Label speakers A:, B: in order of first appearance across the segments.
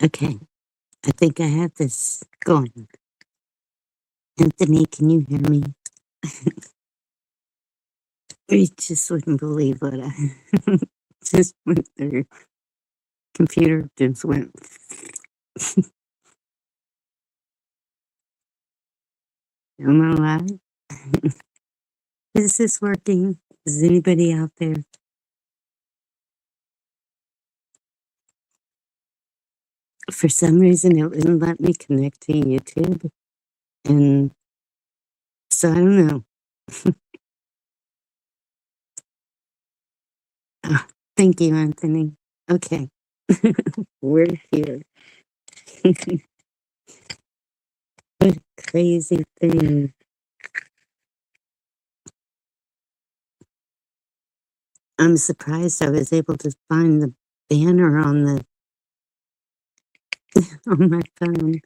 A: Okay, I think I have this going. Anthony, can you hear me? You just wouldn't believe what I just went through. Computer just went. Am I alive? Is this working? Is anybody out there? For some reason, it wouldn't let me connect to YouTube. And so I don't know. Ah, thank you, Anthony. Okay. We're here. What a crazy thing. I'm surprised I was able to find the banner on the on my phone.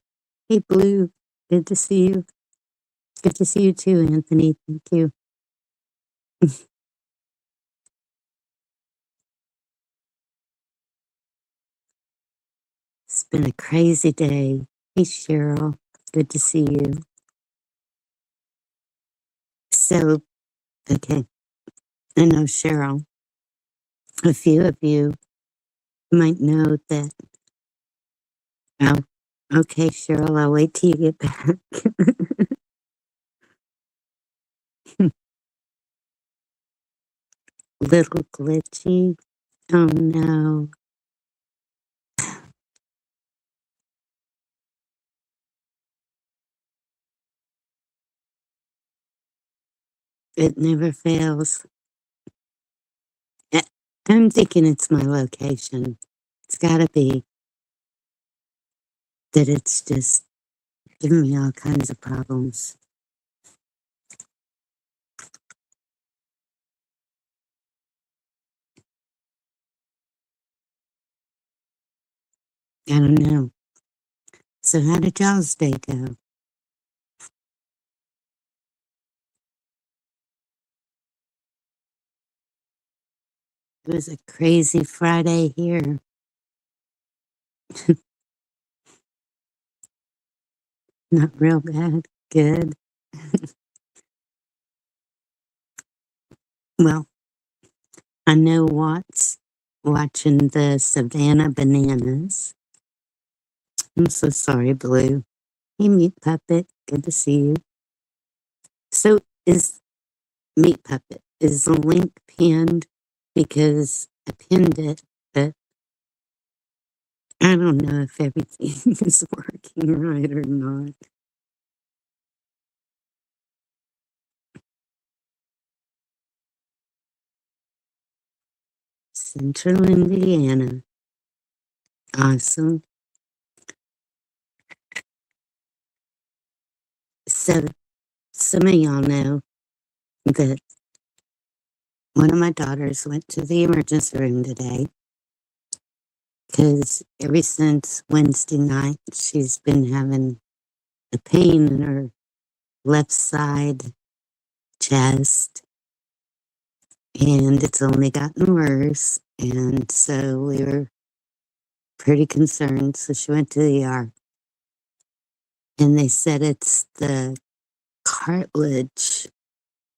A: Hey, Blue. Good to see you. Good to see you too, Anthony. Thank you. It's been a crazy day. Hey, Cheryl. Good to see you. So, okay. I know, Cheryl, a few of you might know that. Oh, okay, Cheryl, I'll wait till you get back. Little glitchy. Oh, no. It never fails. I- I'm thinking it's my location. It's gotta be that it's just giving me all kinds of problems. I don't know. So how did y'all's day go? It was a crazy Friday here. Not real bad. Good. Well, I know Watts watching the Savannah Bananas. I'm so sorry, Blue. Hey, Meat Puppet. Good to see you. So is Meat Puppet, is the link pinned? Because I pinned it, but I don't know if everything is working right or not. Central Indiana. Awesome. So some of y'all know that one of my daughters went to the emergency room today because ever since Wednesday night, she's been having a pain in her left side chest, and it's only gotten worse. And so we were pretty concerned. So she went to the ER, and they said it's the cartilage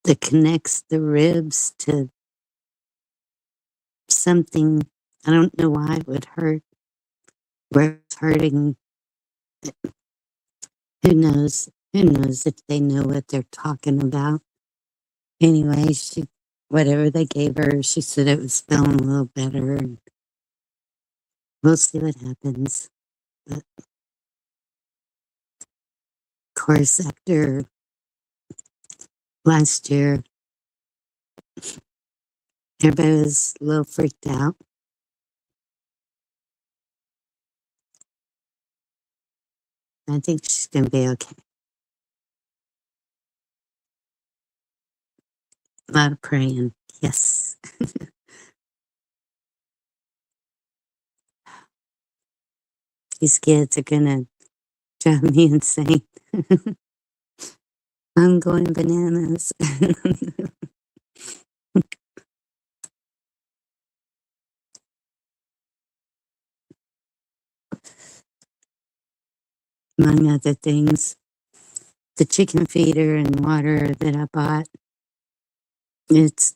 A: that connects the ribs to something. I don't know why it would hurt. Where it's hurting, who knows? Who knows if they know what they're talking about? Anyway, whatever they gave her, she said it was feeling a little better, and we'll see what happens. But of course, after last year, everybody was a little freaked out. I think she's gonna be okay. A lot of praying, yes. These kids are gonna drive me insane. I'm going bananas. among other things. The chicken feeder and water that I bought, it's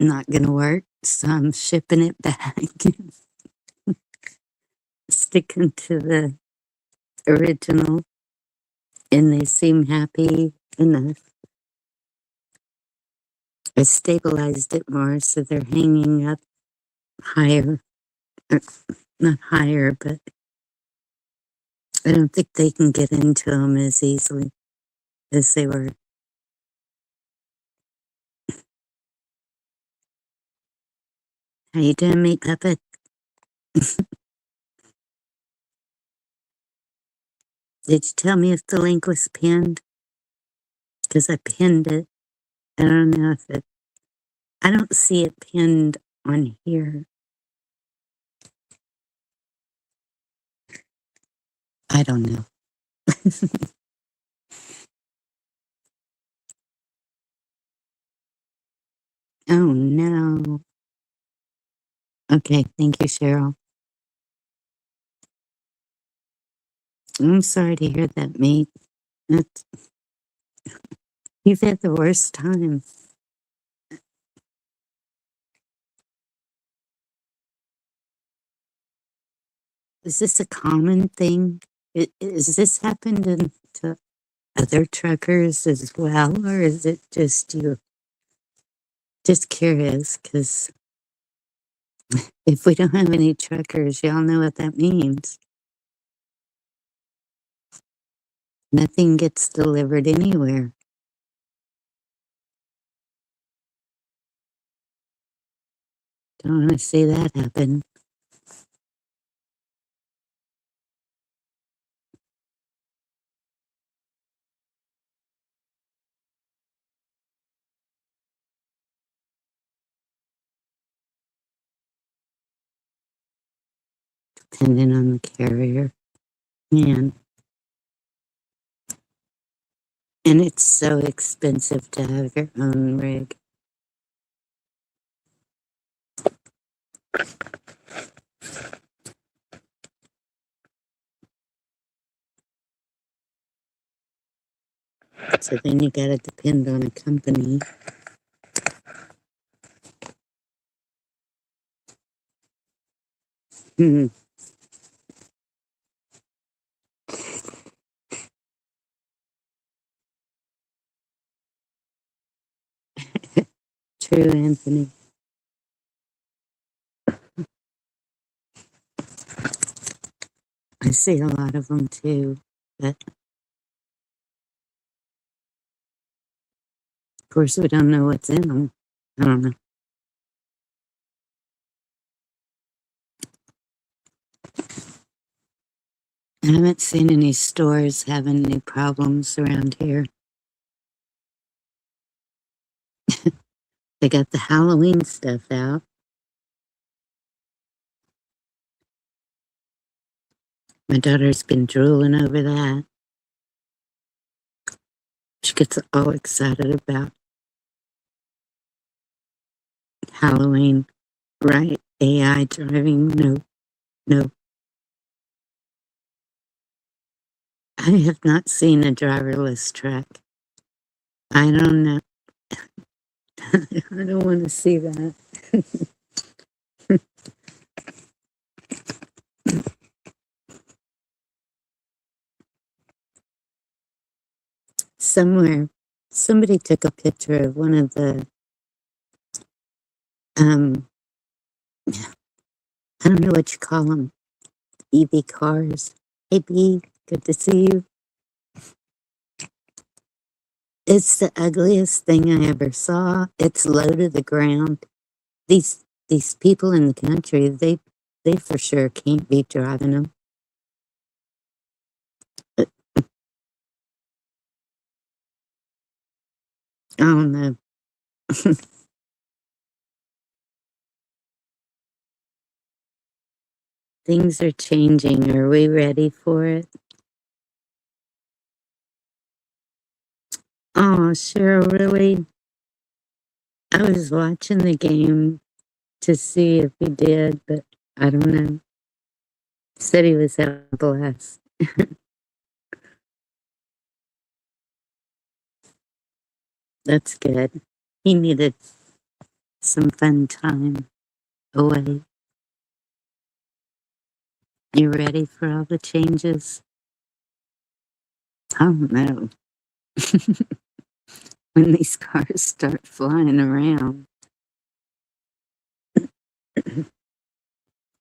A: not going to work, so I'm shipping it back. Sticking to the original, and they seem happy enough. I stabilized it more, so they're hanging up higher. Not higher, but I don't think they can get into them as easily as they were. How you doing, Meat Puppet? Did you tell me if the link was pinned? Because I pinned it. I don't know if it... I don't see it pinned on here. I don't know. Oh, no. Okay, thank you, Cheryl. I'm sorry to hear that, mate. That's, you've had the worst time. Is this a common thing? Is this happened to other truckers as well, or is it just you? Just curious, because if we don't have any truckers, y'all know what that means. Nothing gets delivered anywhere. Don't want to see that happen. Depending on the carrier. Man. And it's so expensive to have your own rig. So then you gotta depend on a company. Hmm. True, Anthony. I see a lot of them too, but of course we don't know what's in them. I don't know. I haven't seen any stores having any problems around here. They got the Halloween stuff out. My daughter's been drooling over that. She gets all excited about Halloween. Right? AI driving? No, no. I have not seen a driverless truck. I don't know. I don't want to see that. Somewhere, somebody took a picture of one of the, I don't know what you call them, EV cars. Hey, B, good to see you. It's the ugliest thing I ever saw. It's low to the ground. These people in the country, they for sure can't be driving them. I don't know. Things are changing. Are we ready for it? Oh, Cheryl, really? I was watching the game to see if he did, but I don't know. Said he was having a blast. That's good. He needed some fun time away. You ready for all the changes? I don't know. When these cars start flying around,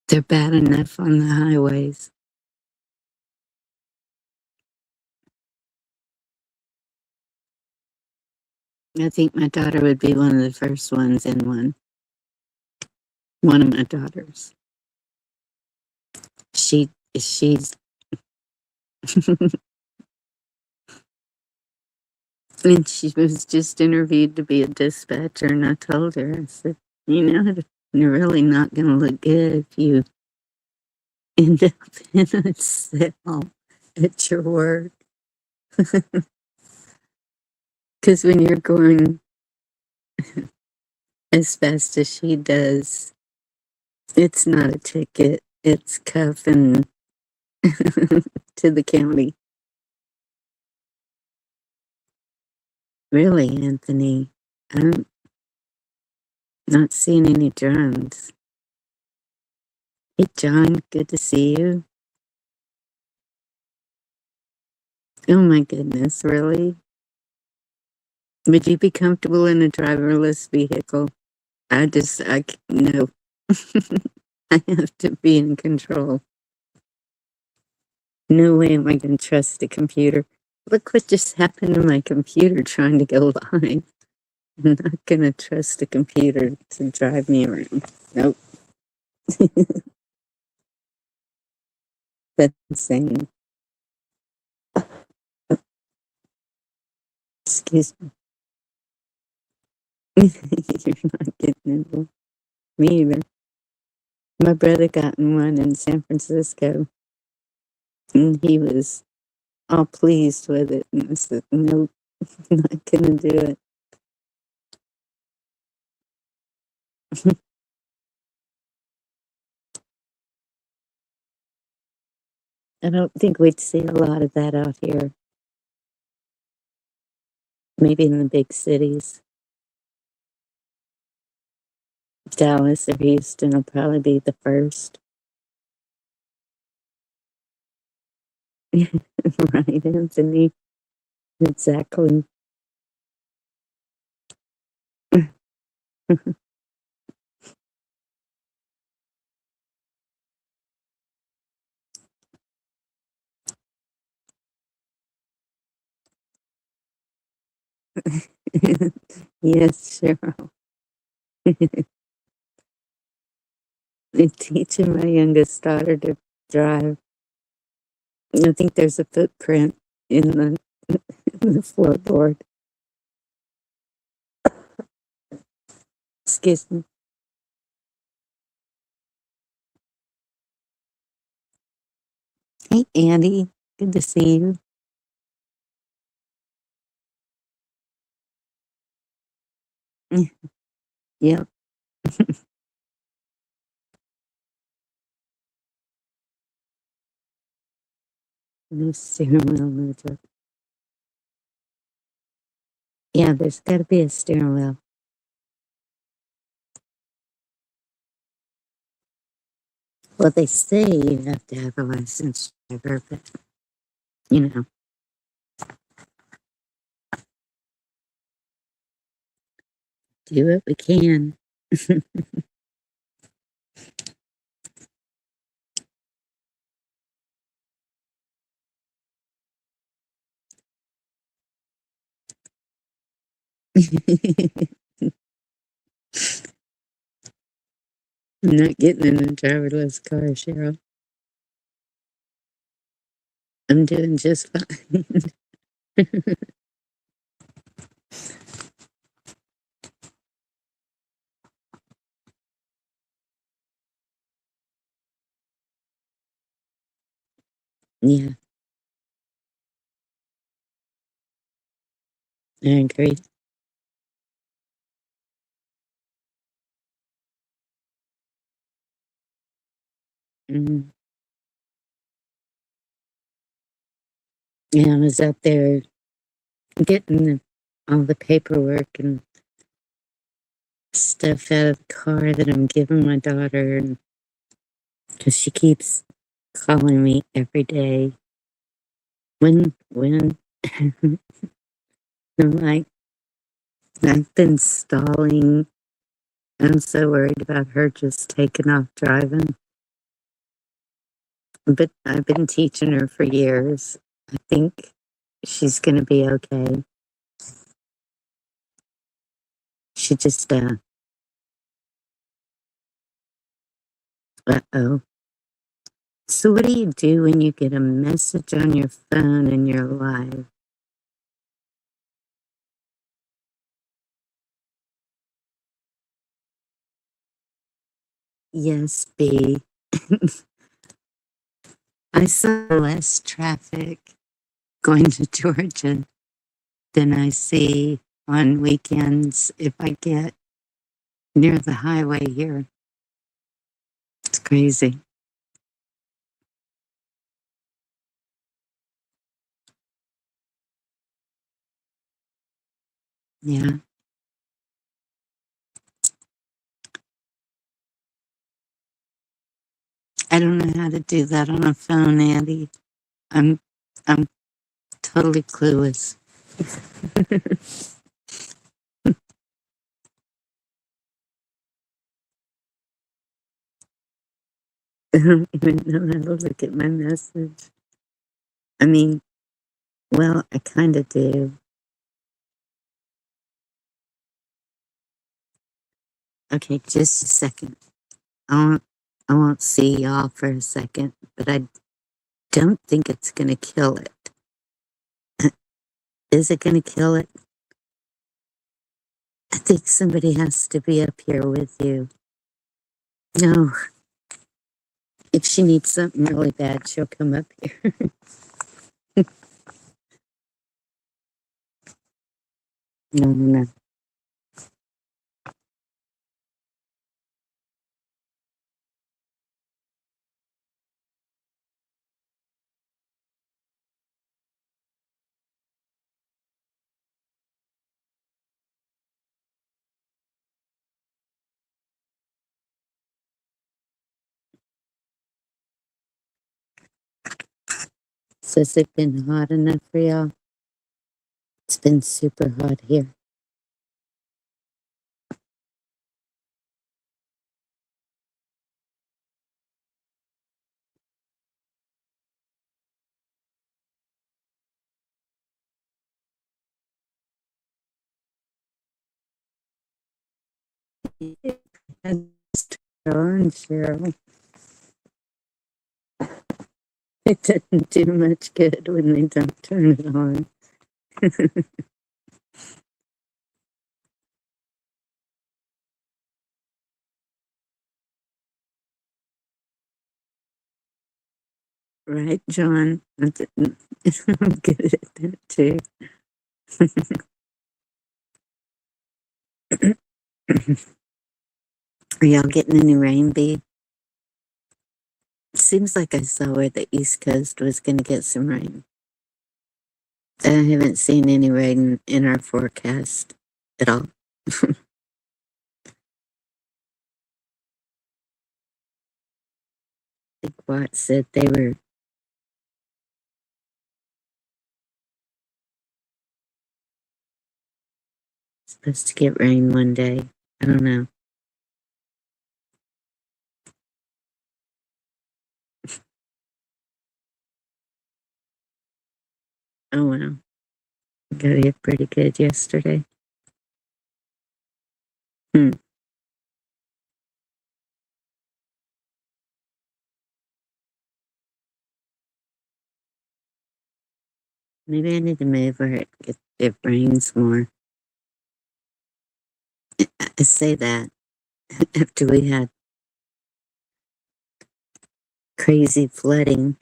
A: they're bad enough on the highways. I think my daughter would be one of the first ones in one. One of my daughters. She's and she was just interviewed to be a dispatcher, and I told her, I said, you're really not going to look good if you end up in a cell at your work. Because when you're going as fast as she does, it's not a ticket, it's cuffing to the county. Really, Anthony, I'm not seeing any drums. Hey, John, good to see you. Oh my goodness, really? Would you be comfortable in a driverless vehicle? No. I have to be in control. No way am I going to trust a computer. Look what just happened to my computer trying to go live. I'm not going to trust a computer to drive me around. Nope. That's insane. Excuse me. You're not getting it. Me either. My brother got in one in San Francisco, and he was all pleased with it. And I said, nope, not going to do it. I don't think we'd see a lot of that out here. Maybe in the big cities. Dallas or Houston will probably be the first. Right, Anthony? Exactly. Yes, Cheryl. I'm teaching my youngest daughter to drive. I think there's a footprint in the floorboard. Excuse me. Hey, Andy. Good to see you. Yep. No steering wheel, no joke. Yeah, there's got to be a steering wheel. Well, they say you have to have a licensed driver, but you know, do what we can. I'm not getting in a driverless car, Cheryl. I'm doing just fine. Yeah, I agree. Mm. Yeah, I was out there getting all the paperwork and stuff out of the car that I'm giving my daughter, and because she keeps calling me every day. When? I'm like, I've been stalling. I'm so worried about her just taking off driving. But I've been teaching her for years. I think she's going to be okay. She just, uh-oh. So what do you do when you get a message on your phone and you're live? Yes, B. I saw less traffic going to Georgia than I see on weekends if I get near the highway here. It's crazy. Yeah. I don't know how to do that on a phone, Andy. I'm I'm totally clueless. I don't even know how to look at my message. I mean, well, I kind of do. Okay, just a second. I won't see y'all for a second, but I don't think it's gonna kill it. Is it gonna kill it? I think somebody has to be up here with you. No, if she needs something really bad, she'll come up here. No. So has it been hot enough for y'all? It's been super hot here. Just turn on, Cheryl. It doesn't do much good when they don't turn it on. Right, John? I'm good at that too. Are y'all getting any rain, B? It seems like I saw where the East Coast was going to get some rain. I haven't seen any rain in our forecast at all. I think Watt said they were supposed to get rain one day. I don't know. Oh, well. Got hit pretty good yesterday. Hmm. Maybe I need to move where it rains more. I say that after we had crazy flooding,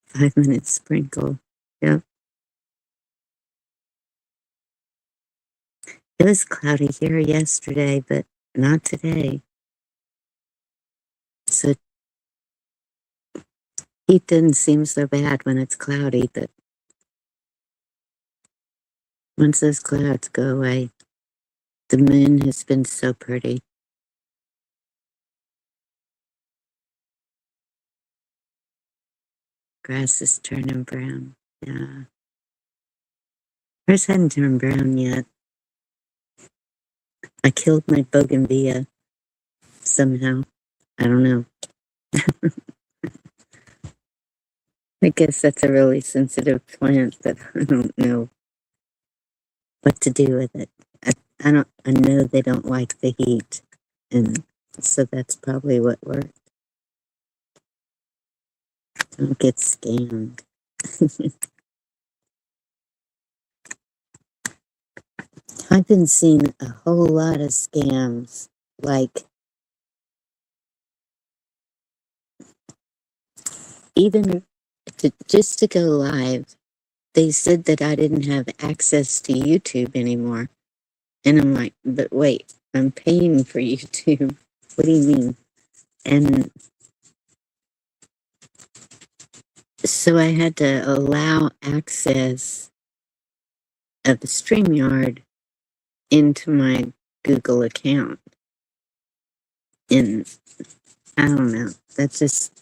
A: 5 minute sprinkle. Yep. It was cloudy here yesterday, but not today. So heat doesn't seem so bad when it's cloudy, but Once those clouds go away, the moon has been so pretty. Grass is turning brown. Yeah. Hers hadn't turned brown yet. I killed my bougainvillea somehow. I don't know. I guess that's a really sensitive plant, but I don't know what to do with it. I know they don't like the heat, and so that's probably what worked. Don't get scammed. I've been seeing a whole lot of scams, like even just to go live, they said that I didn't have access to YouTube anymore. And I'm like, but wait, I'm paying for YouTube. What do you mean? And so I had to allow access of the StreamYard into my Google account. And I don't know, that's just,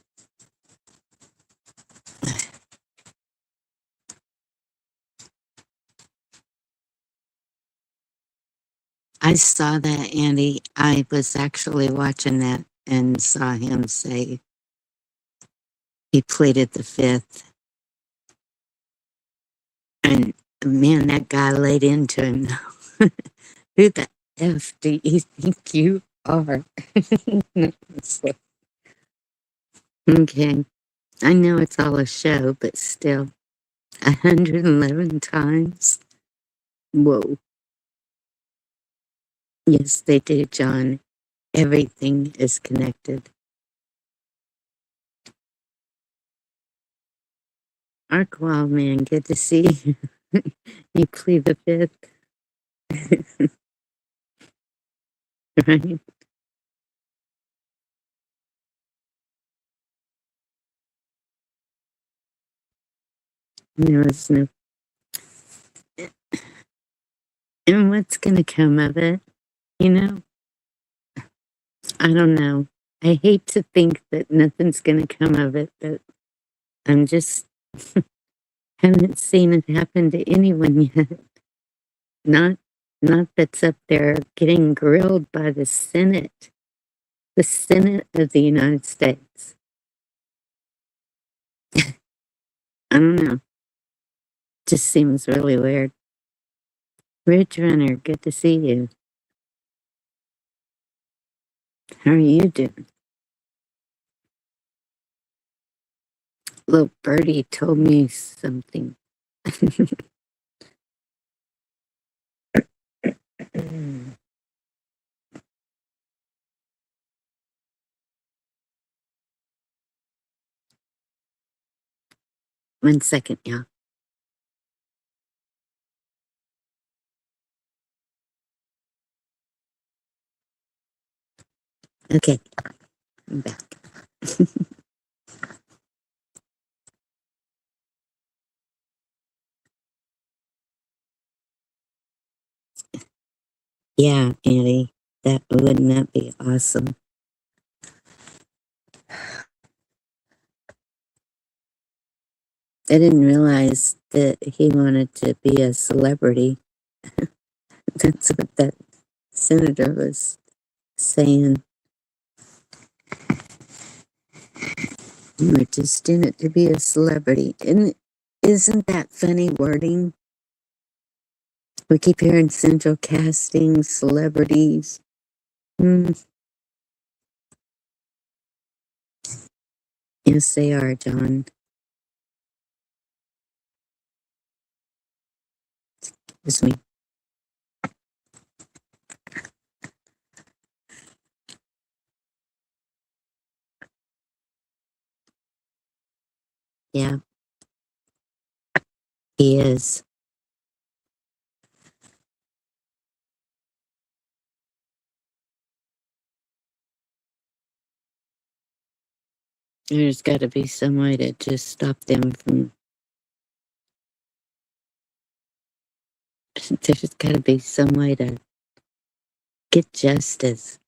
A: I saw that, Andy. I was actually watching that and saw him say he pleaded the fifth. And man, that guy laid into him. Who the F do you think you are? Okay. I know it's all a show, but still, 111 times? Whoa. Yes, they do, John. Everything is connected. Arkwall, man, good to see you. You plead the fifth. Right? There was no. And what's going to come of it? You know? I don't know. I hate to think that nothing's going to come of it, but I'm just haven't seen it happen to anyone yet. Not that's up there getting grilled by the Senate of the United States. I don't know. Just seems really weird. Ridge Runner, good to see you. How are you doing? Little birdie told me something. 1 second, yeah. Okay, I'm back. Yeah, Annie, wouldn't that be awesome? I didn't realize that he wanted to be a celebrity. That's what that senator was saying. We're just in it to be a celebrity. And isn't that funny wording? We keep hearing central casting, celebrities. Yes, they are, John. Excuse me. Yeah, he is. There's got to be some way to just stop them from there's got to be some way to get justice,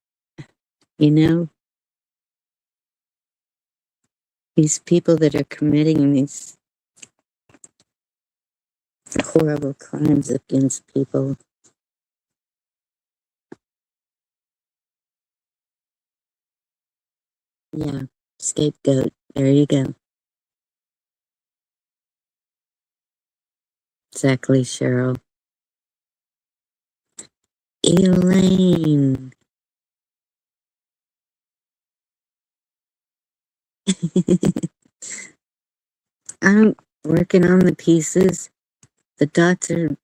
A: you know? These people that are committing these horrible crimes against people. Yeah, scapegoat. There you go. Exactly, Cheryl. Elaine. I'm working on the pieces. The dots are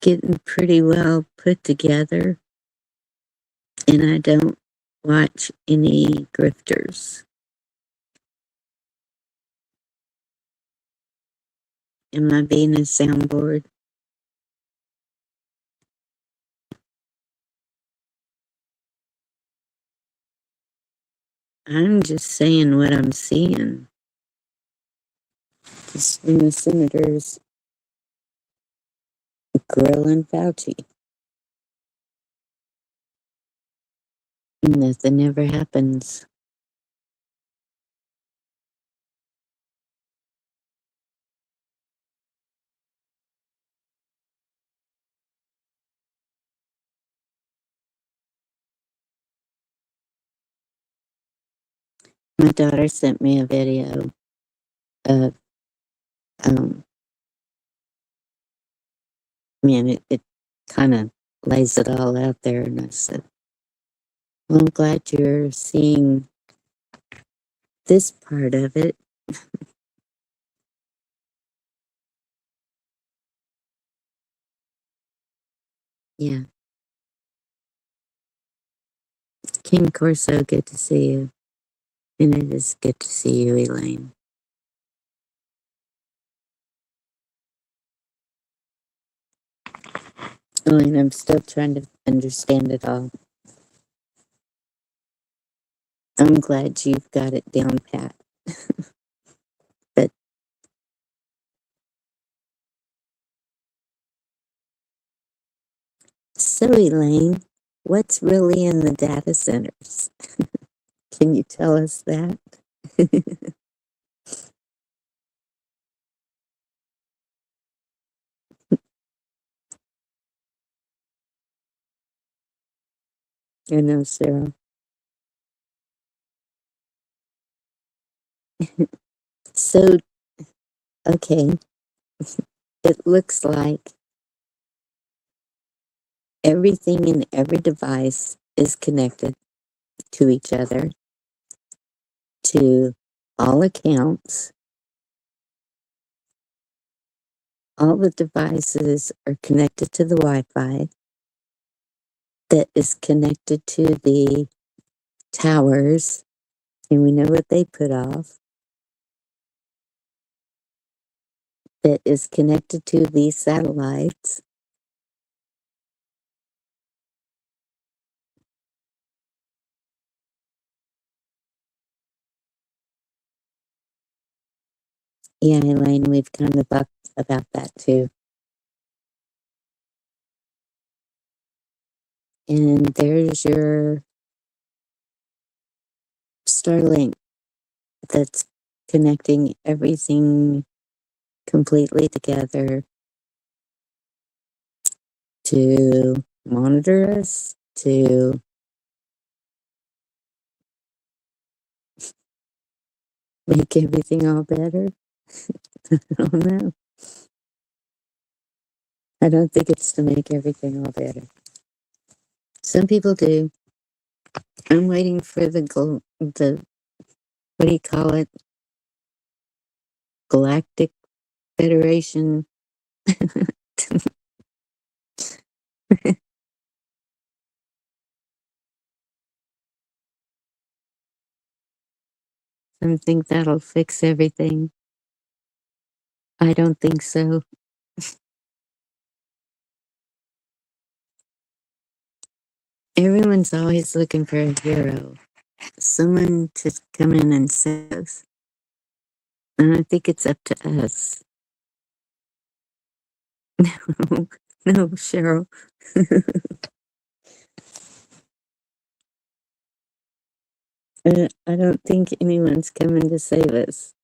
A: getting pretty well put together, and I don't watch any grifters. Am I being a soundboard? I'm just saying what I'm seeing. Just when the senators grilling Fauci. Nothing ever happens. My daughter sent me a video of, um, man, it kind of lays it all out there. And I said, well, I'm glad you're seeing this part of it. Yeah. King Corso, good to see you. And it is good to see you, Elaine. Elaine, I'm still trying to understand it all. I'm glad you've got it down pat. But so, Elaine, what's really in the data centers? Can you tell us that? I know, Sarah. So, okay, it looks like everything in every device is connected to each other, to all accounts. All the devices are connected to the Wi-Fi that is connected to the towers, and we know what they put off, that is connected to these satellites. Yeah, Elaine, we've kind of talked about that too. And there's your Starlink that's connecting everything completely together to monitor us, to make everything all better. I don't know. I don't think it's to make everything all better. Some people do. I'm waiting for the what do you call it? Galactic Federation. I think that'll fix everything. I don't think so. Everyone's always looking for a hero, someone to come in and save us. And I think it's up to us. No, No, Cheryl. I don't think anyone's coming to save us.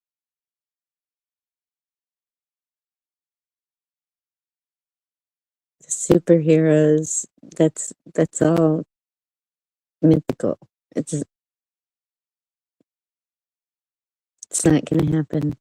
A: The superheroes, that's all mythical. It's not gonna happen.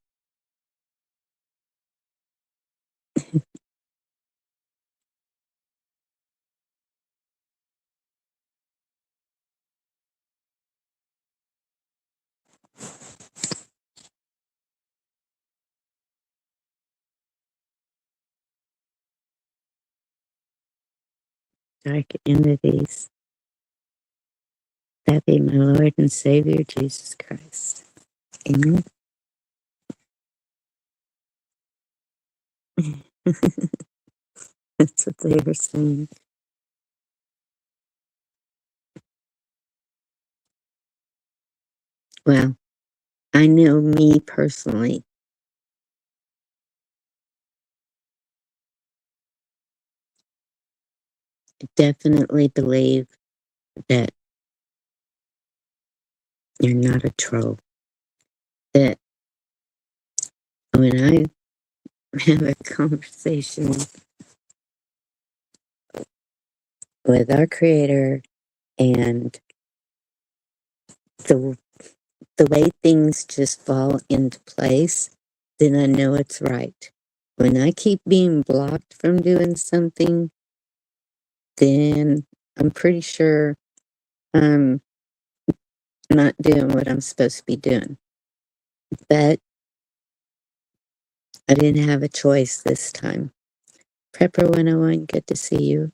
A: Dark entities. That be my Lord and Savior, Jesus Christ. Amen. That's what they were saying. Well, I know me personally. I definitely believe that you're not a troll. That when I have a conversation with our Creator and the the way things just fall into place, then I know it's right. When I keep being blocked from doing something, then I'm pretty sure I'm not doing what I'm supposed to be doing. But I didn't have a choice this time. Prepper 101, good to see you.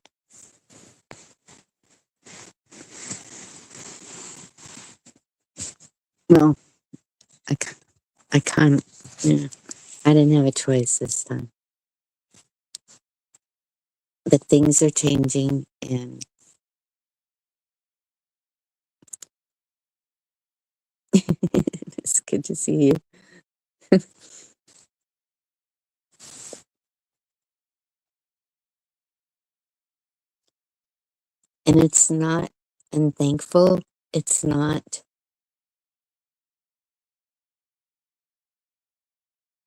A: Well, I can't, yeah, I didn't have a choice this time. But things are changing and it's good to see you. And it's not unthankful. It's not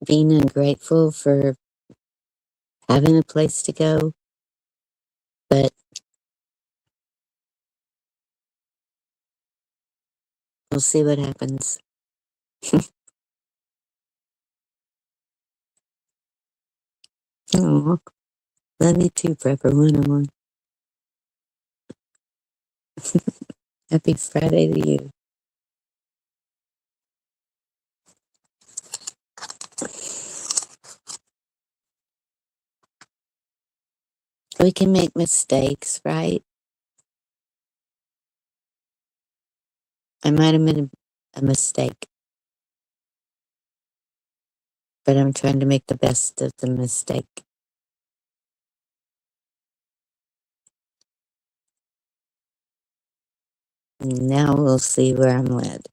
A: being ungrateful for having a place to go, but we'll see what happens. Oh, love you too, Prepper 101. Happy Friday to you. We can make mistakes, right? I might have made a mistake, but I'm trying to make the best of the mistake. Now we'll see where I'm led.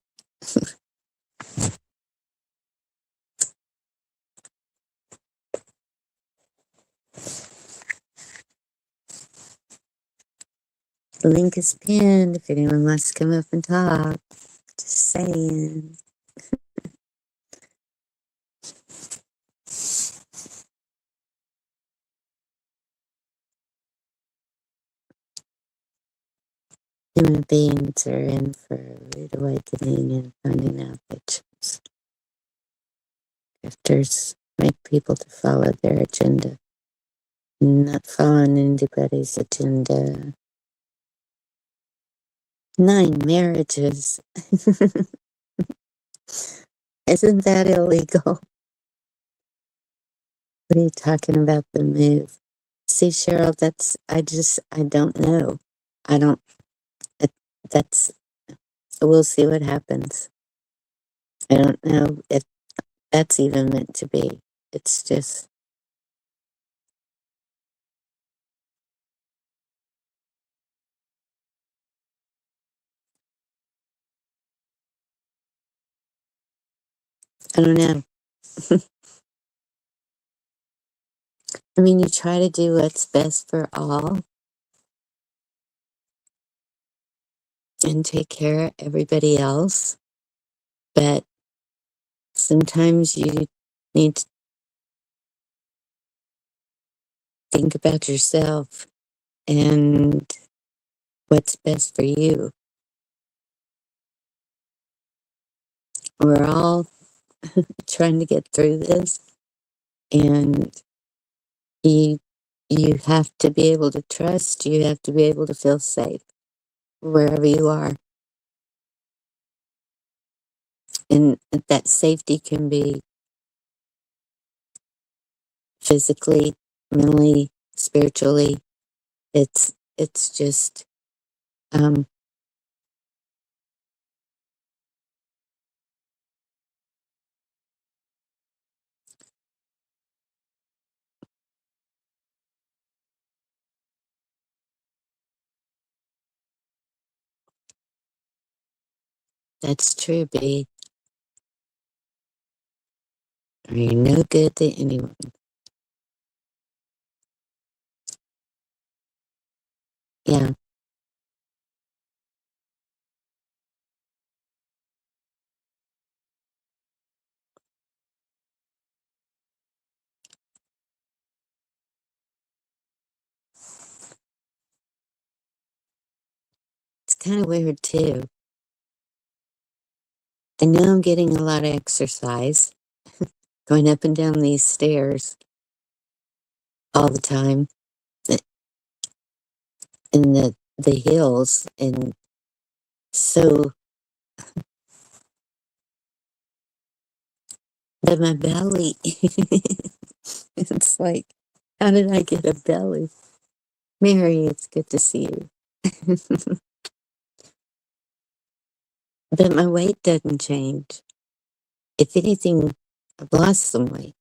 A: The link is pinned if anyone wants to come up and talk. Just saying. Human beings are in for a rude awakening and finding out the truth. Grifters make people to follow their agenda, not following anybody's agenda. 9 marriages. Isn't that illegal? What are you talking about the move? See, Cheryl, I don't know. I don't, it, that's, we'll see what happens. I don't know if that's even meant to be. It's just, I don't know. I mean, you try to do what's best for all and take care of everybody else, but sometimes you need to think about yourself and what's best for you. We're all trying to get through this, and you you have to be able to trust, you have to be able to feel safe wherever you are. And that safety can be physically, mentally, spiritually. It's just um that's true, B. You're no good to anyone. Yeah, it's kind of weird too. I know I'm getting a lot of exercise going up and down these stairs all the time uh, in the hills, and so but my belly it's like, how did I get a belly? Mary, it's good to see you. But my weight doesn't change. If anything, I've lost some weight.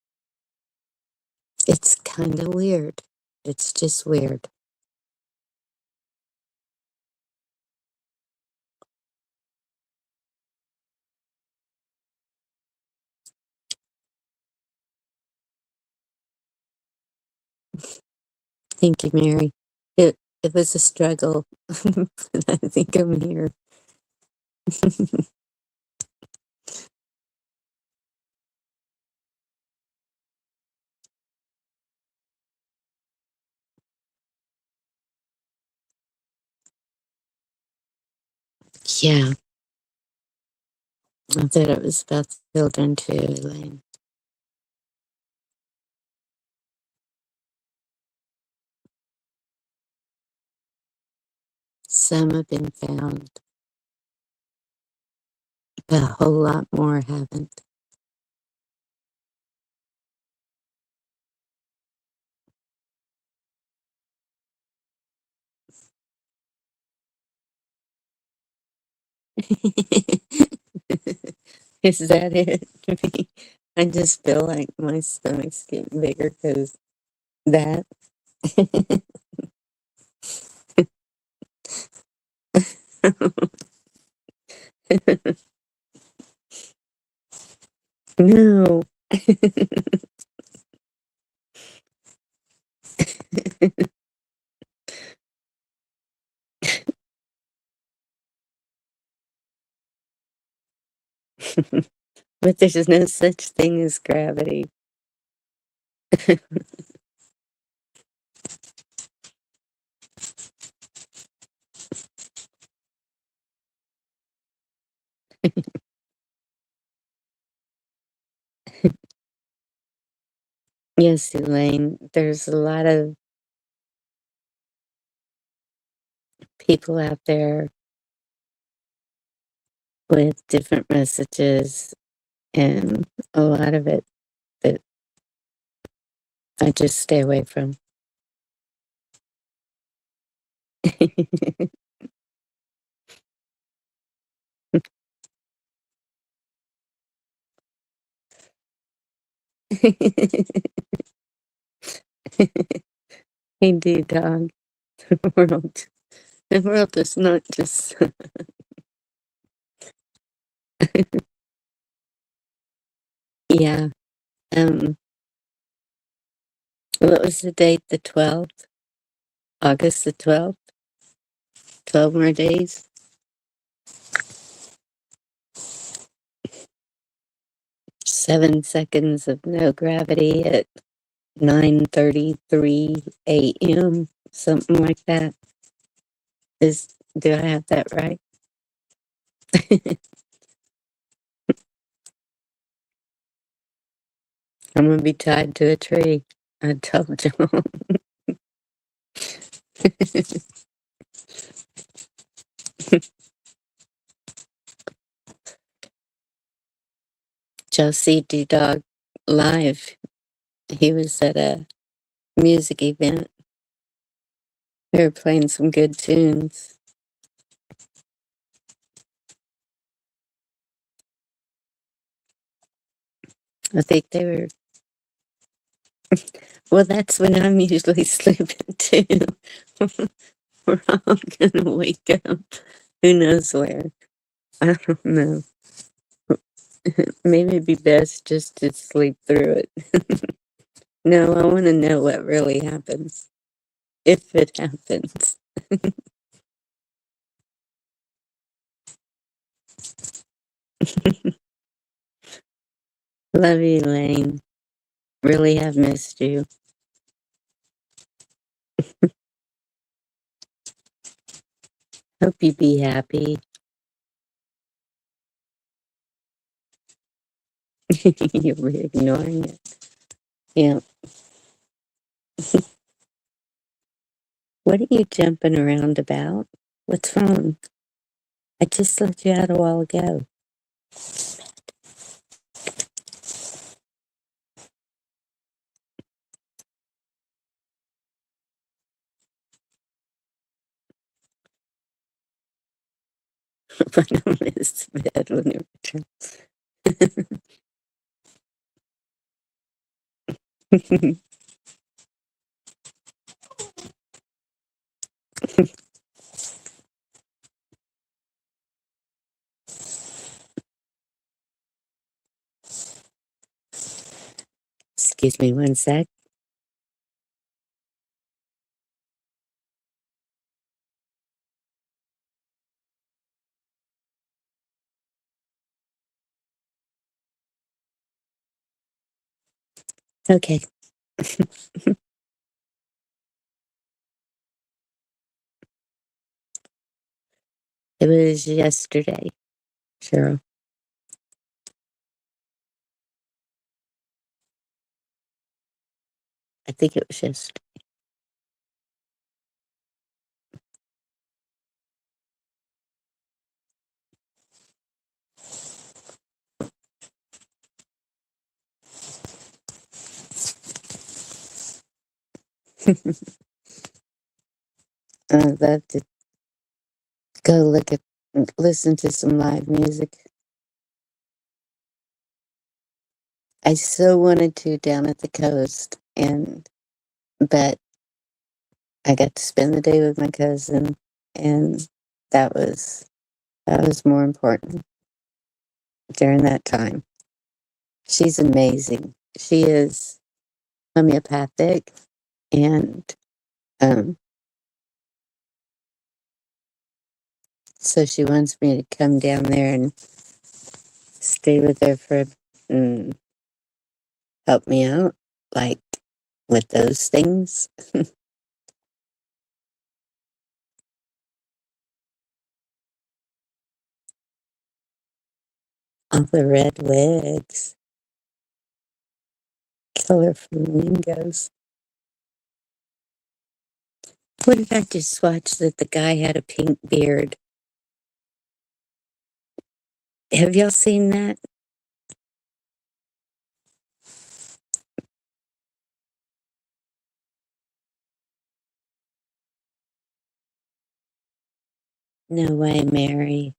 A: It's kind of weird. It's just weird. Thank you, Mary. It was a struggle, but I think I'm here. Yeah, I thought it was about children too, Elaine. Some have been found, but a whole lot more haven't. Is that it? I just feel like my stomach's getting bigger because that. No. But there's no such thing as gravity. Yes, Elaine, there's a lot of people out there with different messages, and a lot of it that I just stay away from. Indeed, dog. The world, the world is not just. Yeah. Um. What was the date? The 12th? August the 12th? 12 more days? 7 seconds of no gravity at 9:33 a.m. Something like that. Do I have that right? I'm gonna be tied to a tree. I told John. Josie D Dog live. He was at a music event. They were playing some good tunes. I think they were. Well, that's when I'm usually sleeping too. We're all gonna wake up. Who knows where? I don't know. Maybe it'd be best just to sleep through it. No, I want to know what really happens. If it happens. Love you, Lane. Really have missed you. Hope you be happy. You're ignoring it. Yeah. What are you jumping around about? What's wrong? I just let you out a while ago. I don't miss bed when you return. Excuse me 1 sec. Okay. It was yesterday, Cheryl. I think it was yesterday. I'd love to go listen to some live music. I so wanted to down at the coast, but I got to spend the day with my cousin, and that was more important during that time. She's amazing. She is homeopathic, and um, so she wants me to come down there and stay with her and help me out, like with those things. All the red wigs, killer flamingos. What did I just watch that the guy had a pink beard? Have y'all seen that? No way, Mary.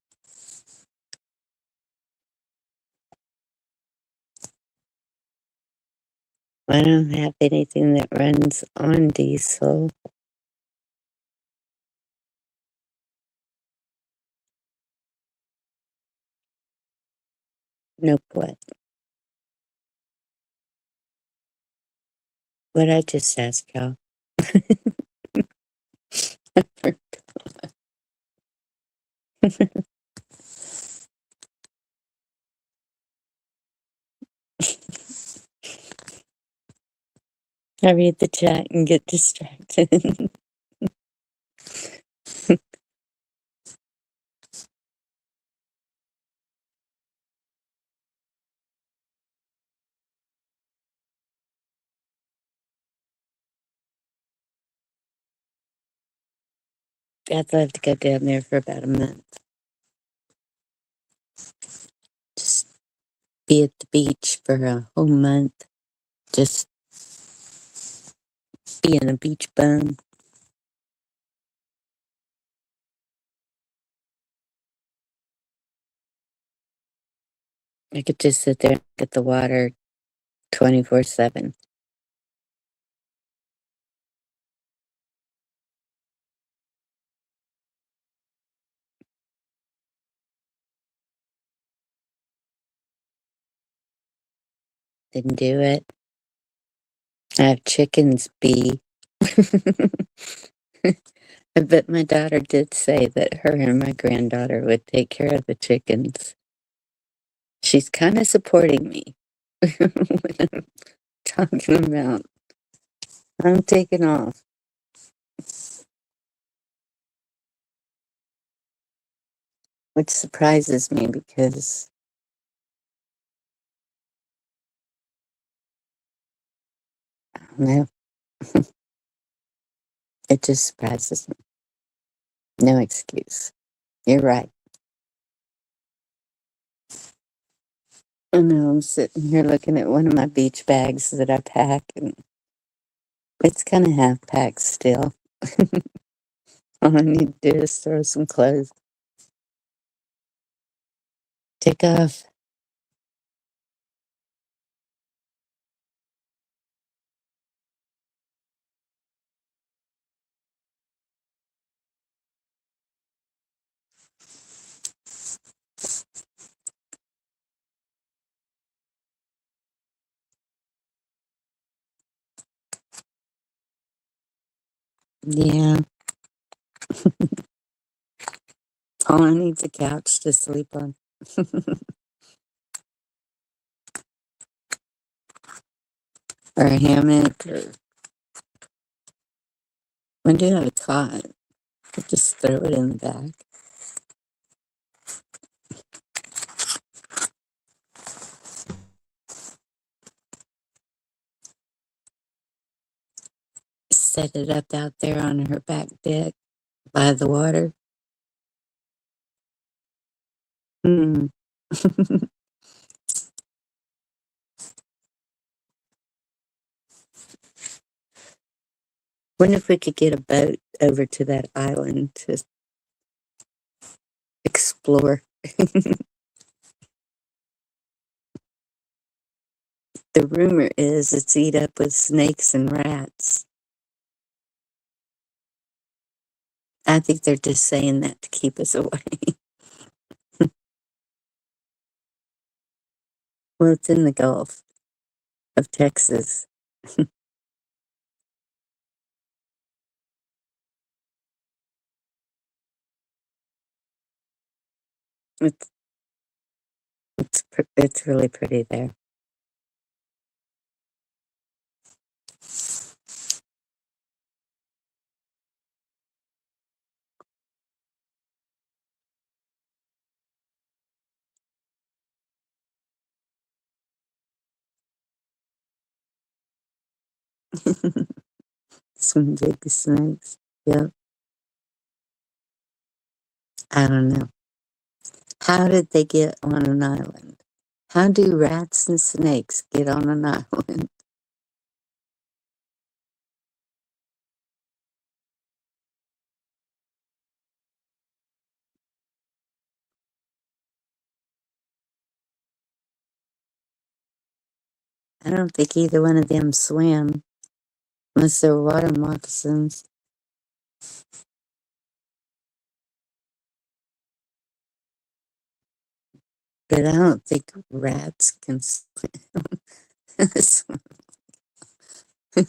A: I don't have anything that runs on diesel. Nope, what? What I just asked y'all. I read the chat and get distracted. I'd love to go down there for about a month. Just be at the beach for a whole month. Just being a beach bum. I could just sit there and look at the water 24/7. Didn't do it. I have chickens, B. But my daughter did say that her and my granddaughter would take care of the chickens. She's kind of supporting me when I'm talking about I'm taking off. Which surprises me because I don't know. It just surprises me. No excuse. You're right. I know I'm sitting here looking at one of my beach bags that I pack, and it's kind of half packed still. All I need to do is throw some clothes. Take off. Yeah. All I need is a couch to sleep on. Or a hammock. Or I do have a cot. I just throw it in the back. Set it up out there on her back deck by the water. Hmm. Wonder if we could get a boat over to that island to explore. The rumor is it's eat up with snakes and rats. I think they're just saying that to keep us away. Well, it's in the Gulf of Texas. It's it's really pretty there. Some big snakes. Yep. I don't know. How did they get on an island? How do rats and snakes get on an island? I don't think either one of them swim unless they're water moccasins. But I don't think rats can swim. I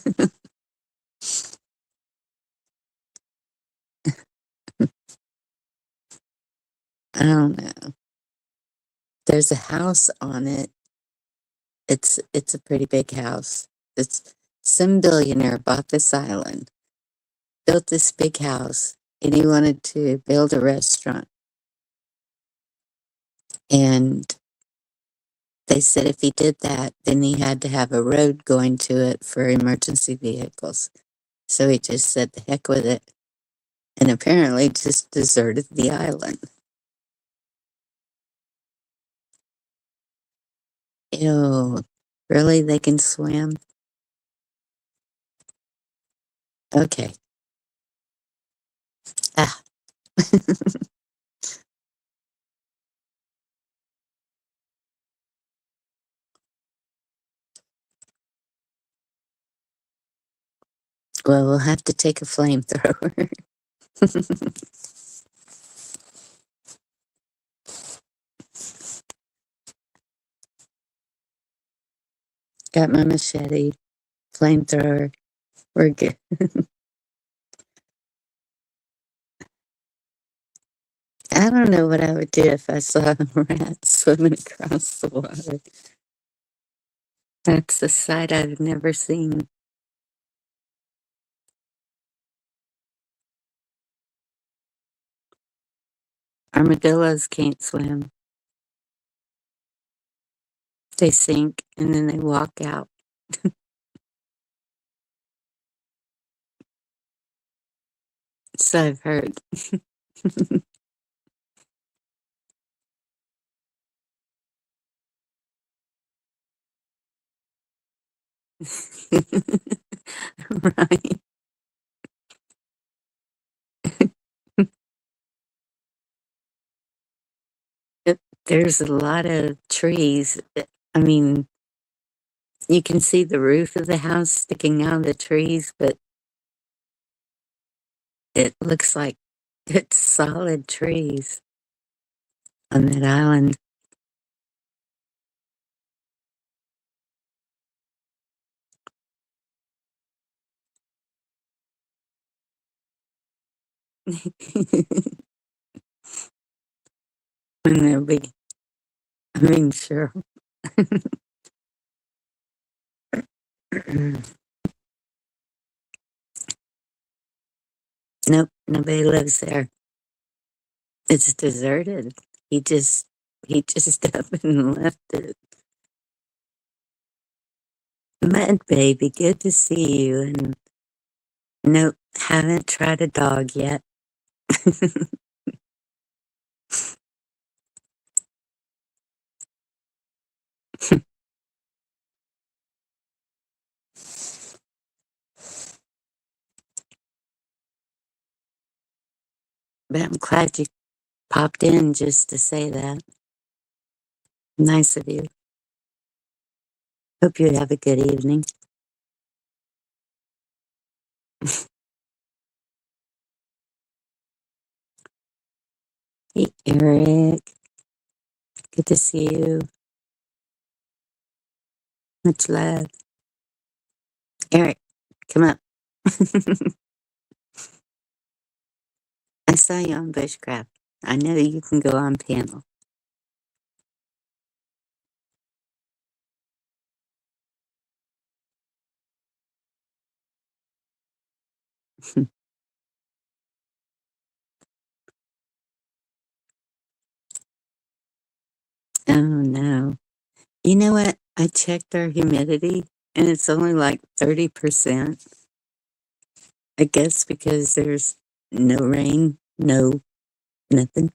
A: don't know. There's a house on it. It's a pretty big house. It's some billionaire bought this island, built this big house, and he wanted to build a restaurant. And they said if he did that, then he had to have a road going to it for emergency vehicles. So he just said the heck with it, and apparently just deserted the island. Ew, really? They can swim? Okay. Ah. Well, we'll have to take a flamethrower. Got my machete, flamethrower. We're good. I don't know what I would do if I saw a rat swimming across the water. That's a sight I've never seen. Armadillos can't swim. They sink and then they walk out. So I've heard. Right. There's a lot of trees. I mean, you can see the roof of the house sticking out of the trees, but it looks like it's solid trees on that island. And they'll be, I mean, sure. Nope, nobody lives there. It's deserted. He just he just up and left it. Mud baby, good to see you. And nope, haven't tried a dog yet. But I'm glad you popped in just to say that. Nice of you. Hope you have a good evening. Hey, Eric. Good to see you. Much love. Eric, come up. I saw you on Bushcraft. I know you can go on panel. Oh no. You know what? I checked our humidity and it's only like 30%. I guess because there's no rain, no nothing.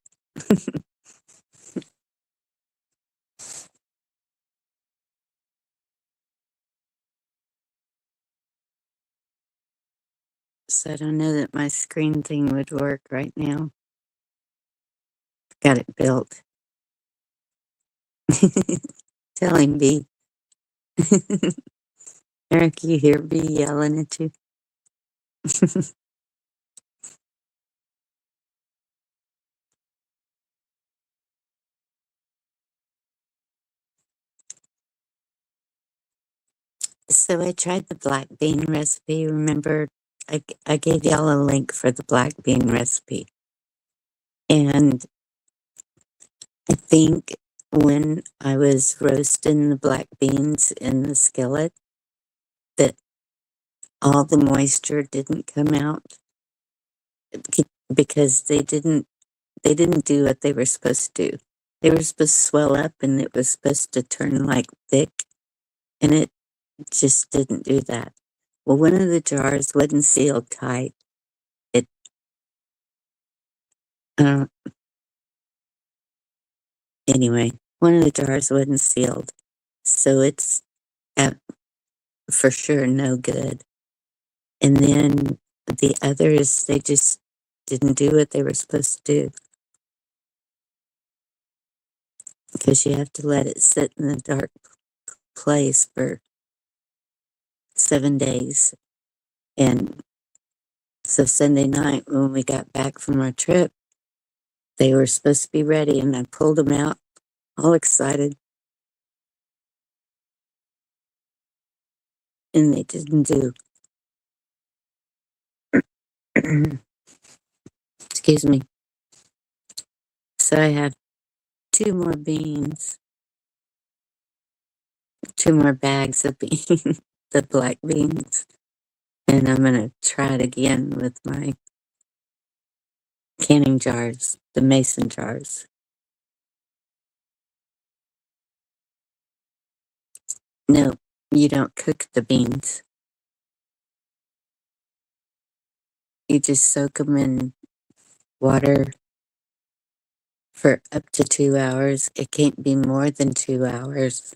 A: So I don't know that my screen thing would work right now. Got it built. Tell him, B. Eric, you hear B yelling at you? So I tried the black bean recipe. Remember, I gave y'all a link for the black bean recipe. And I think when I was roasting the black beans in the skillet, that all the moisture didn't come out because they didn't do what they were supposed to do. They were supposed to swell up and it was supposed to turn like thick, and it just didn't do that. Well, one of the jars wasn't sealed tight. It, uh, anyway, one of the jars wasn't sealed. So it's uh, for sure no good. And then the others, they just didn't do what they were supposed to do because you have to let it sit in a dark place for 7 days. And so Sunday night, when we got back from our trip, they were supposed to be ready, and I pulled them out all excited, and they didn't do. Excuse me. So I have 2 more bags of beans, the black beans, and I'm going to try it again with my canning jars, the mason jars. No, you don't cook the beans. You just soak them in water for up to 2 hours. It can't be more than 2 hours.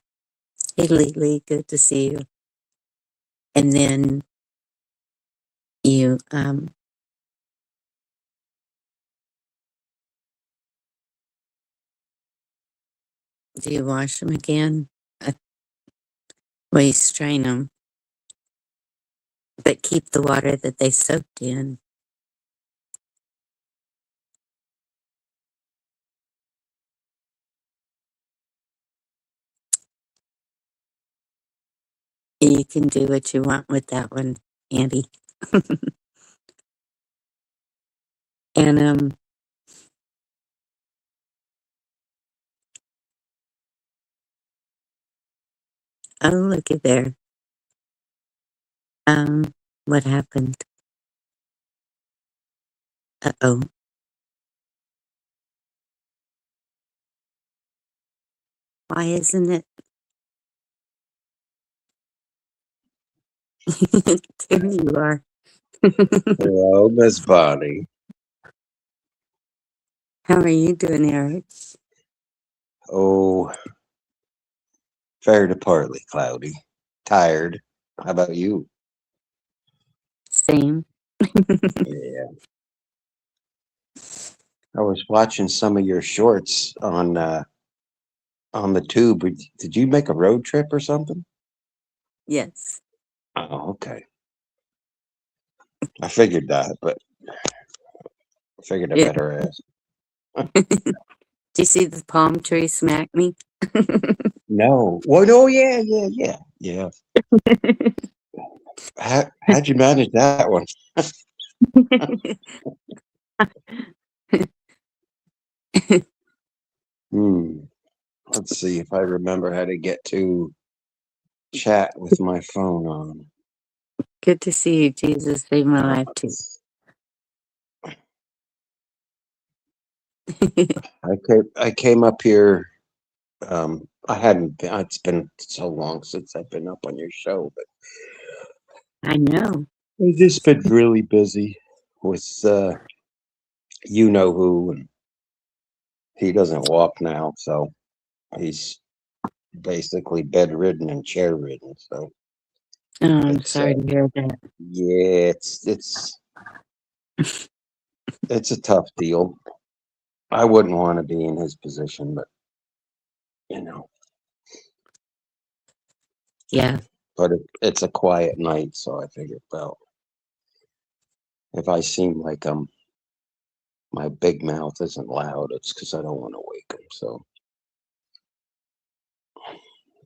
A: Hey, Lily, good to see you. And then you do you wash them again? Well, you strain them, but keep the water that they soaked in. You can do what you want with that one, Andy. And oh, looky there. What happened? Uh-oh. Why isn't it? There you are.
B: Hello, Miss Bonnie.
A: How are you doing, Eric?
B: Oh, fair to partly cloudy. Tired. How about you?
A: Same.
B: Yeah. I was watching some of your shorts on the tube. Did you make a road trip or something?
A: Yes.
B: Oh, okay. I figured that, but I figured I
A: Yeah.
B: better ask.
A: Do you see the palm tree smack me?
B: No. Well, no, yeah. How'd you manage that one? Hmm. Let's see if I remember how to get to chat with my phone on.
A: Good to see you. Jesus saved my life too.
B: I came up here. I hadn't been. It's been so long since I've been up on your show, but
A: I know.
B: I've just been really busy with you know who, and he doesn't walk now, so he's basically bedridden and chair ridden. So
A: Oh, I'm
B: it's
A: sorry to hear that.
B: yeah, it's a tough deal. I wouldn't want to be in his position, but you know,
A: Yeah.
B: but it's a quiet night, so I figured, well, if I seem like my big mouth isn't loud, it's because I don't want to wake him. So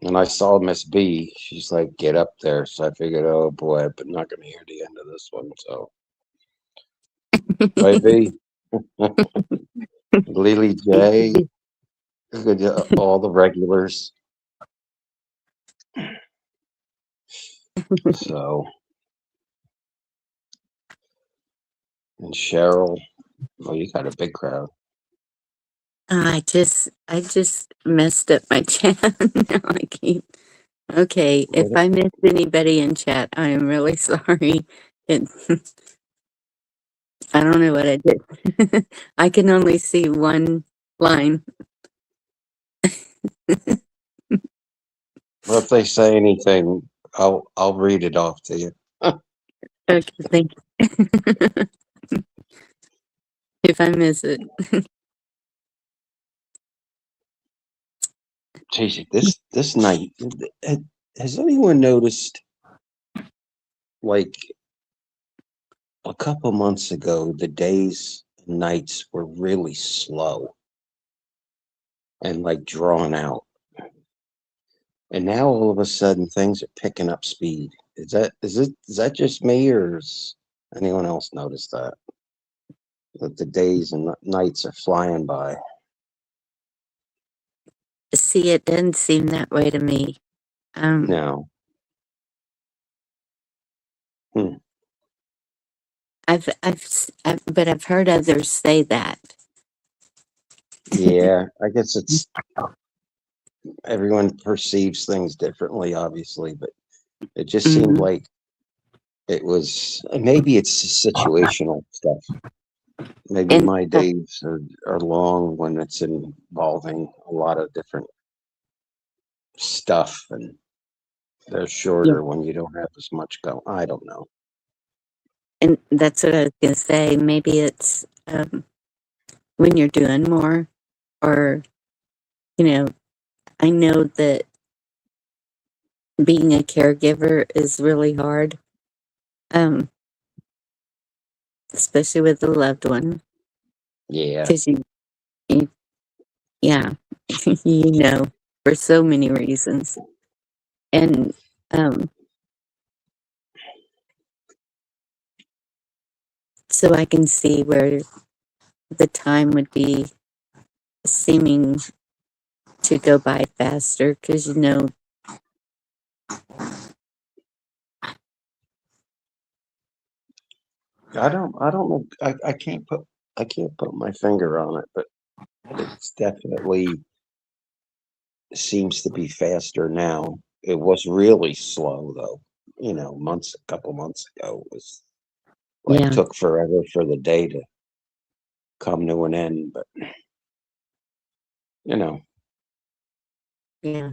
B: And I saw Miss B. She's like, get up there. So I figured, oh boy, but not going to hear the end of this one. So, right, B? Lily J. All the regulars. So, and Cheryl. Oh, you got a big crowd.
A: I just messed up my chat. Now I keep. Okay, if I missed anybody in chat, I am really sorry. It, I don't know what I did. I can only see one line.
B: Well, if they say anything, I'll read it off to you.
A: Okay, thank you. If I miss it.
B: Jeez, this night, has anyone noticed? Like a couple months ago, the days and nights were really slow and like drawn out. And now all of a sudden things are picking up speed. Is that just me, or has anyone else noticed that? That the days and nights are flying by.
A: See, it doesn't seem that way to me.
B: No.
A: But I've heard others say that.
B: Yeah, I guess it's everyone perceives things differently, obviously, but it just seemed
A: Mhm.
B: like it was maybe it's situational stuff. Maybe
A: And
B: my days are long when it's involving a lot of different stuff, and they're shorter when you don't have as much go. I don't know.
A: and that's what I was gonna say. Maybe it's when you're doing more, or I know that being a caregiver is really hard, um, especially with a loved one,
B: Yeah,
A: because you yeah, for so many reasons, and so I can see where the time would be seeming to go by faster, because
B: I don't know. I can't put my finger on it, but it's definitely seems to be faster now. It was really slow though. A couple months ago, it was like
A: yeah,
B: took forever for the day to come to an end. But you know,
A: yeah,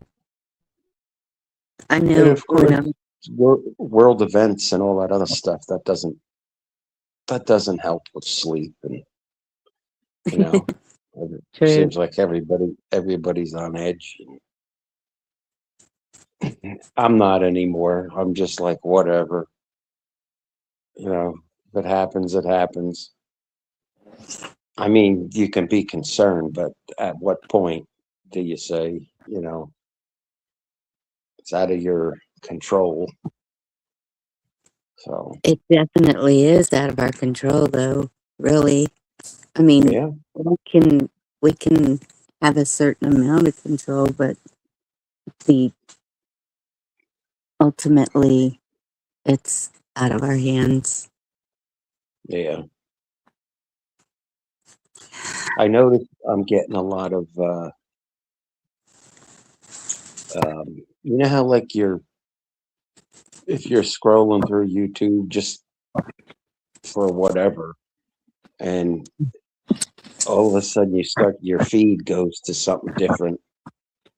A: I
B: and
A: know
B: of
A: when
B: course,
A: I'm
B: world events and all that other stuff that doesn't help with sleep. And you know, it
A: true.
B: seems like everybody's on edge. I'm not anymore. I'm just like whatever. If it happens, it happens. I mean, you can be concerned, but at what point do you say, it's out of your control? So,
A: It definitely is out of our control, though. Really, I mean,
B: yeah,
A: we can have a certain amount of control, but the ultimately it's out of our hands.
B: yeah. I noticed I'm getting a lot of, how like if you're scrolling through YouTube just for whatever, and all of a sudden your feed goes to something different.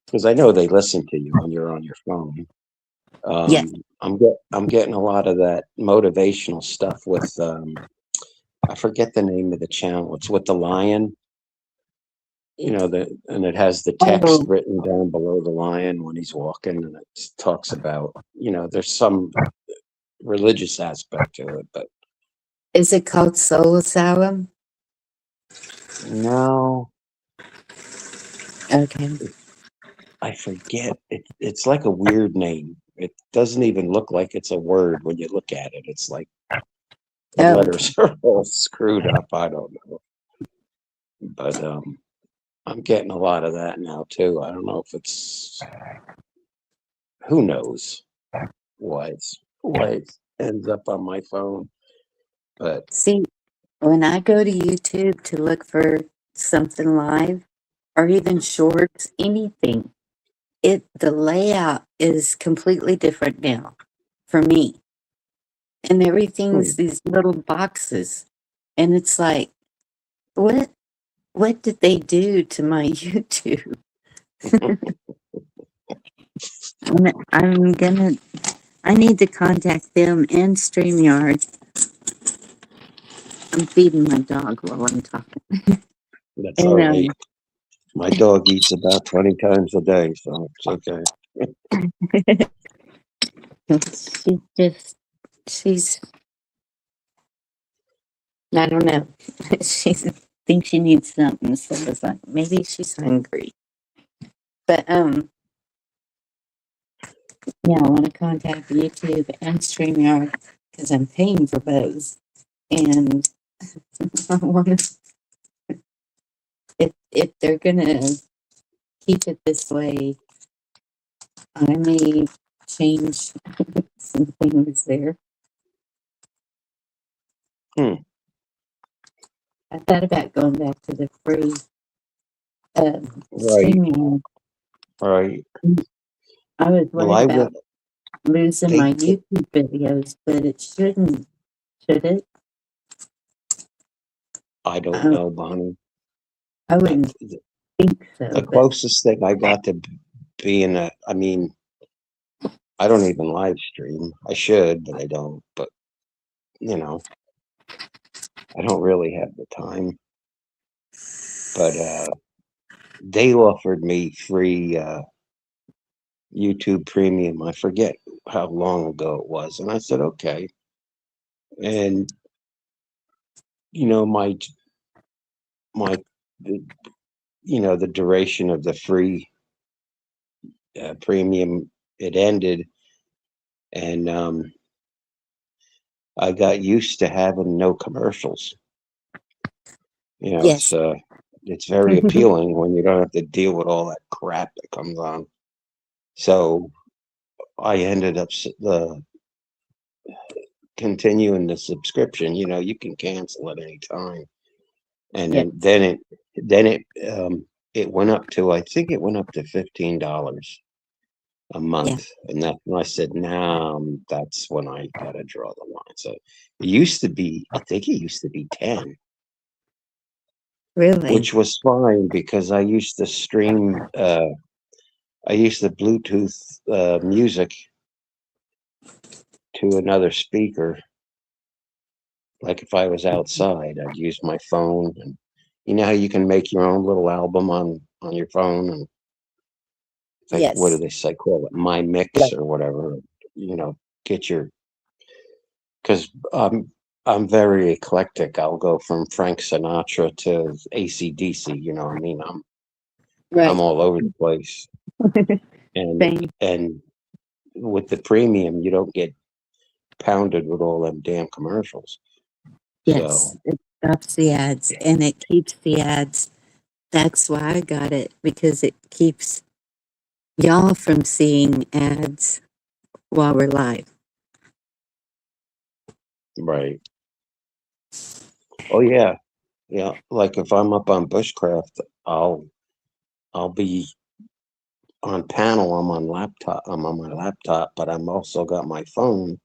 B: Because I know they listen to you when you're on your phone.
A: Yes.
B: I'm getting a lot of that motivational stuff with I forget the name of the channel. It's with the lion, and it has the text
A: Oh,
B: written down below the lion when he's walking, and it talks about, there's some religious aspect to it, but
A: is it called Soul Asylum?
B: no,
A: Okay.
B: I forget. It's like a weird name. It doesn't even look like it's a word when you look at it. It's like the
A: Oh,
B: letters are all screwed up. I don't know. But I'm getting a lot of that now too. I don't know if it's who knows why it ends up on my phone. But
A: see, when I go to YouTube to look for something live or even shorts, anything, the layout is completely different now for me. And everything's these little boxes. And it's like, what did they do to my YouTube? I'm gonna I need to contact them and StreamYard. I'm feeding my dog while I'm talking.
B: that's all
A: And
B: right. My dog eats about 20 times a day, so it's okay.
A: she's I don't know. She thinks she needs something, so it's like maybe she's hungry. But yeah, I want to contact YouTube and StreamYard because I'm paying for both. And I want to, if they're gonna keep it this way, I may change some things there.
B: Hmm.
A: I thought about going back to the free
B: Right,
A: StreamYard.
B: right.
A: I was
B: Well,
A: worried
B: I
A: about
B: went.
A: losing
B: They
A: my YouTube videos, but it shouldn't, should it?
B: I don't
A: I,
B: know, Bonnie.
A: I
B: I,
A: wouldn't think so,
B: the
A: but
B: closest thing I got to being I mean, I don't even live stream. I should, but I don't. But you know, I don't really have the time. But they offered me free YouTube Premium. I forget how long ago it was, and I said okay. And you know, my the, the duration of the free premium, it ended, and I got used to having no commercials.
A: yes.
B: It's very appealing when you don't have to deal with all that crap that comes on. So I ended up continuing the subscription. You can cancel at any time, and
A: Yes.
B: then it went up to, I think it went up to $15 a
A: Yeah.
B: month, and that's when I said, "Now that's when I gotta draw the line." So it used to be, I think it used to be 10,
A: Really?
B: which was fine because I used to stream. I used to Bluetooth music to another speaker. Like if I was outside, I'd use my phone, and you know how you can make your own little album on your phone, and like what do
A: Yes.
B: they say? Call it My Mix
A: Like,
B: or whatever. Get your because I'm very eclectic. I'll go from Frank Sinatra to AC/DC. You know, what I mean, I'm
A: right.
B: all over the place, and
A: Same.
B: and with the premium, you don't get pounded with all them damn commercials.
A: Yes.
B: So
A: It stops the ads and it keeps the ads. That's why I got it because it keeps y'all from seeing ads while we're live.
B: right, oh yeah, yeah. Like if I'm up on bushcraft, I'll be on panel. I'm on laptop. I'm on my laptop, but I'm also got my phone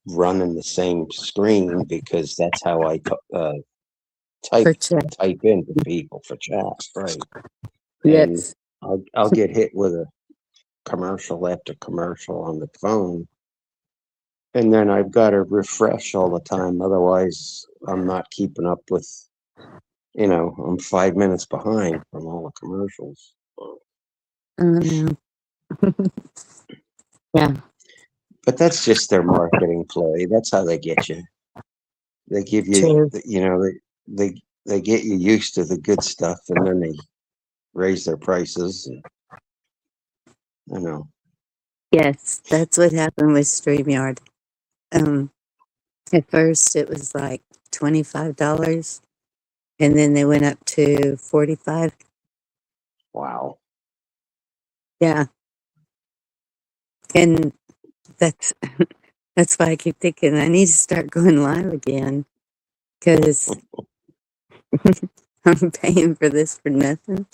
B: running the same screen because that's how I type
A: For chat.
B: type into people for chat, right? And
A: Yes.
B: I'll get hit with a commercial after commercial on the phone, and then I've got to refresh all the time. Otherwise, I'm not keeping up with. I'm 5 minutes behind from all the commercials.
A: Oh no. Yeah.
B: But that's just their marketing play. That's how they get you. They give you,
A: True.
B: they get you used to the good stuff, and then raise their prices. And, you know,
A: Yes, that's what happened with StreamYard. Um, at first it was like $25, and then they went up to 45.
B: wow.
A: Yeah, and that's that's why I keep thinking I need to start going live again because I'm paying for this for nothing.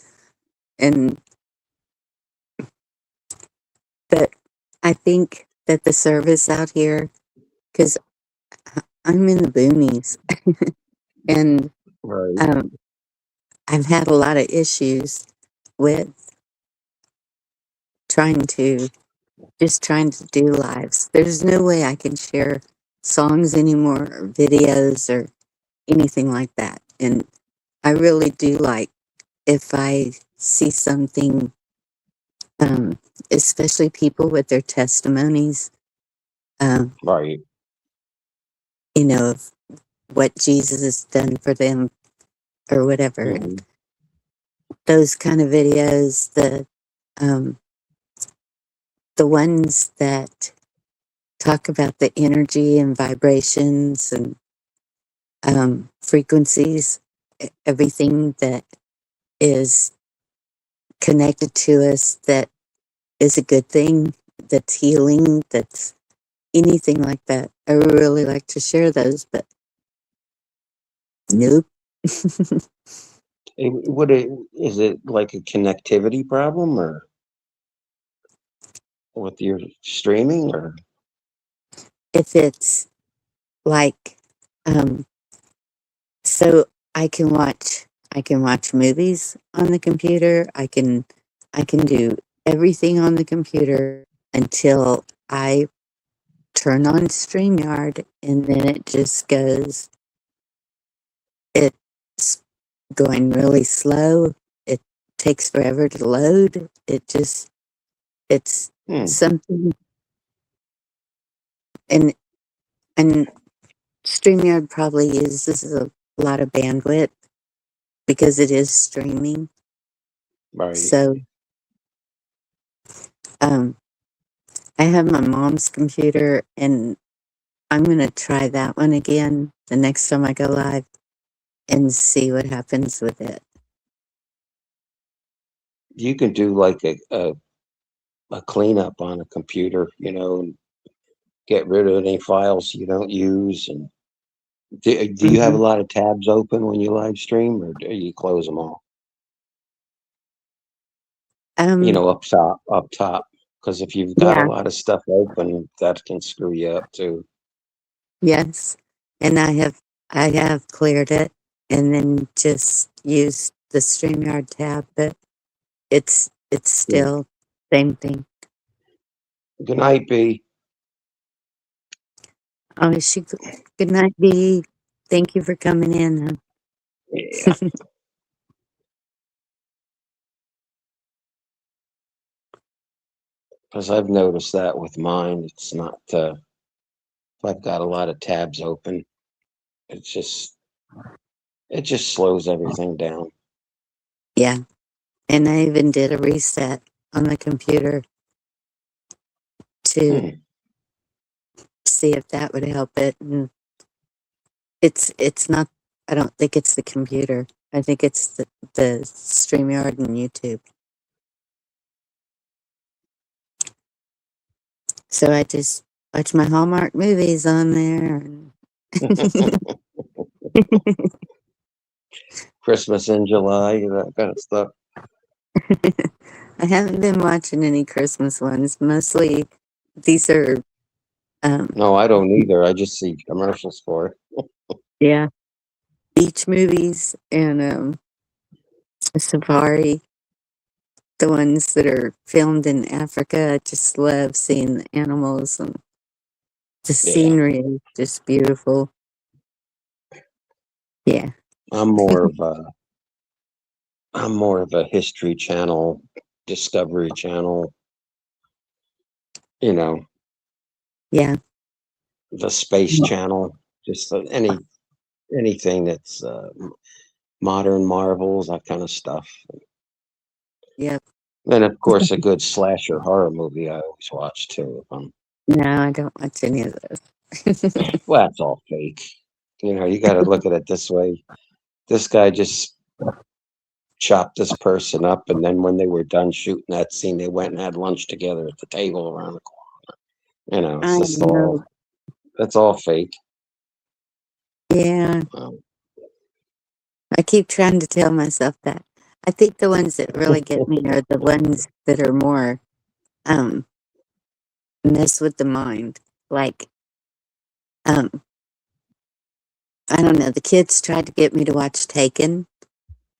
A: And but I think that the service out here, because I'm in the boonies, and
B: Right.
A: um, I've had a lot of issues with trying to trying to do lives. There's no way I can share songs anymore or videos or anything like that. And I really do like if I see something, um, especially people with their testimonies, um,
B: Right.
A: of what Jesus has done for them or whatever. And
B: Hmm.
A: those kind of videos, um, the ones that talk about the energy and vibrations and frequencies, everything that is connected to us that is a good thing, that's healing, that's anything like that. I really like to share those, but nope.
B: Would it, is it like a connectivity problem or with your streaming or?
A: If it's like, um, so I can watch movies on the computer. I can do everything on the computer until I turn on StreamYard, and then it just goes, it's going really slow. It takes forever to load. It's
B: Hmm.
A: something, and and StreamYard probably uses a lot of bandwidth because it is streaming.
B: Right.
A: So, um, I have my mom's computer, and I'm gonna try that one again the next time I go live and see what happens with it.
B: You can do like a cleanup on a computer, and get rid of any files you don't use. And do you have a
A: Mhm.
B: lot of tabs open when you live stream, or do you close them all?
A: Um,
B: Up top, up top. Because if you've got a
A: yeah,
B: lot of stuff open, that can screw you up too.
A: yes, and I have cleared it and then just used the StreamYard tab, but it's
B: Yeah.
A: still same thing.
B: Good night, B.
A: Oh, good night, B. Thank you for coming in.
B: Yeah. Because I've noticed that with mine, it's not. If I've got a lot of tabs open, it's just it just slows everything down.
A: Yeah, and I even did a reset on the computer to
B: Hmm.
A: see if that would help it. And it's not. I don't think it's the computer. I think it's the StreamYard and YouTube. So I just watch my Hallmark movies on there. And
B: Christmas in July, that kind of stuff.
A: I haven't been watching any Christmas ones. Mostly these are, um,
B: No, I don't either. I just see commercials for it.
A: yeah, beach movies and safari. The ones that are filmed in Africa. I just love seeing the animals, and the
B: Yeah,
A: scenery is just beautiful. Yeah.
B: I'm more of a I'm more of a History Channel, Discovery Channel. You know,
A: Yeah.
B: the Space Channel. Just anything that's modern marvels, that kind of stuff.
A: Yep.
B: And of course, a good slasher horror movie I always watch too.
A: No, I don't watch any of those.
B: Well, it's all fake. You got to look at it this way. This guy just chopped this person up, and then when they were done shooting that scene, they went and had lunch together at the table around the corner. It's
A: I
B: just
A: know.
B: that's all fake.
A: Yeah.
B: Um,
A: I keep trying to tell myself that. I think the ones that really get me are the ones that are more um mess with the mind. Like um I don't know, the kids tried to get me to watch Taken.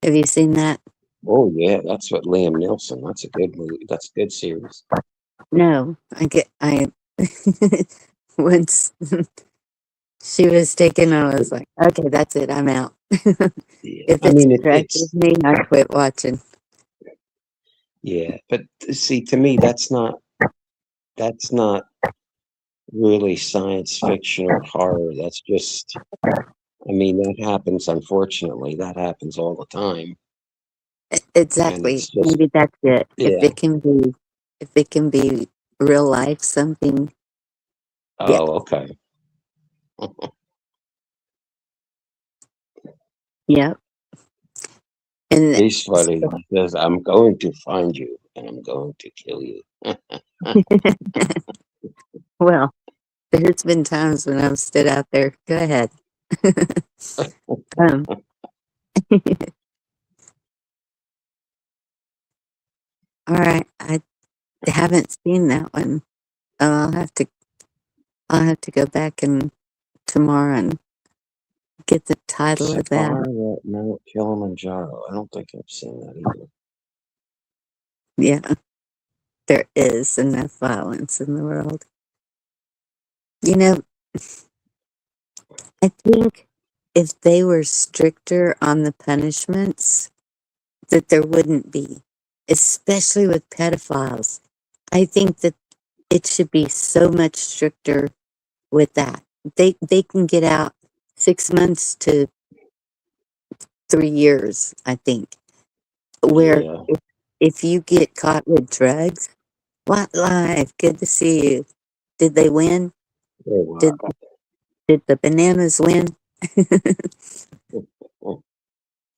A: Have you seen that?
B: oh yeah, that's what Liam Nielsen. That's a good movie. That's a good series.
A: No. I once she was taken, I was like, okay, that's it, I'm out.
B: Yeah,
A: If
B: I
A: it
B: mean
A: stresses me, I quit watching.
B: yeah, but see, to me, that's not really science fiction or horror. That's just, I mean, that happens. Unfortunately, that happens all the time, and
A: Exactly.
B: it's just
A: Maybe that's it.
B: yeah.
A: If it can be real life, something, yeah,
B: Oh, okay.
A: yeah. And
B: He's funny. He says, "I'm going to find you, and I'm going to kill you."
A: well, there's been times when I've stood out there. Go ahead. um, all right. I haven't seen that one. Oh, I'll have to go back and tomorrow and get the title of that.
B: Safari at Mount Kilimanjaro. I don't think I've seen that either.
A: Yeah, there is enough violence in the world. You know, I think if they were stricter on the punishments, that there wouldn't be, especially with pedophiles. I think that it should be so much stricter with that. They can get out 6 months to 3 years, I think. Where
B: Yeah,
A: if you get caught with drugs, what life? Good to see you. Did they win?
B: oh
A: Did
B: wow.
A: did the bananas win?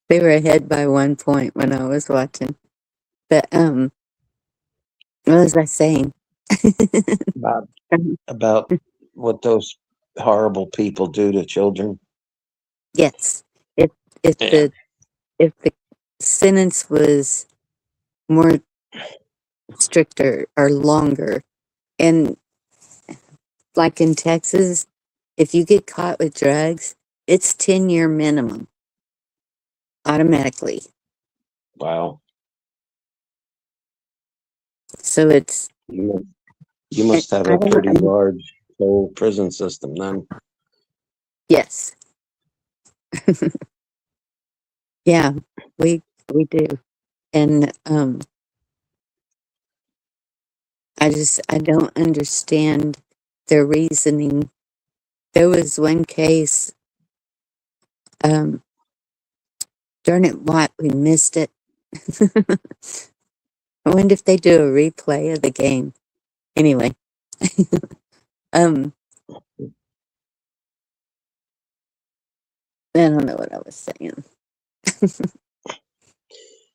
A: They were ahead by 1 point when I was watching. But what was I saying?
B: About about what those horrible people do to children.
A: Yes. If if
B: Yeah,
A: the if the sentence was more stricter or longer, and like in Texas, if you get caught with drugs, it's 10-year minimum automatically.
B: wow.
A: So it's
B: You must, you must have
A: I
B: a
A: don't
B: pretty large whole prison system then.
A: yes. Yeah, we do. And I don't understand their reasoning. There was one case, um, darn it, what, we missed it. I wonder if they do a replay of the game. Anyway, um, I don't know what I was saying.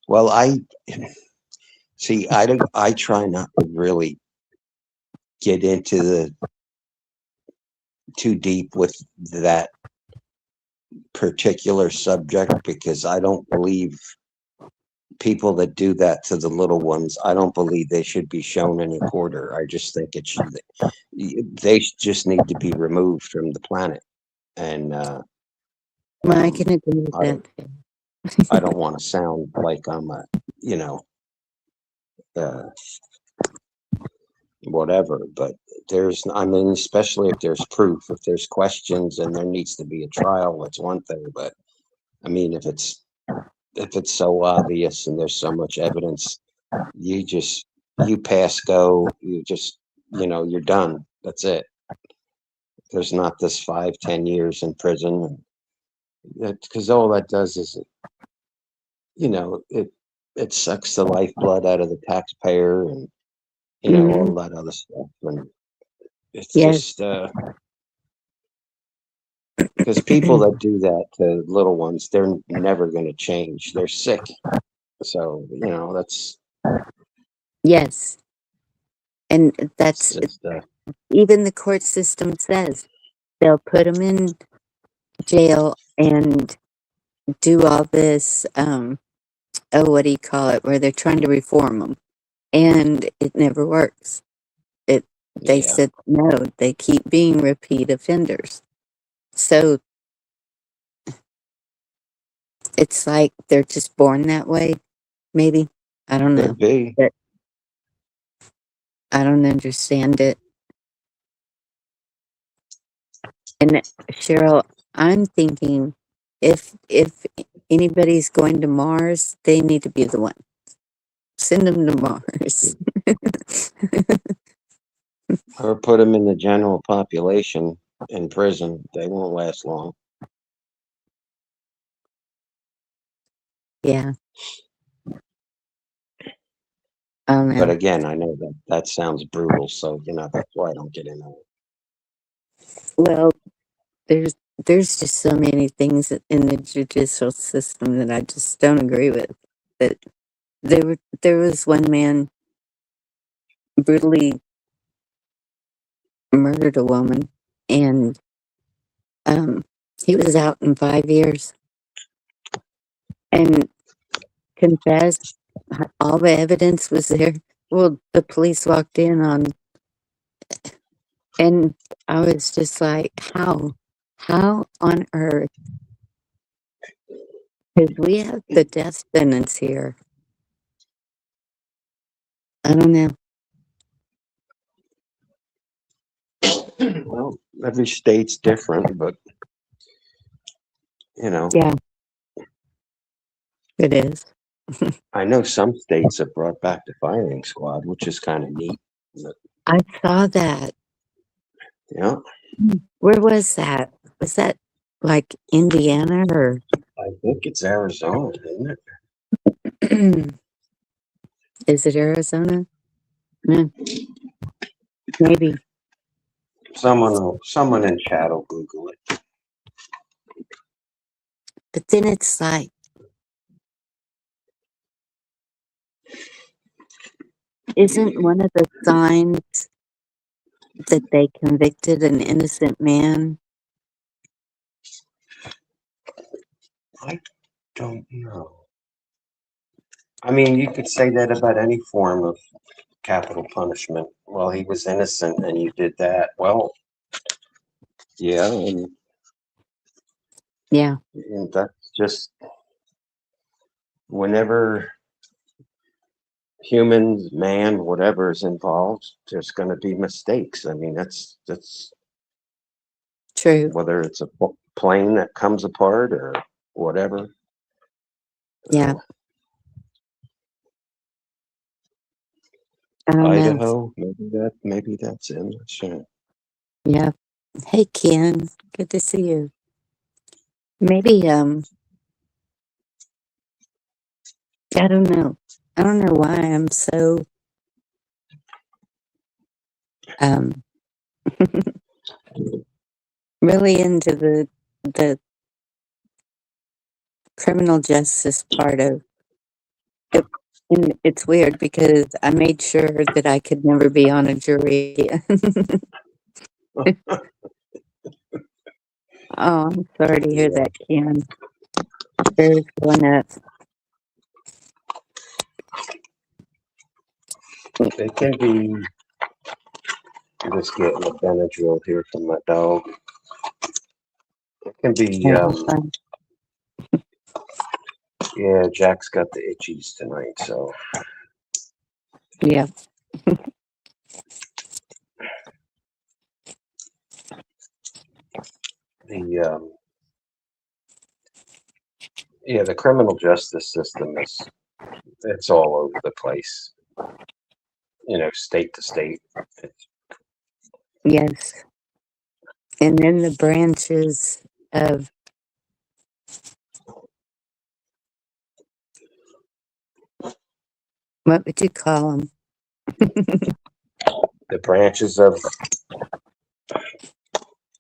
B: Well, I see. I don't. I try not to really get into the too deep with that particular subject because I don't believe people that do that to the little ones. I don't believe they should be shown in a quarter. I just think it should. They just need to be removed from the planet. And
A: Well, I can
B: um,
A: agree with
B: I
A: that.
B: don't. I don't want to sound like I'm a, you know, uh, whatever. But there's, I mean, especially if there's proof, if there's questions, and there needs to be a trial. That's one thing. But I mean, if it's so obvious and there's so much evidence, you just you pass go. You just you're done. That's it. There's not this 5, 10 years in prison, because all that does is it it sucks the lifeblood out of the taxpayer and,
A: Hmm.
B: all that other stuff. And it's
A: Yes.
B: just, because people that do that to little ones, they're never going to change. They're sick. So, that's
A: Yes. And
B: it's
A: that's
B: just,
A: even the court system says they'll put them in jail and do all this, what do you call it, where they're trying to reform them. And it never works. They
B: yeah.
A: said no, they keep being repeat offenders. So it's like they're just born that way, maybe. I don't know.
B: Could be.
A: But I don't understand it. And Cheryl, I'm thinking if anybody's going to Mars, they need to be the one. Send them to Mars.
B: Or put them in the general population in prison. They won't last long.
A: Yeah. Oh
B: But
A: no.
B: again, I know that sounds brutal. So, that's why I don't get into it.
A: Well, there's there's just so many things in the judicial system that I just don't agree with. That there was one man brutally murdered a woman, and um, he was out in 5 years and confessed. All the evidence was there. Well, the police walked in on, and I was just like, how on earth? Because we have the death sentence here. I don't know.
B: Well, every state's different, but,
A: Yeah, it is.
B: I know some states have brought back the firing squad, which is kind of neat. But,
A: I saw that.
B: yeah,
A: Where was that? Was that like Indiana or?
B: I think it's Arizona, isn't it?
A: Is it Arizona? Mm, maybe.
B: Someone in chat will Google it.
A: But then it's like, isn't one of the signs that they convicted an innocent man?
B: I don't know. I mean, you could say that about any form of capital punishment. Well, he was innocent and you did that. Well, yeah,
A: Yeah,
B: and that's just whenever humans, man, whatever is involved, there's going to be mistakes. I mean, that's
A: true.
B: whether it's a plane that comes apart or whatever.
A: Yeah, I don't know.
B: Idaho, maybe that's in. Sure.
A: Yeah. Hey, Ken. Good to see you. Maybe, I don't know. I don't know why I'm so, um, really into the criminal justice part of it. And it's weird because I made sure that I could never be on a jury. Oh, I'm sorry to hear
B: Yeah.
A: that, Ken. There's going up.
B: It can be just getting a Benadryl here from my dog. It can be, yeah, Jack's got the itchies tonight, so
A: Yeah.
B: the yeah, the criminal justice system it's all over the place, state to state.
A: Yes. And then the branches of What would you call them?
B: The branches of,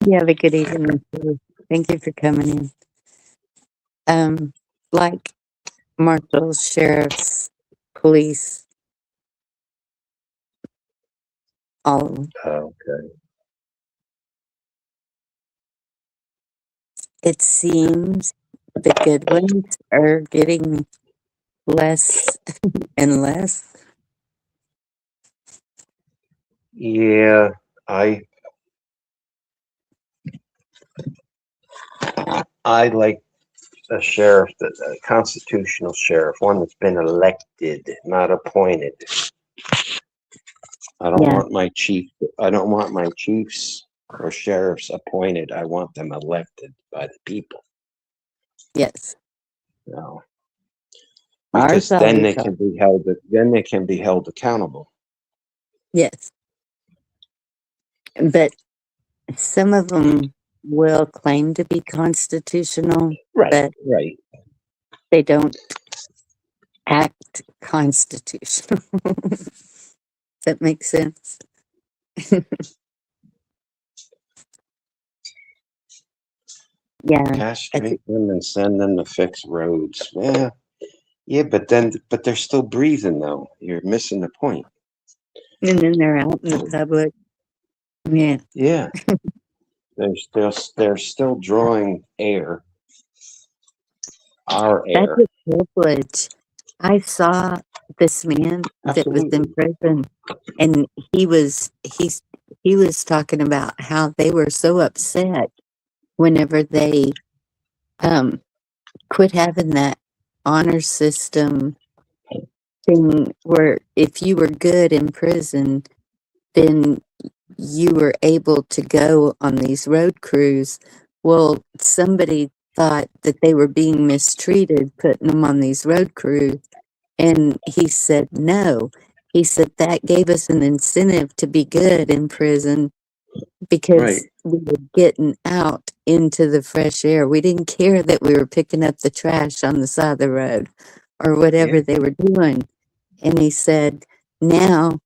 A: You have a good evening. Too. Thank you for coming in. Like marshals, sheriffs, police, all of them.
B: okay.
A: It seems the good ones are getting less and less.
B: Yeah, I like a sheriff, a constitutional sheriff, one that's been elected, not appointed. I don't
A: Yeah.
B: want my chief. I don't want my chiefs or sheriffs appointed. I want them elected by the people.
A: Yes.
B: No,
A: Ours
B: because then
A: always
B: they
A: are.
B: can be held. Then they can be held accountable.
A: Yes. But some of them will claim to be constitutional,
B: Right.
A: but
B: Right.
A: they don't act constitutional. That makes sense. Yeah.
B: Castrate them and send them to fix roads. Yeah. Yeah, but they're still breathing though. You're missing the point.
A: And then they're out in the public. Yeah.
B: Yeah. They're still drawing air. Our
A: That's
B: air.
A: a privilege. I saw this man that was in
B: Absolutely.
A: prison, and he was talking about how they were so upset whenever they um quit having that honor system thing where if you were good in prison, then you were able to go on these road crews. Well, somebody thought that they were being mistreated putting them on these road crews. And he said, no. He said that gave us an incentive to be good in prison
B: Right.
A: because we were getting out into the fresh air. We didn't care that we were picking up the trash on the side of the road or whatever
B: Yeah.
A: they were doing. And he said, now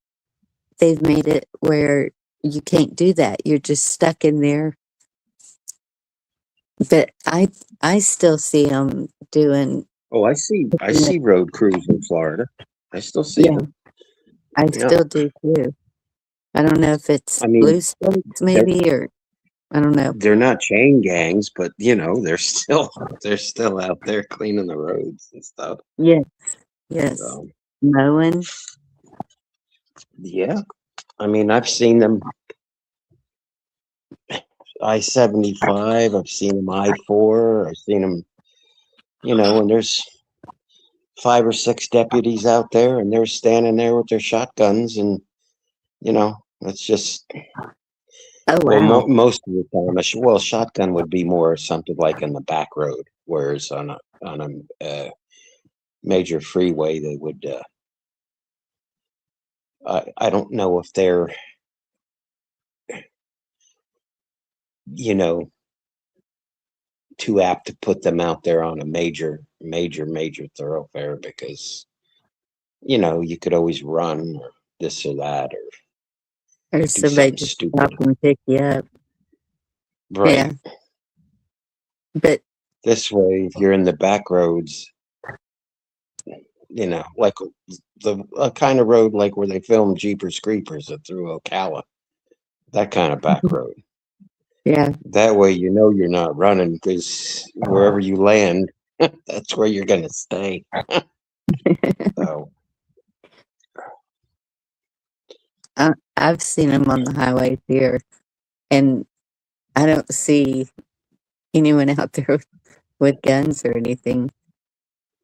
A: they've made it where you can't do that. You're just stuck in there. But I still see them doing.
B: Oh, I see road crews in Florida. I still see
A: Yeah,
B: them.
A: I
B: Yeah.
A: still do too. I don't know if it's
B: I mean,
A: blue states
B: they're
A: maybe, or I don't know.
B: they're not chain gangs, but they're still out there cleaning the roads and stuff.
A: Yes, yes.
B: So
A: Mowing.
B: yeah. I mean, I've seen them I-75. I've seen them I-4. I've seen them, and there's 5 or 6 deputies out there, and they're standing there with their shotguns, and it's just
A: Oh
B: well,
A: wow.
B: most of the time, shotgun would be more something like in the back road, whereas on a major freeway, they would. I don't know if they're, you know, too apt to put them out there on a major thoroughfare because you could always run or this or that or
A: Or
B: do
A: somebody
B: something
A: just
B: stupid.
A: stop and pick you up.
B: Right.
A: Yeah. But
B: This way, if you're in the back roads, like the kind of road like where they filmed Jeepers Creepers through Ocala, that kind of back road.
A: yeah.
B: That way, you're not running because wherever you land, that's where you're gonna stay. So
A: I've seen them on the highways here, and I don't see anyone out there with guns or anything.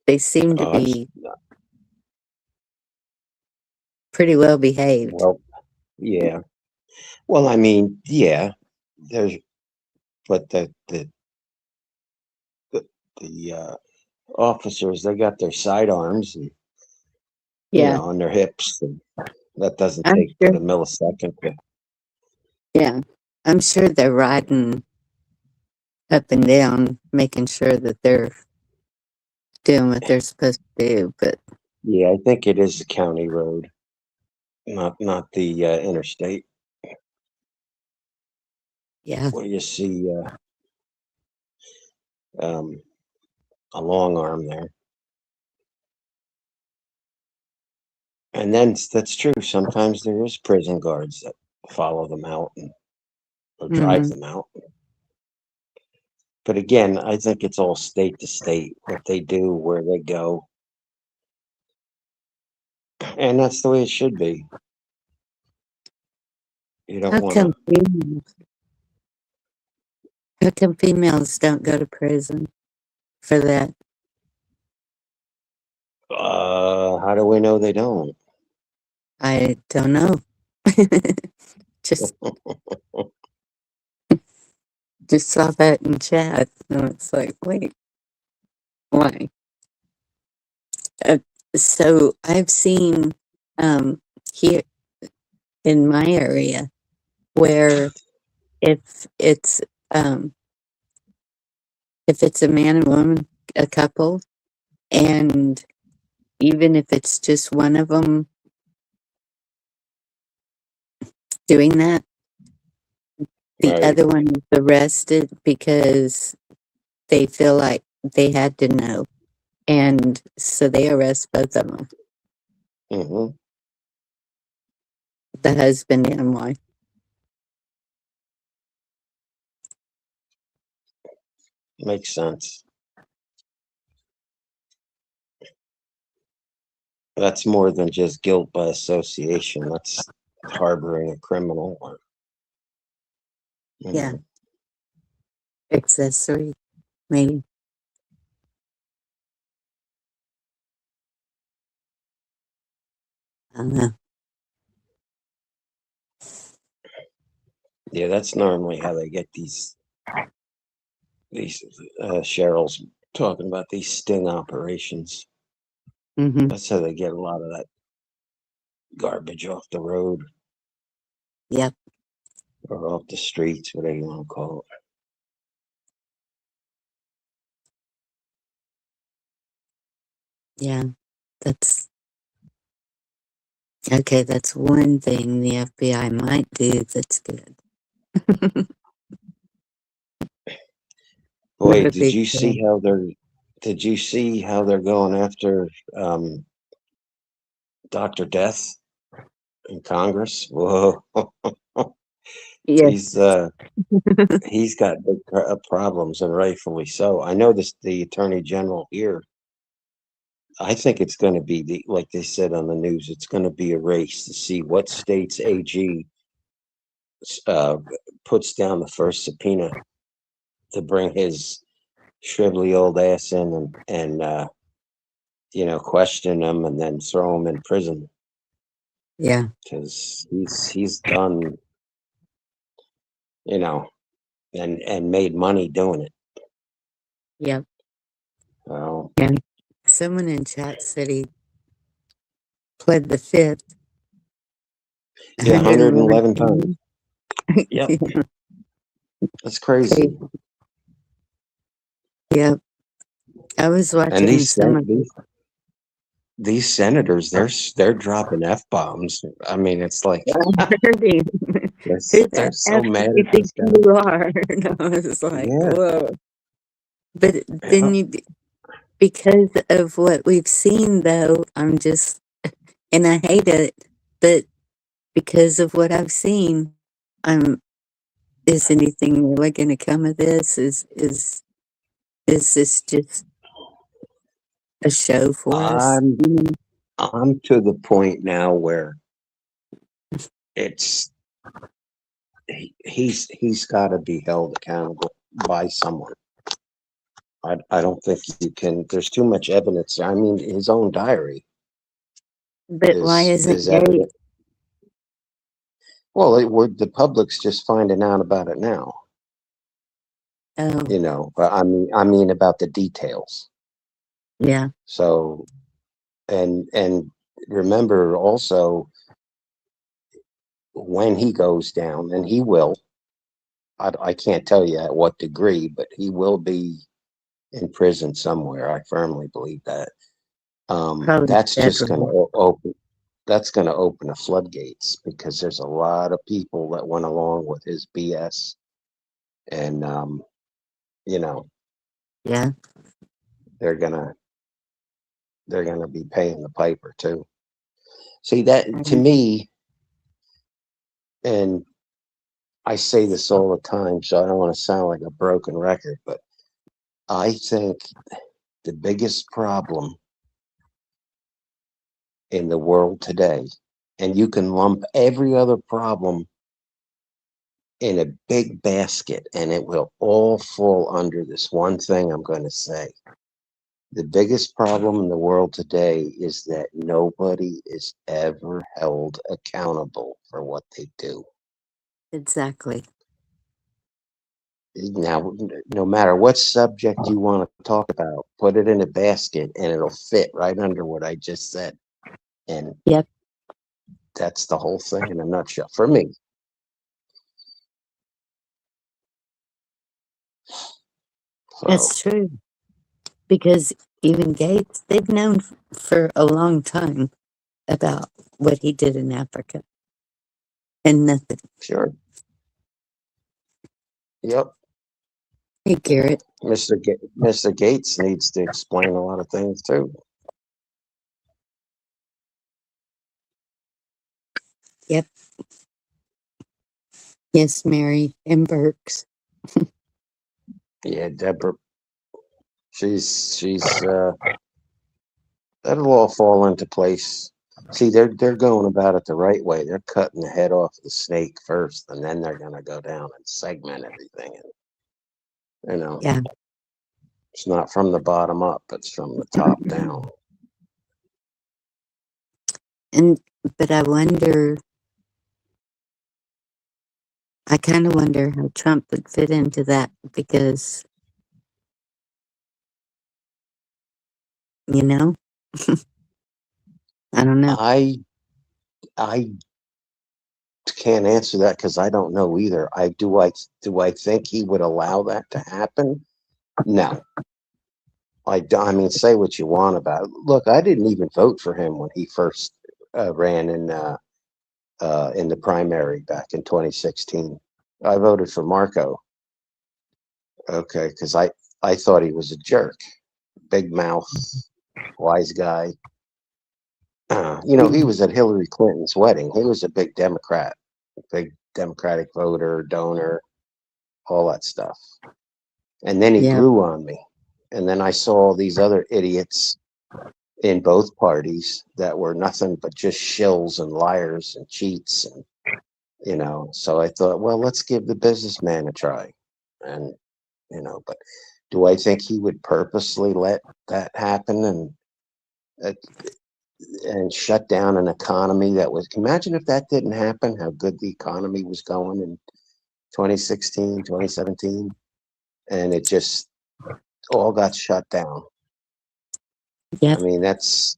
A: They seem to
B: I've
A: be pretty well behaved.
B: well, yeah. Well, I mean, yeah. There's, but the officers, they got their sidearms and
A: Yeah,
B: on their hips, and that doesn't
A: I'm
B: take
A: sure.
B: but a millisecond.
A: Yeah, I'm sure they're riding up and down, making sure that they're doing what they're supposed to do. But
B: Yeah, I think it is a county road, not the interstate
A: Yeah.
B: where you see um, a long arm there. And then that's true. Sometimes there is prison guards that follow them out or drive
A: Hmm.
B: them out. But again, I think it's all state to state what they do, where they go, and that's the way it should be. You don't
A: How
B: want to.
A: come females, how come females don't go to prison for that?
B: How do we know they don't?
A: I don't know. just just saw that in chat, and it's like, wait, why? Uh, so I've seen um, here in my area where if it's um, if it's a man and woman, a couple, and even if it's just one of them doing that, the
B: Right.
A: other one is arrested because they feel like they had to know, and so they arrest both of them,
B: Hmm.
A: the husband and wife.
B: Makes sense. That's more than just guilt by association. That's harboring a criminal. Or, you
A: Yeah,
B: know.
A: accessory, maybe. I don't know.
B: Yeah, that's normally how they get these Cheryl's talking about these sting operations.
A: Hmm.
B: That's how they get a lot of that garbage off the road
A: Yep.
B: or off the streets, whatever you want to call
A: Yeah. That's okay. That's one thing the FBI might do that's good.
B: it.
A: Not
B: Boy,
A: a big fan.
B: did you see how they're going after Dr. Death in Congress? Whoa.
A: Yes.
B: He's he's got big problems, and rightfully so. I know this the attorney general here. I think it's going to be like they said on the news. It's going to be a race to see what state's AG uh, puts down the first subpoena to bring his shrivelly old ass in and question him and then throw him in prison
A: Yeah.
B: because he's done you know and made money doing it.
A: Yep.
B: Well,
A: And someone in chat said he pled the fifth
B: yeah,
A: 111
B: 111 times.
A: times.
B: Yep,
A: Yeah,
B: that's
A: crazy.
B: crazy.
A: Yep. I was
B: And
A: watching some of it.
B: these senators, they're dropping f bombs. I mean, it's like
A: I heard him.
B: they're
A: Who
B: they're
A: the
B: so
A: F do
B: mad
A: you
B: at
A: think
B: this guy.
A: you are? And I was like,
B: Yeah,
A: whoa. But
B: yeah.
A: then because of what we've seen, though, I'm just, and I hate it, but because of what I've seen, I'm, is anything really going to come of this? Is this just a show for us?
B: I'm I'm to the point now where it's he's got to be held accountable by someone. I don't think you can. There's too much evidence. I mean, his own diary
A: But why isn't
B: is
A: Gabe?
B: evident. Well, the public's just finding out about it now.
A: Oh,
B: But I mean about the details.
A: yeah,
B: So and remember also when he goes down, and he will. I can't tell you at what degree, but he will be in prison somewhere. I firmly believe that.
A: Probably
B: That's just going
A: federal.
B: to open. That's going to open the floodgates because there's a lot of people that went along with his BS, and you know
A: Yeah.
B: they're gonna they're gonna be paying the piper too. See that to
A: Mhm.
B: me, and I say this all the time, so I don't want to sound like a broken record, but I think the biggest problem in the world today, and you can lump every other problem in a big basket, and it will all fall under this one thing I'm going to say. The biggest problem in the world today is that nobody is ever held accountable for what they do.
A: Exactly.
B: Now, no matter what subject you want to talk about, put it in a basket and it'll fit right under what I just said. And
A: Yep.
B: that's the whole thing in a nutshell for me. So,
A: That's true. Because even Gates, they've known for a long time about what he did in Africa and nothing.
B: sure. Yep.
A: Hey, Garrett.
B: Mr. Gates needs to explain a lot of things too.
A: Yep. Yes, Mary and Burks.
B: Yeah, Deborah, she's that'll all fall into place. See, they're going about it the right way. They're cutting the head off the snake first, and then they're gonna go down and segment everything. And
A: Yeah.
B: it's not from the bottom up; it's from the top down.
A: And, but I wonder, I kind of wonder how Trump would fit into that because, you know, I don't know.
B: I can't answer that because I don't know either. I think he would allow that to happen? No, I don't. I mean, say what you want about it. Look, I didn't even vote for him when he first ran in the primary back in 2016. I voted for Marco. Okay, because I thought he was a jerk, big mouth, wise guy. He was at Hillary Clinton's wedding. He was a big Democrat, big Democratic voter, donor, all that stuff. And then he
A: Yeah.
B: grew on me. And then I saw all these other idiots in both parties that were nothing but just shills and liars and cheats. And, so I thought, well, let's give the businessman a try. And, but do I think he would purposely let that happen uh, and shut down an economy that was, imagine if that didn't happen, how good the economy was going in 2016, 2017, and it just all got shut down. I
A: Yep.
B: mean, that's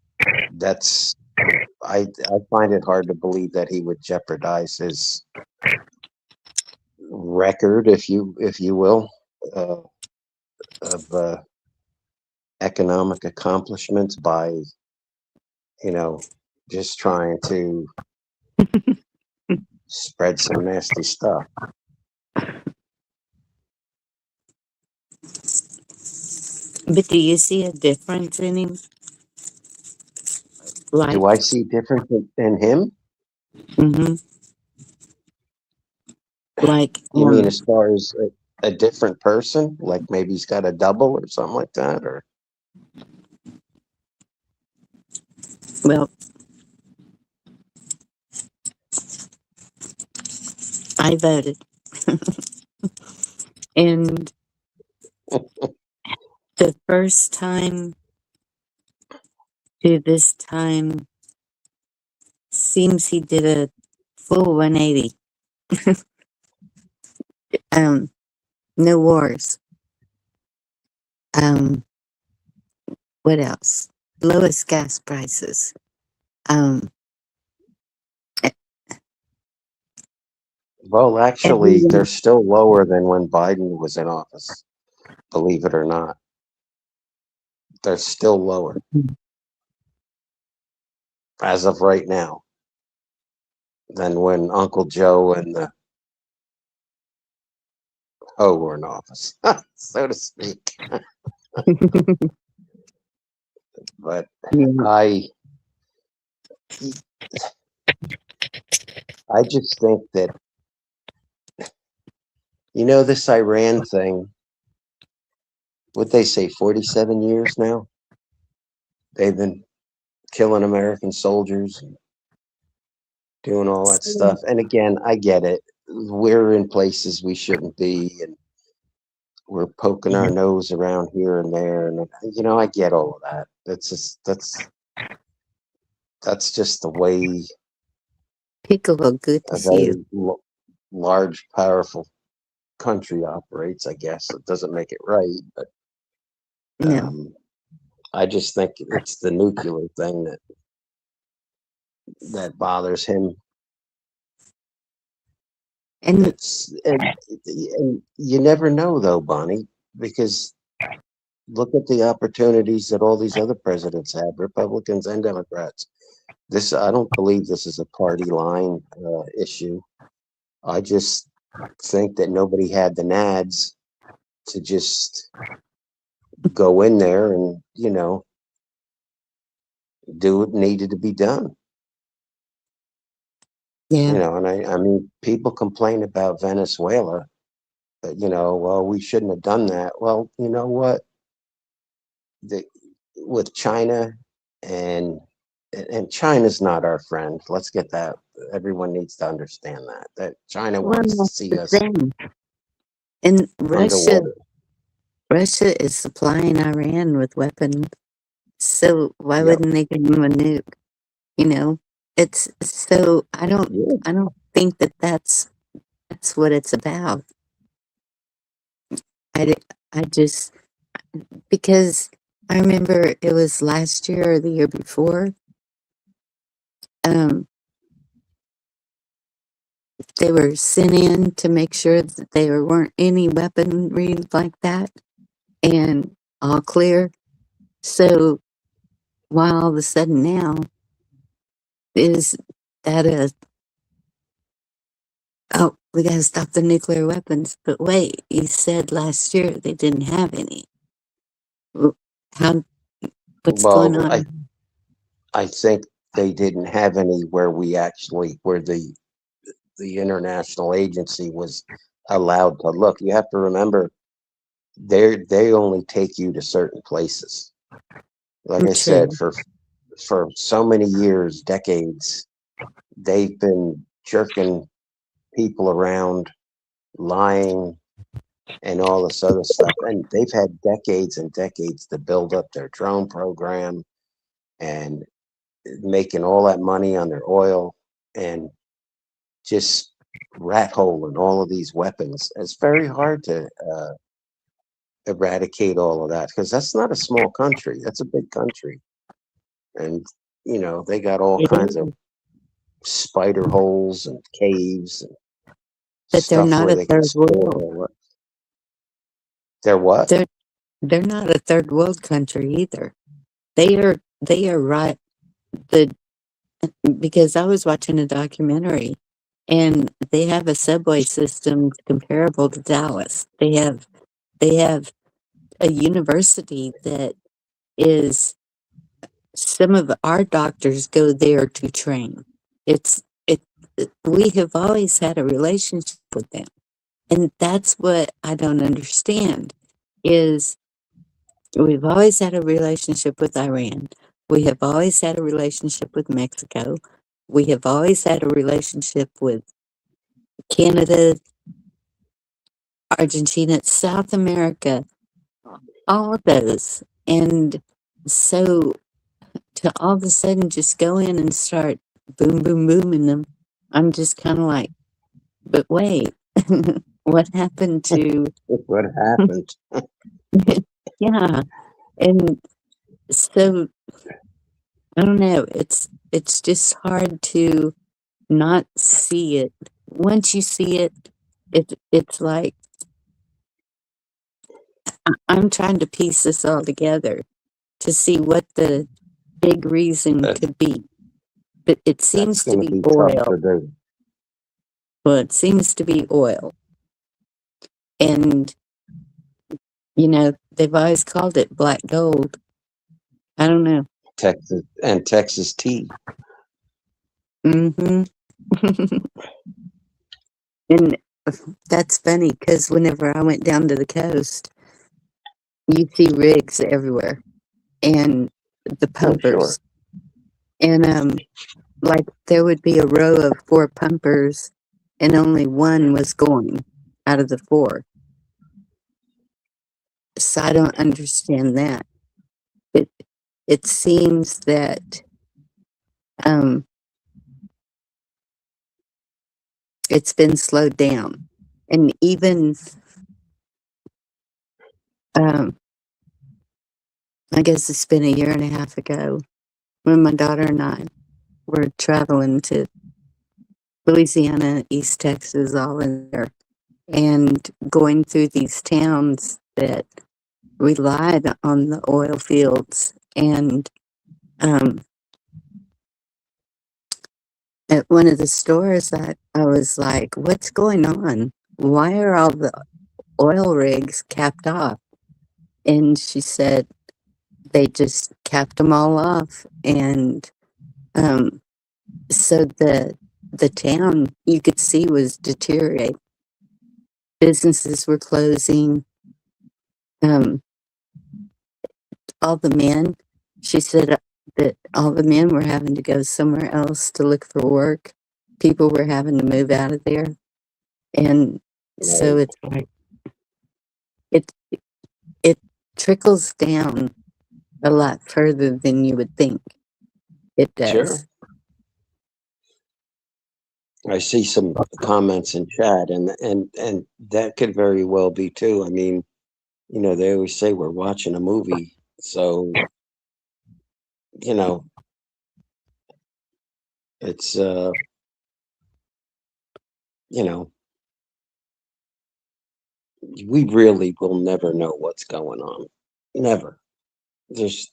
B: I find it hard to believe that he would jeopardize his record, if you will, uh, of economic accomplishments by just trying to spread some nasty stuff.
A: But do you see a difference in him? Like,
B: Do I see difference in him?
A: hmm like,
B: You mean as far as a different person? Like maybe he's got a double or something like that? Or
A: well, I voted. And the first time to this time seems he did a full 180. Um, no wars. Um, what else? Lowest gas prices. Um,
B: well, actually, they're
A: everyone,
B: still lower than when Biden was in office. Believe it or not, they're still lower. as of right now than when Uncle Joe and the Ho were in office, so to speak. But
A: Yeah.
B: I, I just think that, this Iran thing, what they say, 47 years now, they've been killing American soldiers and doing all that
A: So,
B: stuff. And again, I get it. We're in places we shouldn't be, and we're poking our
A: yeah.
B: nose around here and there. And I get all of that. That's just the way
A: Piccolo, good to
B: a
A: see you.
B: very large, powerful country operates. I guess it doesn't make it right, but
A: No.
B: um, I just think it's the nuclear thing that bothers him.
A: And
B: And you never know though, Bonnie, because look at the opportunities that all these other presidents have, Republicans and Democrats. I don't believe this is a party line issue. I just think that nobody had the nads to just go in there and do what needed to be done.
A: yeah.
B: And I mean, people complain about Venezuela, that well, we shouldn't have done that. Well, you know what? The, with China and China's not our friend. Let's get that. Everyone needs to understand that China wants to
A: Well,
B: see
A: but
B: us
A: then, and
B: underwater.
A: Russia is supplying Iran with weapons. So why
B: Yep.
A: wouldn't they give them a nuke? You know, it's so
B: Yeah.
A: I don't think that that's what it's about. I just because I remember it was last year or the year before. Um, they were sent in to make sure that there weren't any weaponry like that, and all clear. So why all of a sudden now is that we gotta stop the nuclear weapons? But wait, you said last year they didn't have any. How? What's going
B: Well, I
A: on?
B: I think they didn't have any where the international agency was allowed to look. You have to remember they only take you to certain places. Like I said,
A: True.
B: for so many years, decades, they've been jerking people around, lying, and all this other stuff. And they've had decades and decades to build up their drone program and making all that money on their oil and just rat hole in all of these weapons. It's very hard to eradicate all of that because that's not a small country. That's a big country. And, they got all
A: It
B: kinds of
A: is,
B: spider holes and caves and
A: but they're
B: stuff
A: not
B: where
A: a
B: they can
A: third
B: store
A: world.
B: their They're what?
A: They're they're not a third world country either. They are right the because I was watching a documentary and they have a subway system comparable to Dallas. They have a university that is some of our doctors go there to train. It's we have always had a relationship with them. And that's what I don't understand is we've always had a relationship with Iran. We have always had a relationship with Mexico. We have always had a relationship with Canada, Argentina, South America, all of those. And so to all of a sudden just go in and start boom, boom, booming them, I'm just kind of like, but wait, what happened to,
B: What happened?
A: yeah. And so I don't know. It's just hard to not see it. Once you see it, it's like I'm trying to piece this all together to see what the big reason
B: Uh,
A: could be. but it
B: That's
A: seems to
B: going to
A: be
B: be tough
A: oil.
B: to do.
A: Well, it seems to be oil. And, they've always called it black gold. I don't know.
B: Texas tea.
A: Mm-hmm. And that's funny because whenever I went down to the coast, you see rigs everywhere and the
B: I'm sure.
A: pumpers. And like there would be a row of 4 pumpers and only one was going out of the 4. So I don't understand that. It it seems that um it's been slowed down. And even um I guess it's been a year and a half ago when my daughter and I were traveling to Louisiana, East Texas, all in there, and going through these towns that relied on the oil fields. And um, at one of the stores, I was like, what's going on? Why are all the oil rigs capped off? And she said they just capped them all off. And um, so the town you could see was deteriorating. Businesses were closing. Um, all the men, she said that all the men were having to go somewhere else to look for work. People were having to move out of there. And so
B: Right.
A: it's like it it trickles down a lot further than you would think it
B: Sure.
A: does.
B: I see some comments in chat, and that could very well be too. I mean, they always say we're watching a movie, so you know, it's you know, we really will never know what's going on. Never. There's,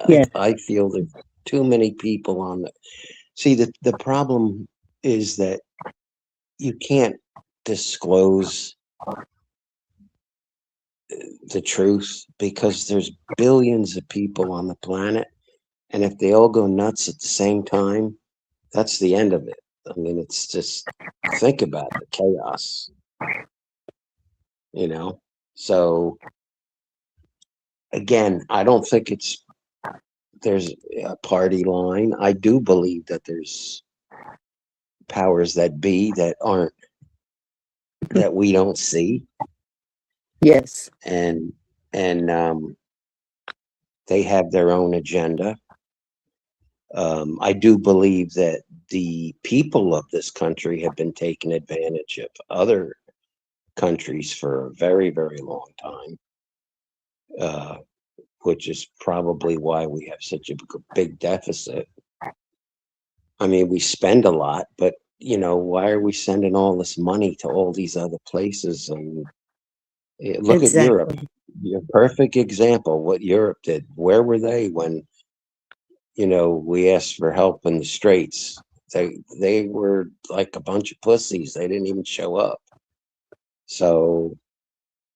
A: Yeah.
B: I feel there's too many people on the. See, the problem is that you can't disclose the truth because there's billions of people on the planet, and if they all go nuts at the same time, that's the end of it. I mean, it's just think about the chaos, you know. So again, I don't think there's a party line. I do believe that there's powers that be that we don't see,
A: Yes.
B: and and they have their own agenda. I do believe that the people of this country have been taking advantage of other countries for a very, very long time, uh, which is probably why we have such a big deficit. I mean, we spend a lot, but why are we sending all this money to all these other places? And look at Europe.
A: Exactly.
B: A perfect example what Europe did. Where were they when we asked for help in the Straits? They were like a bunch of pussies. They didn't even show up. So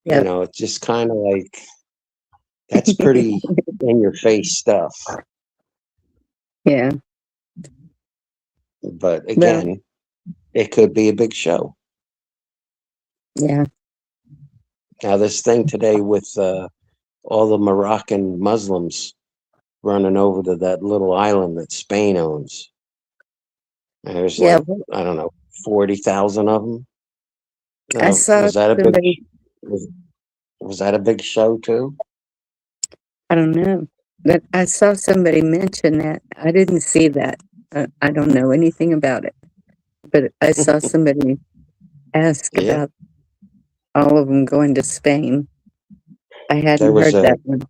A: Yep.
B: it's just kind of like that's pretty in your face stuff.
A: Yeah.
B: But
A: Well,
B: again, it could be a big show.
A: yeah.
B: Now, this thing today with all the Moroccan Muslims running over to that little island that Spain owns. There's
A: Yeah.
B: like, I don't know, 40,000 of them.
A: I saw
B: Was that a big?
A: somebody,
B: Was, was that a big show too?
A: I don't know, but I saw somebody mention that. I didn't see that. I don't know anything about it, but I saw somebody ask
B: Yeah,
A: about all of them going to Spain. I
B: there
A: hadn't
B: was
A: heard
B: a
A: that one.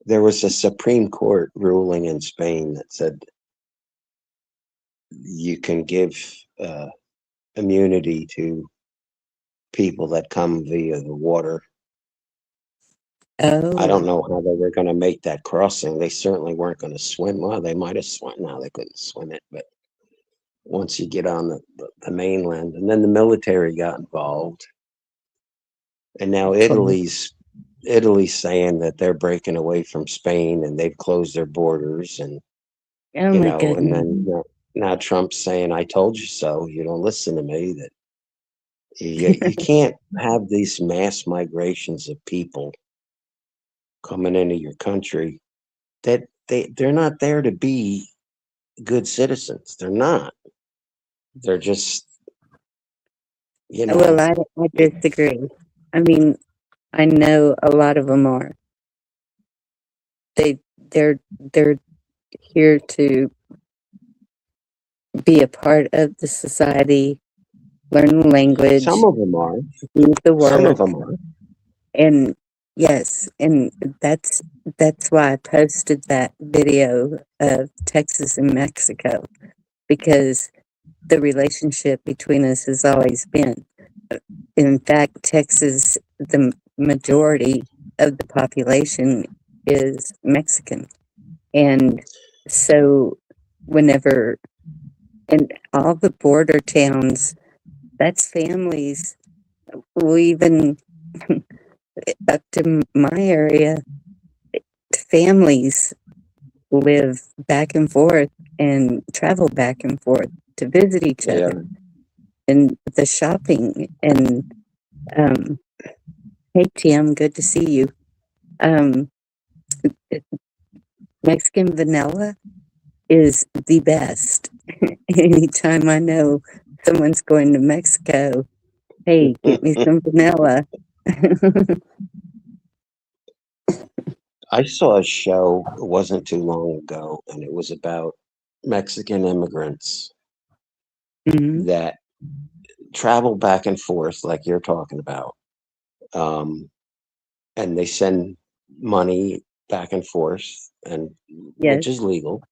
B: there was a Supreme Court ruling in Spain that said you can give immunity to people that come via the water I don't
A: Oh,
B: know how they were going to make that crossing. They certainly weren't going to swim. Well, they might have swum. No, they couldn't swim it. But once you get on the mainland, and then the military got involved, and now
A: of course.
B: Italy's saying that they're breaking away from Spain and they've closed their borders, and
A: Oh my
B: and
A: goodness.
B: then now Trump's saying, "I told you so." You don't listen to me. That you can't have these mass migrations of people coming into your country that they're not there to be good citizens. They're not. They're just, you
A: Well,
B: know,
A: I
B: it,
A: disagree. I mean, I know a lot of them are. They they're here to be a part of the society, learn the
B: some
A: language,
B: of them are.
A: do the
B: Some of
A: work,
B: them are.
A: and yes, and that's why I posted that video of Texas and Mexico, because the relationship between us has always been. In fact, Texas, the majority of the population is Mexican. And so, whenever, and all the border towns, that's families. Well, even up to my area, families live back and forth and travel back and forth to visit each
B: Yeah.
A: other, and the shopping. And um, hey, Tim, good to see you. Um, Mexican vanilla is the best. Anytime I know someone's going to Mexico, hey, get me some vanilla.
B: I saw a show, it wasn't too long ago, and it was about Mexican immigrants
A: Mhm.
B: that travel back and forth, like you're talking about. Um, and they send money back and forth, and
A: Yes,
B: which is legal.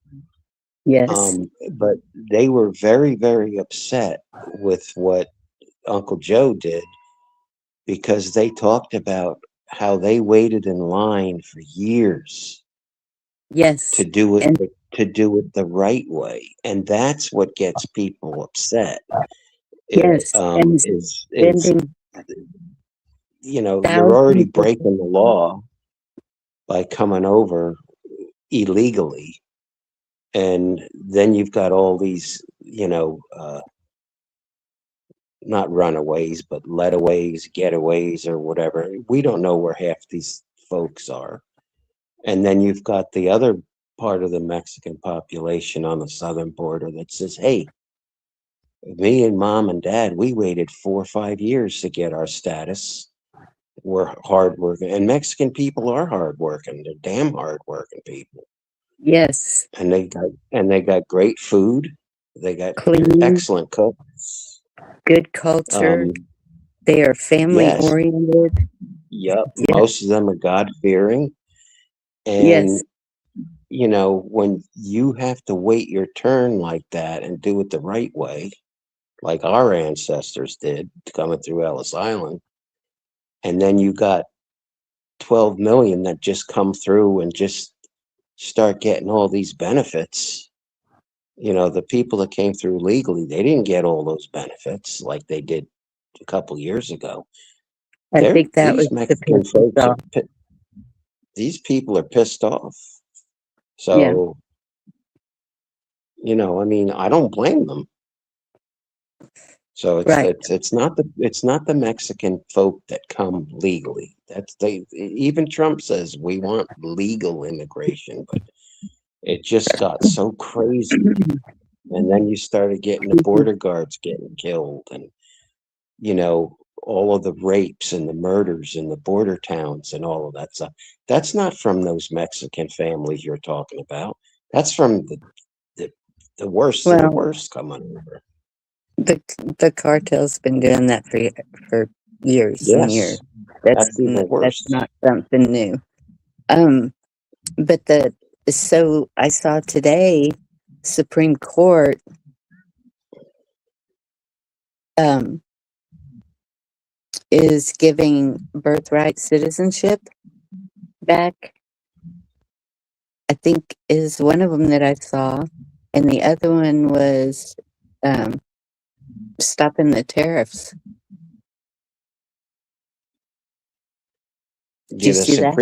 A: yes,
B: But they were very, very upset with what Uncle Joe did because they talked about how they waited in line for years to
A: yes,
B: do it
A: and
B: to do it the right way, and that's what gets people upset.
A: yes, and
B: Is
A: spending
B: you're already
A: thousands of
B: breaking the law by coming over illegally, and then you've got all these not runaways, but letaways, getaways, or whatever. We don't know where half these folks are. And then you've got the other part of the Mexican population on the southern border that says, hey, me and mom and dad, we waited 4 or 5 years to get our status. We're hardworking. And Mexican people are hardworking. They're damn hardworking people.
A: yes,
B: And they got great food. They're
A: clean,
B: excellent cooks.
A: good culture.
B: Um,
A: They are family
B: yes,
A: oriented.
B: yep.
A: Yeah,
B: Most of them are God fearing.
A: yes,
B: And when you have to wait your turn like that and do it the right way, like our ancestors did coming through Ellis Island, and then you got 12 million that just come through and just start getting all these benefits. The people that came through legally, they didn't get all those benefits like they did a couple years ago.
A: I think that was
B: These
A: the
B: Mexican
A: pissing
B: folks
A: off.
B: these people are pissed off.
A: Yeah,
B: So, I mean, I don't blame them. So it's
A: right.
B: it's it's not the Mexican folk that come legally. That's even Trump says we want legal immigration, but it just got so crazy. And then you started getting the border guards getting killed, and all of the rapes and the murders in the border towns and all of that stuff. That's not from those Mexican families you're talking about. That's from the, the worst of the
A: Well,
B: worst coming over.
A: the the cartel's been doing that for years and years.
B: Yes, that's even
A: That's
B: worse.
A: not something new. Um, but so I saw today, Supreme Court um is giving birthright citizenship Back, I think, is one of them that I saw, and the other one was um, stopping the tariffs. Did you
B: Yeah,
A: see that?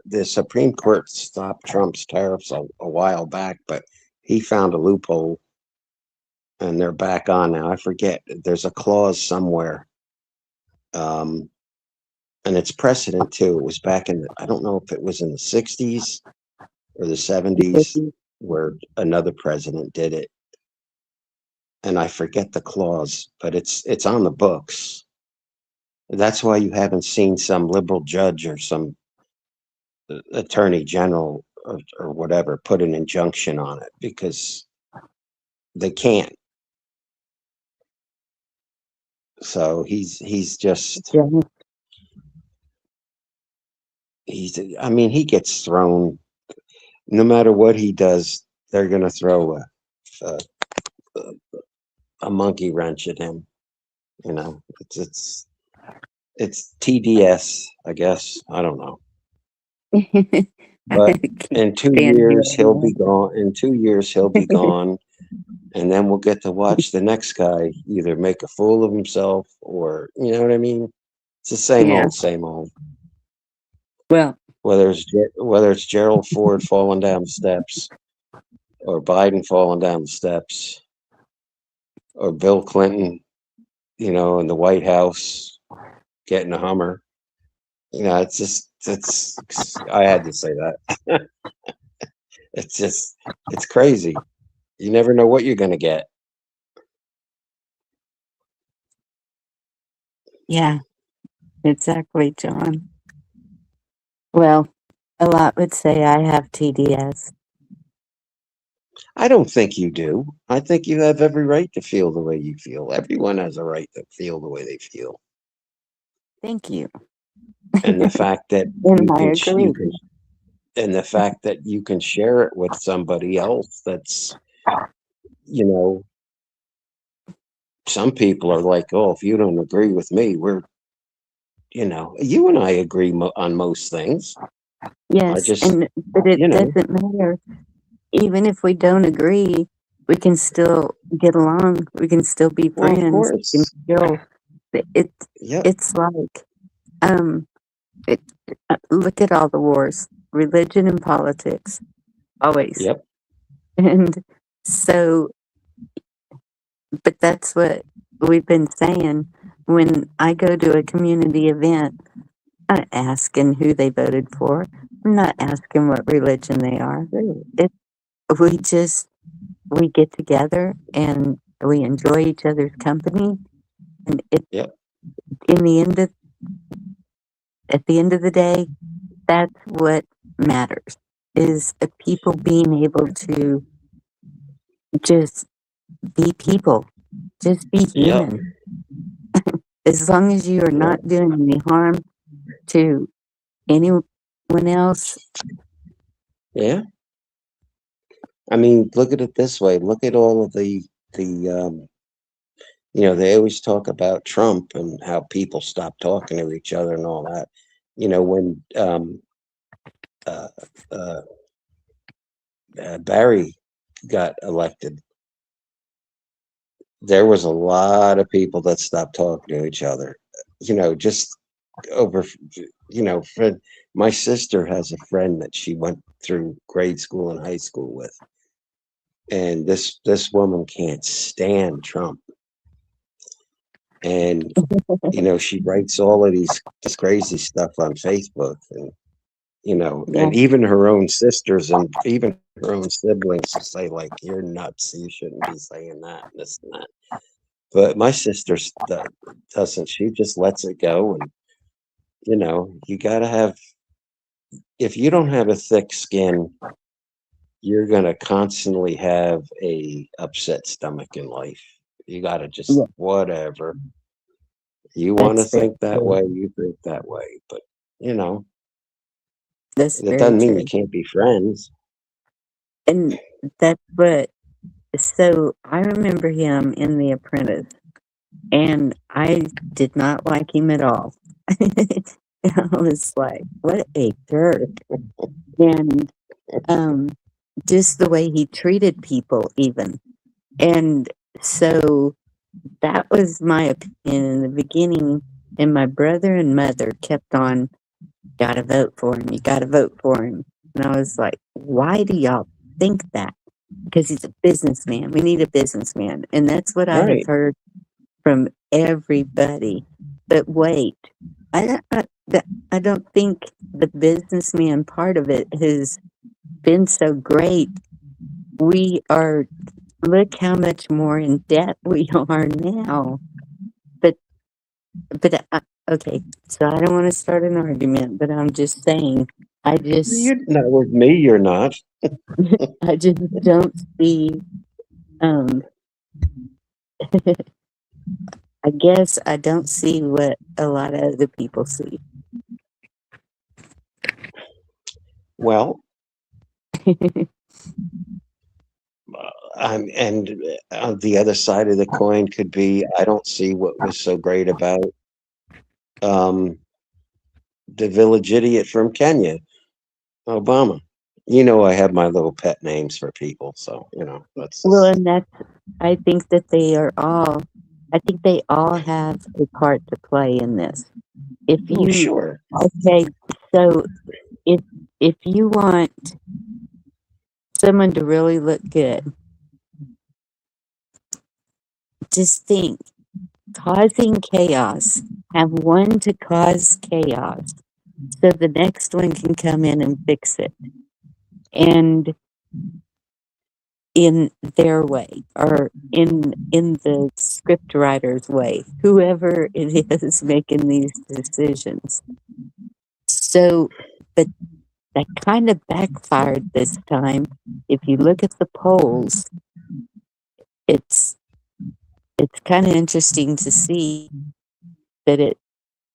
B: the Supreme Court stopped Trump's tariffs a while back, but he found a loophole and they're back on now. I forget. There's a clause somewhere. Um, and it's precedent too. It was back I don't know if it was in the 60s or the 70s where another president did it. And I forget the clause, but it's on the books. That's why you haven't seen some liberal judge or some attorney general or whatever put an injunction on it, because they can't. So he's just
A: Yeah.
B: I mean, he gets thrown no matter what he does. They're gonna throw a, a monkey wrench at him. You know, it's TDS, I guess. I don't know.
A: I
B: But
A: can't
B: in 2
A: stand
B: years
A: hearing
B: he'll be
A: that.
B: gone. In 2 years he'll be gone, and then we'll get to watch the next guy either make a fool of himself or, you know what I mean. It's the same
A: Yeah.
B: old, same old.
A: Well,
B: Whether it's Gerald Ford falling down the steps, or Biden falling down the steps, or Bill Clinton, in the White House getting a Hummer. I had to say that. It's crazy. You never know what you're going to get.
A: yeah, exactly, John. Well, a lot would say I have TDS.
B: I don't think you do. I think you have every right to feel the way you feel. Everyone has a right to feel the way they feel.
A: Thank you.
B: And the fact that
A: And I agree.
B: and the fact that you can share it with somebody else that's, you know, some people are like, oh, if you don't agree with me, you and I agree on most things. I
A: Yes,
B: just,
A: but it
B: you know,
A: doesn't matter. Even if we don't agree, we can still get along. We can still be
B: well, of
A: friends. We can
B: course.
A: still. It
B: Yep.
A: it's like um. It, look at all the wars, religion and politics, always.
B: Yep.
A: And so, but that's what we've been saying. When I go to a community event, I'm not asking who they voted for. I'm not asking what religion they are. It, we just, we get together and we enjoy each other's company. And
B: Yep.
A: in the end of, at the end of the day, that's what matters, is the people being able to just be people, just be
B: Yep.
A: human. As long as you are
B: Yep.
A: not doing any harm to anyone else.
B: Yeah. I mean, look at it this way. Look at all of the they always talk about Trump and how people stop talking to each other and all that. When uh, uh, Barry got elected, there was a lot of people that stopped talking to each other. Just over. Friend. My sister has a friend that she went through grade school and high school with, and this woman can't stand Trump. And she writes all of this crazy stuff on Facebook, and
A: Yeah,
B: and even her own sisters and even her own siblings will say, like, you're nuts, you shouldn't be saying that, this and that. But my sister doesn't. She just lets it go. And you gotta have, if you don't have a thick skin, you're gonna constantly have a upset stomach in life. You gotta just,
A: yeah,
B: whatever. You want to
A: that's very
B: think that
A: true.
B: way, you think that way. But you know,
A: That's
B: that
A: very
B: doesn't mean you
A: true.
B: can't be friends.
A: And that's what, so I remember him in The Apprentice, and I did not like him at all. I was like, what a jerk. And um, just the way he treated people, even. And so that was my opinion in the beginning. And my brother and mother kept on, gotta vote for him. You gotta vote for him. And I was like, why do y'all think that? Because he's a businessman. We need a businessman. And that's what I have
B: Right.
A: heard from everybody. But wait, I don't think the businessman part of it has been so great. We are, look how much more in debt we are now. But okay, so I don't want to start an argument, but I'm just saying,
B: You're not with me, you're not.
A: I just don't see, um, I guess I don't see what a lot of other people see.
B: Well, and on the other side of the coin could be I don't see what was so great about um, the village idiot from Kenya, Obama. You know, I have my little pet names for people, so that's
A: Well,
B: just.
A: and that's, I think that they are all, I think they all have a part to play in this. If
B: Oh,
A: you,
B: sure.
A: okay, so if if you want someone to really look good, just think, causing chaos. Have one to cause chaos so the next one can come in and fix it. And in their way, or in the script writer's way, whoever it is making these decisions. So, but that kind of backfired this time. If you look at the polls, it's it's kind of interesting to see that it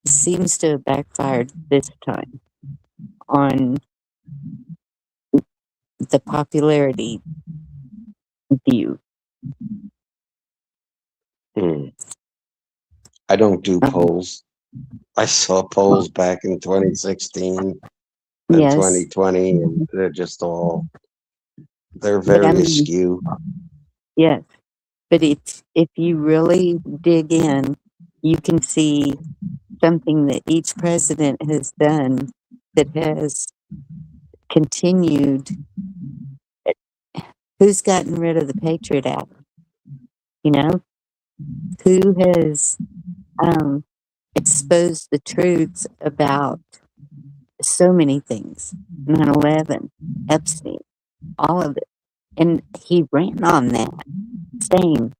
A: seems to have backfired this time on the popularity view.
B: Hmm. I don't do
A: Um,
B: polls. I saw polls back in 2016 and
A: yes,
B: 2020, and they're
A: but I
B: very
A: mean,
B: askew.
A: yes, but if you really dig in, you can see something that each president has done that has continued. Who's gotten rid of the Patriot Act? You know, who has um, exposed the truths about so many things, 9/11, Epstein, all of it. And he ran on that, saying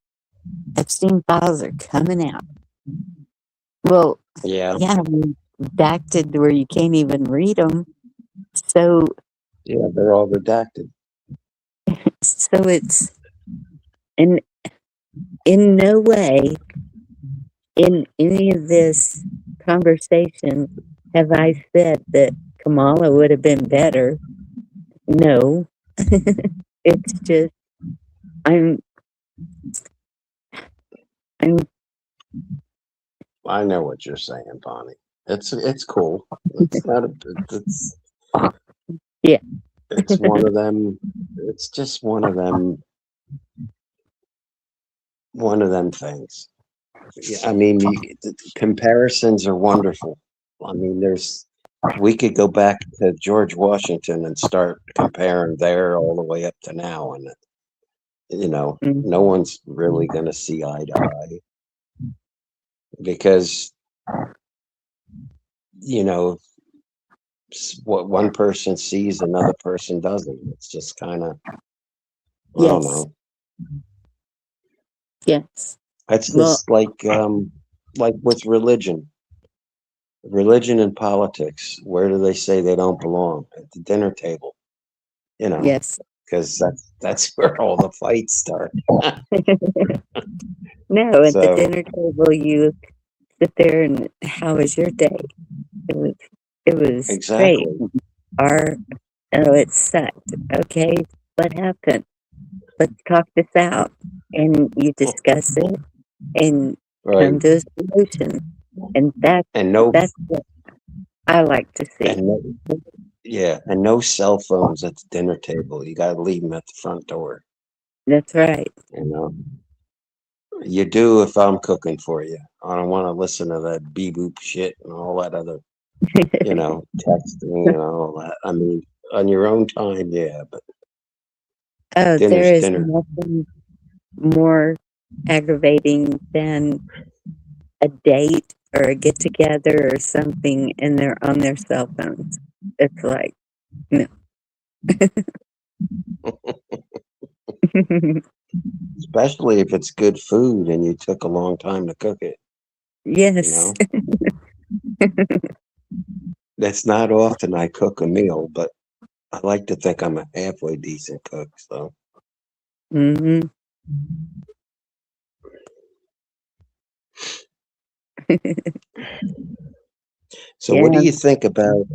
A: Epstein files are coming out. Well,
B: Yeah,
A: yeah, I mean, redacted where you can't even read them. So,
B: yeah, they're all redacted.
A: so it's in in no way in any of this conversation have I said that Kamala would have been better. No, it's just I'm I'm
B: I know what you're saying, Bonnie. It's cool. It's not a. It's
A: yeah.
B: it's one of them. It's just one of them. One of them things. Yeah, I mean, the comparisons are wonderful. I mean, we could go back to George Washington and start comparing there all the way up to now, and no
A: Mhm.
B: one's really going to see eye to eye because you know what one person sees, another person doesn't. It's just kind of, I don't
A: Yes,
B: know.
A: yes.
B: It's
A: Well,
B: just like with religion and politics. Where do they say they don't belong? At the dinner table, you know,
A: yes.
B: because that's where all the fights start.
A: No, at the
B: So
A: dinner table, you sit there and how was your day? It was, it was great.
B: exactly,
A: Or, oh, it sucked. Okay, what happened? Let's talk this out. And you discuss it and
B: right?
A: come to a solution. And
B: And no
A: that's what. I like to see.
B: And yeah, and no cell phones at the dinner table. You got to leave them at the front door.
A: That's right.
B: You know, you do if I'm cooking for you. I don't want to listen to that beep boop shit and all that other, texting and all that. I mean, on your own time, yeah, but
A: Oh, there
B: dinner's
A: is
B: dinner.
A: nothing more aggravating than a date or a get together or something and they're on their cell phones. It's like, no.
B: Especially if it's good food and you took a long time to cook it, you
A: Yes.
B: know? That's not often I cook a meal, but I like to think I'm a halfway decent cook, so.
A: Hmm.
B: So what do
A: Yeah.
B: you think about,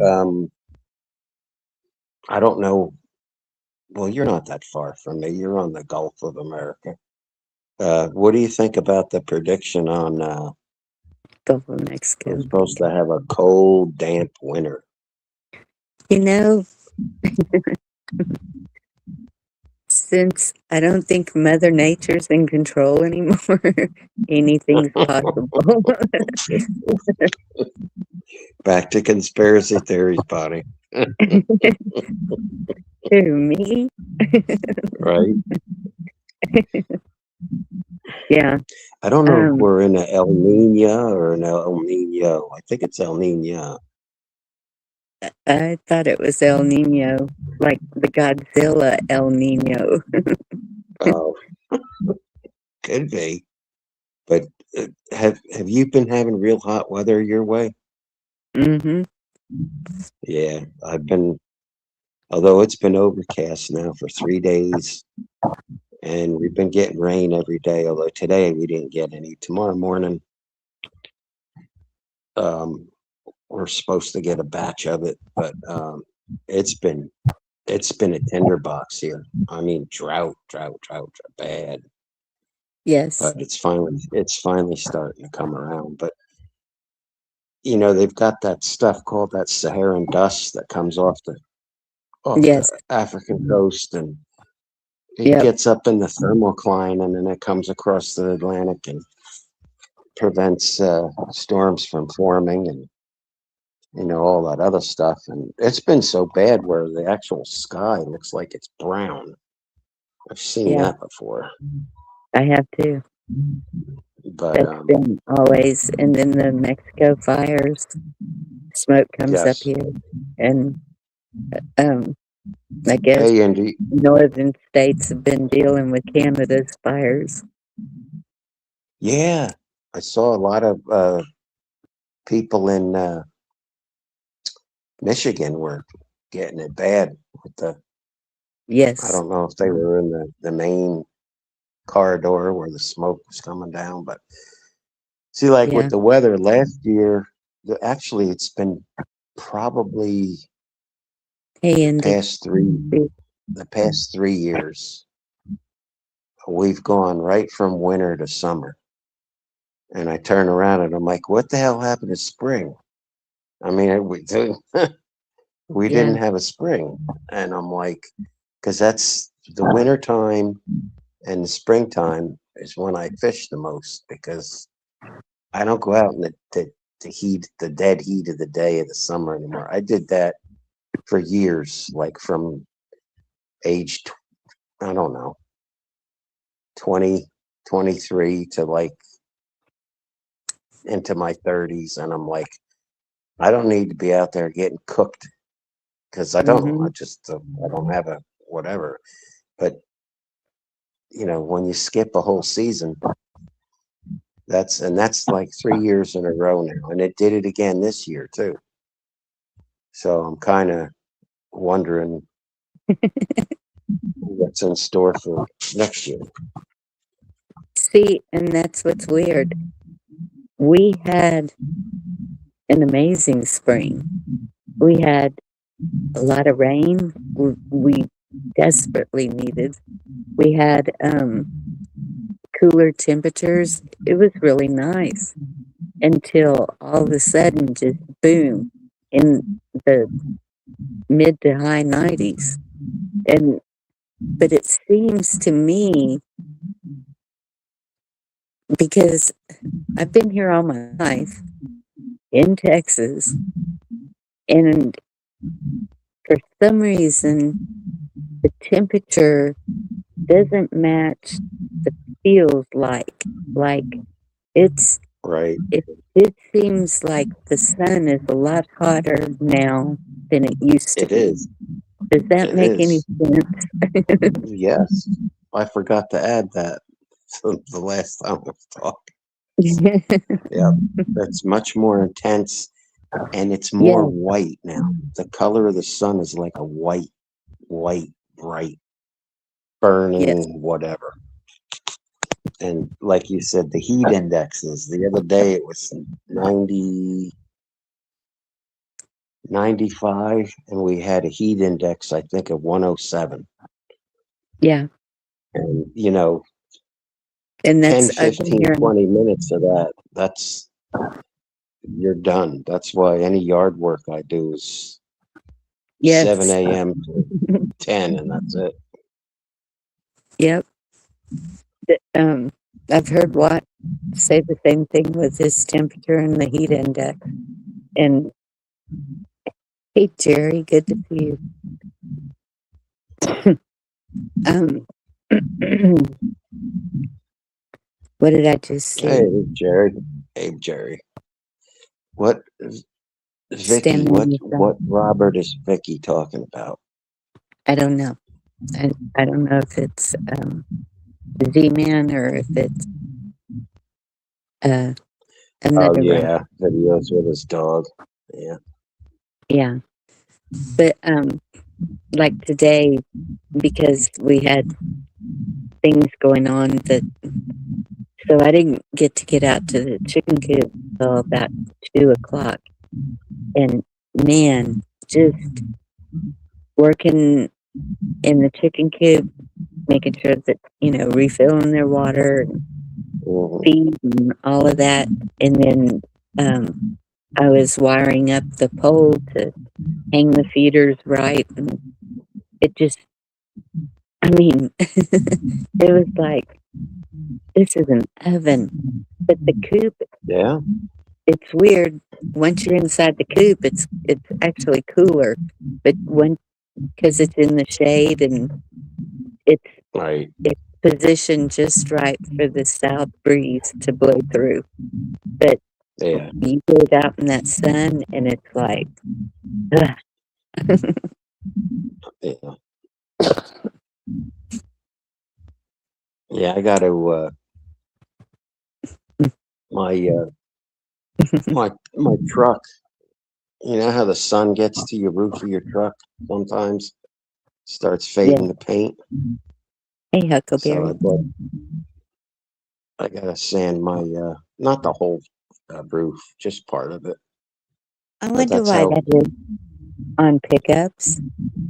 B: I don't know, well, you're not that far from me. You're on the Gulf of America. What do you think about the prediction on,
A: Gulf of
B: we're
A: Mexico.
B: supposed to have a cold, damp winter?
A: You know, since I don't think Mother Nature's in control anymore, anything's possible.
B: Back to conspiracy theories, Bonnie,
A: Who, me?
B: right?
A: Yeah.
B: I don't know if
A: Um,
B: we're in a El Nino or an El Nino. I think it's El Nino.
A: I thought it was El Nino, like the Godzilla El Nino.
B: Oh, could be. But have you been having real hot weather your way?
A: Hmm.
B: Yeah, I've been. Although it's been overcast now for 3 days, and we've been getting rain every day. Although today we didn't get any. Tomorrow morning, um, we're supposed to get a batch of it, but it's been it's been a tinderbox here. I mean, drought, bad.
A: Yes.
B: But it's finally starting to come around. But they've got that stuff called that Saharan dust that comes off the
A: Yes.
B: African coast, and it
A: Yep.
B: gets up in the thermocline, and then it comes across the Atlantic and prevents storms from forming, and all that other stuff. And it's been so bad where the actual sky looks like it's brown. I've seen
A: Yeah.
B: that before,
A: I have too.
B: but
A: That's been always. And then the Mexico fires, smoke comes up
B: yes.
A: here. And um, I guess
B: Hey, Andy.
A: northern states have been dealing with Canada's fires.
B: Yeah, I saw a lot of people in Michigan were getting it bad with I
A: Yes.
B: don't know if they were in the main corridor where the smoke was coming down, but see, like with
A: Yeah.
B: the weather last year, actually it's been probably
A: Hey,
B: the
A: Andy.
B: past three the past 3 years, we've gone right from winter to summer. And I turn around and I'm like, what the hell happened to spring? I mean, we didn't
A: Yeah.
B: have a spring. And I'm like, because that's the winter time and the springtime is when I fish the most, because I don't go out in the heat, the dead heat of the day of the summer anymore. I did that for years, like from age, I don't know, 20, 23 to like into my 30s. And I'm like, I don't need to be out there getting cooked because I don't.
A: Hmm.
B: I don't have a whatever. But when you skip a whole season, that's like 3 years in a row now, and it did it again this year too. So I'm kind of wondering what's in store for next year.
A: See, and that's what's weird. We had an amazing spring. We had a lot of rain. We desperately needed. We had cooler temperatures. It was really nice until all of a sudden, just boom. in the mid to high 90s. But it seems to me, because I've been here all my life in Texas, and for some reason, the temperature doesn't match the feels like it's
B: Right.
A: it seems like the sun is a lot hotter now than it used to
B: It
A: be.
B: is.
A: Does that
B: It
A: make any
B: is.
A: sense?
B: Yes. I forgot to add that the last time we talked. Yeah. It's much more intense and it's
A: Yeah,
B: more white now. The color of the sun is like a white, bright,
A: yes,
B: burning, whatever. And like you said, the heat indexes. The other day it was 90, 95, and we had a heat index, I think, of 107.
A: yeah.
B: And,
A: And
B: 10,
A: that's I've been
B: 15,
A: hearing,
B: 20 minutes of that, you're done. That's why any yard work I do is 7
A: yes,
B: a.m. to 10, and that's it.
A: yep. I've heard Watt say the same thing with his temperature and the heat index. And hey, Jerry, good to see you. um, what did I just say?
B: Hey, Jerry. Hey, Jerry. What, Vicky,
A: Standing in the
B: what
A: sun.
B: Robert is Vicky talking about?
A: I don't know. I don't know if it's Z-Man or if it's uh,
B: Oh,
A: another Robert.
B: yeah, videos with his dog. Yeah.
A: Yeah, but like today, because we had things going on that, so I didn't get out to the chicken coop until about 2 o'clock. And man, just working in the chicken coop, making sure that, refilling their water,
B: Mhm.
A: feed, and all of that. And then I was wiring up the pole to hang the feeders right. And it just, I mean, it was like, this is an oven. But the coop,
B: Yeah.
A: it's weird. Once you're inside the coop, it's actually cooler. But because it's in the shade and it's
B: Right.
A: it's positioned just right for the south breeze to blow through. But
B: Yeah.
A: you get out in that sun and it's like, ugh.
B: Yeah. Yeah. I got to, my, my truck, you know how the sun gets to your roof of your truck sometimes? Starts
A: Yeah.
B: fading the paint.
A: Hey,
B: So
A: Huckleberry.
B: I gotta sand my, not the whole roof, just part of it.
A: I
B: But
A: wonder
B: that's
A: why
B: how
A: that is on pickups.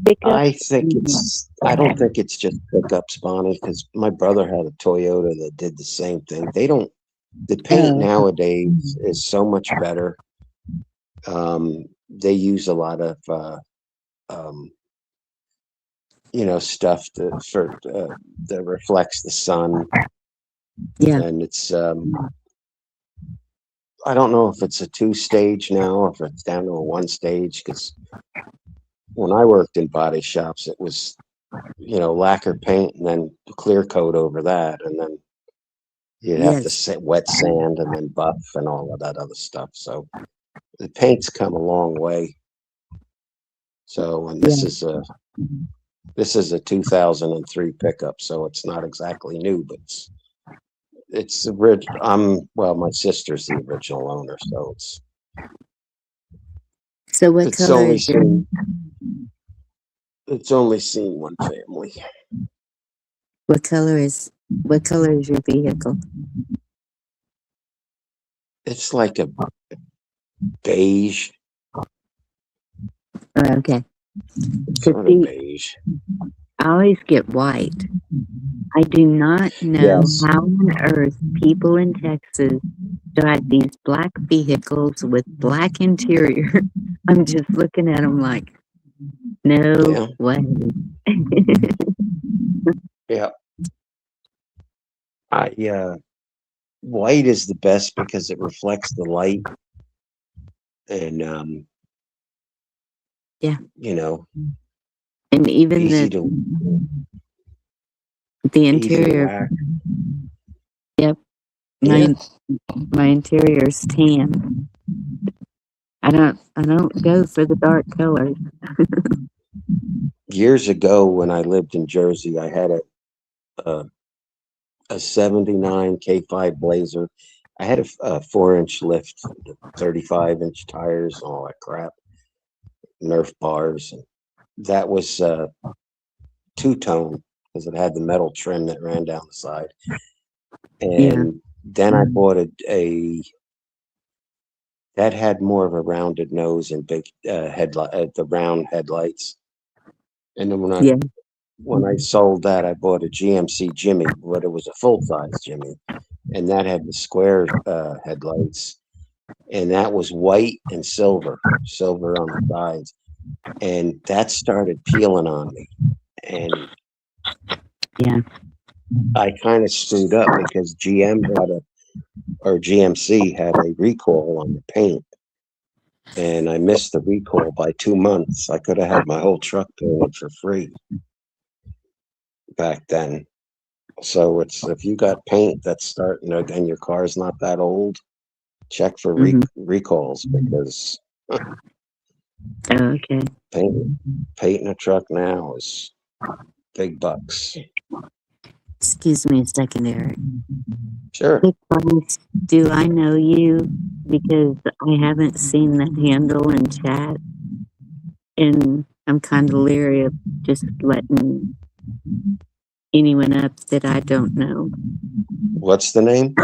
A: Pickups.
B: I don't think it's just pickups, Bonnie, because my brother had a Toyota that did the same thing. The paint
A: Oh,
B: nowadays is so much better. They use a lot of, um, stuff that reflects the sun,
A: yeah.
B: and it's, I don't know if it's a 2-stage now or if it's down to a 1-stage, because when I worked in body shops, it was, lacquer paint and then clear coat over that, and then you'd have to
A: Yes.
B: wet sand and then buff and all of that other stuff. So the paint's come a long way. So, and
A: Yeah.
B: this is a 2003 pickup, so it's not exactly new, but it's the well, my sister's the original owner, so
A: So what
B: it's
A: color
B: only
A: is your
B: seen it's only seen one family.
A: what color is what color is your vehicle?
B: It's like a beige,
A: Oh, okay.
B: it's
A: To
B: sort of
A: see,
B: beige.
A: I always get white. I do not know
B: Yes.
A: how on earth people in Texas drive these black vehicles with black interior. I'm just looking at them like, no
B: Yeah.
A: way.
B: Yeah. White is the best because it reflects the light and
A: Yeah.
B: you know,
A: And even
B: easy
A: the
B: to
A: interior,
B: whack.
A: yep,
B: Yeah.
A: my interior's tan. I don't go for the dark colors.
B: Years ago when I lived in Jersey, I had a 79 K5 Blazer. I had a 4-inch lift, 35-inch tires, all that crap, Nerf bars. That was two-tone because it had the metal trim that ran down the side.
A: Yeah.
B: And then I bought a that had more of a rounded nose and big headlight, the round headlights. And then
A: Yeah.
B: when I sold that, I bought a GMC Jimmy, but it was a full-size Jimmy, and that had the square headlights, and that was white and silver on the sides, and that started peeling on me, and
A: Yeah.
B: I kind of screwed up because GMC had a recall on the paint, and I missed the recall by 2 months. I could have had my whole truck painted for free back then. So it's if you got paint that's starting to, and your car's not that old, check for recalls because
A: Oh, okay.
B: painting a truck now is big bucks.
A: Excuse me a second, Eric.
B: Sure.
A: Because do I know you? Because I haven't seen that handle in chat, and I'm kind of leery of just letting anyone up that I don't know.
B: What's the name?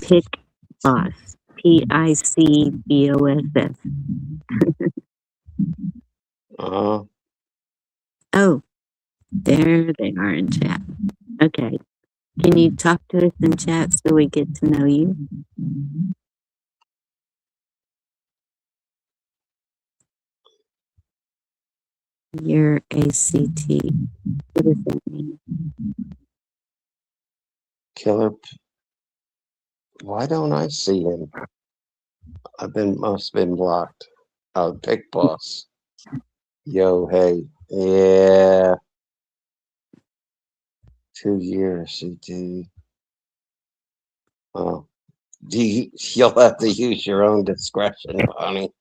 A: Pick Boss. PICBOSS. Oh, there they are in chat. Okay. Can you talk to us in chat so we get to know you? Your ACT. What does that mean?
B: Killer. Why don't I see him? Must have been blocked. Oh, Pick Boss. Yo, hey. Yeah. 2 years, CT. Oh. You'll have to use your own discretion, honey.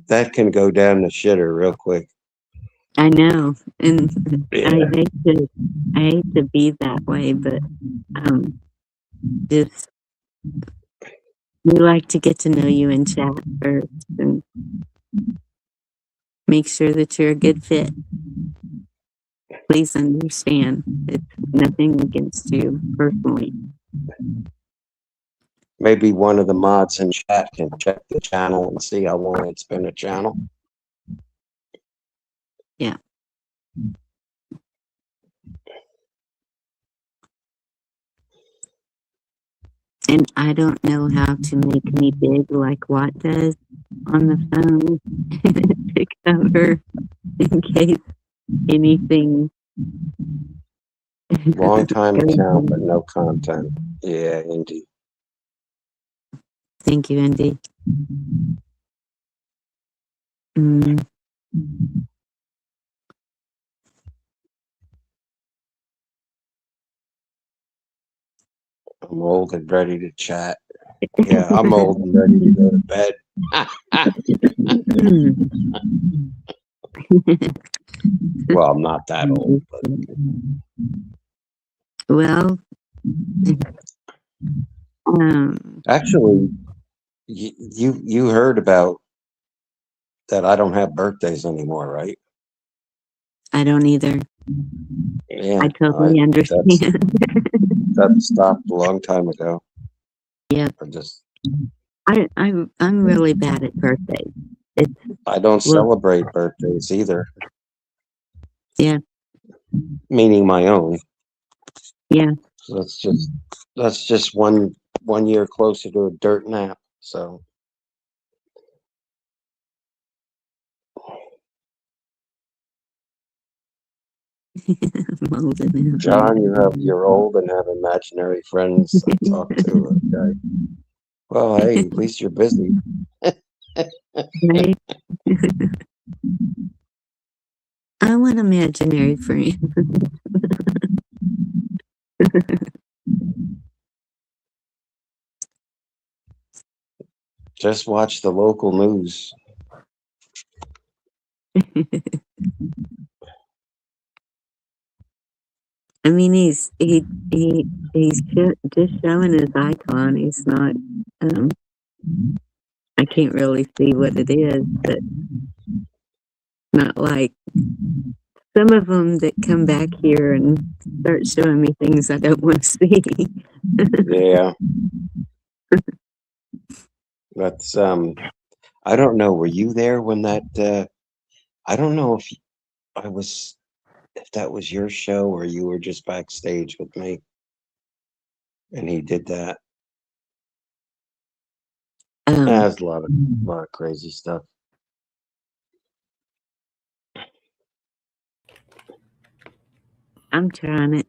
B: That can go down the shitter real quick.
A: I know, and
B: Yeah.
A: I hate to be that way, but just we like to get to know you in chat first and make sure that you're a good fit. Please understand, it's nothing against you personally.
B: Maybe one of the mods in chat can check the channel and see how long it's been a channel.
A: Yeah. And I don't know how to make me big like Watt does on the phone to cover in case anything.
B: Long time account, but no content. Yeah, indeed.
A: Thank you, Andy. Mm.
B: I'm old and ready to chat. Yeah, I'm old and ready to go to bed. Well, I'm not that old, but
A: well,
B: actually, you heard about that I don't have birthdays anymore, right?
A: I don't either.
B: Yeah,
A: I totally understand.
B: That stopped a long time ago.
A: Yeah. I'm really bad at birthdays. It's,
B: I don't
A: well,
B: celebrate birthdays either,
A: yeah,
B: meaning my own.
A: yeah.
B: So that's just one year closer to a dirt nap. So
A: Molding in.
B: John, you're old and have imaginary friends to talk to. Okay. Well, hey, at least you're busy.
A: Right? I want imaginary friends.
B: Just watch the local news.
A: I mean, he's just showing his icon. He's not. Um, I can't really see what it is, but not like some of them that come back here and start showing me things I don't want to see.
B: Yeah. That's I don't know. Were you there when that I don't know if that was your show or you were just backstage with me and he did that. There's a lot of crazy stuff.
A: I'm trying it.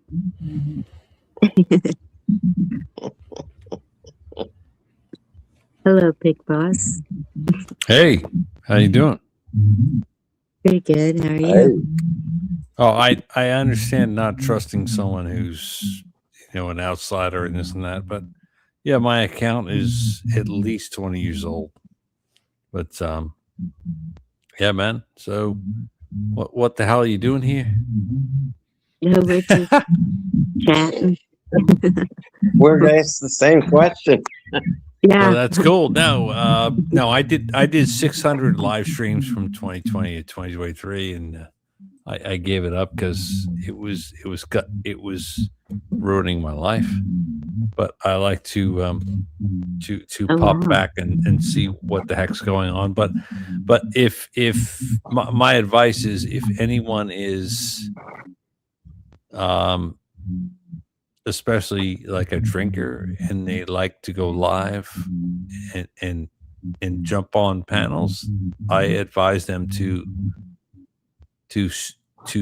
A: Hello, Pig Boss.
C: Hey, how you doing?
A: Pretty good. How are
B: Hey,
A: you?
C: Oh, I understand not trusting someone who's an outsider and this and that, but yeah, my account is at least 20 years old. But yeah, man. So what the hell are you doing here?
A: No, we're just chatting.
B: we're gonna ask the same question.
A: Yeah.
C: Well, that's cool. No, I did 600 live streams from 2020 to 2023, and I gave it up because it was ruining my life. But I like to
A: Oh,
C: pop
A: wow.
C: back and see what the heck's going on. But if my advice is, if anyone is especially like a drinker and they like to go live and jump on panels, I advise them to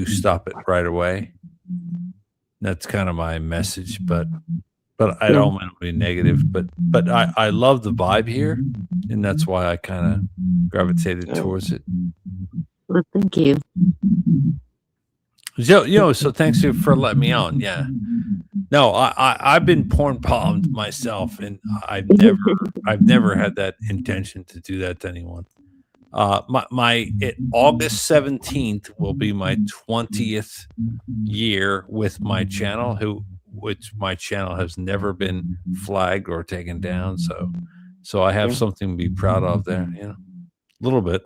C: stop it right away. That's kind of my message, but I
A: Yeah.
C: don't want to be negative, but I love the vibe here, and that's why I kind of gravitated towards it.
A: Well, thank you.
C: So thanks for letting me on. Yeah. No, I've been porn palmed myself, and I've never had that intention to do that to anyone. August 17th will be my 20th year with my channel, which my channel has never been flagged or taken down. So I have something to be proud of there, a little bit,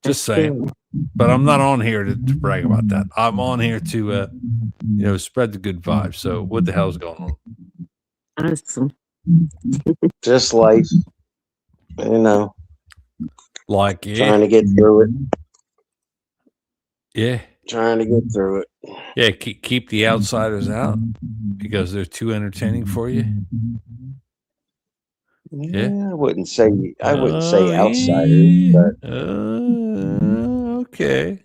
C: just saying.
A: Good.
C: But I'm not on here to brag about that. I'm on here to, spread the good vibes. So what the hell's going on?
A: Awesome.
B: Just life,
C: Like,
B: trying to get through it.
C: Yeah.
B: Trying to get through it.
C: Yeah, keep the outsiders out because they're too entertaining for you.
B: Yeah, I wouldn't say outsiders, but
C: okay.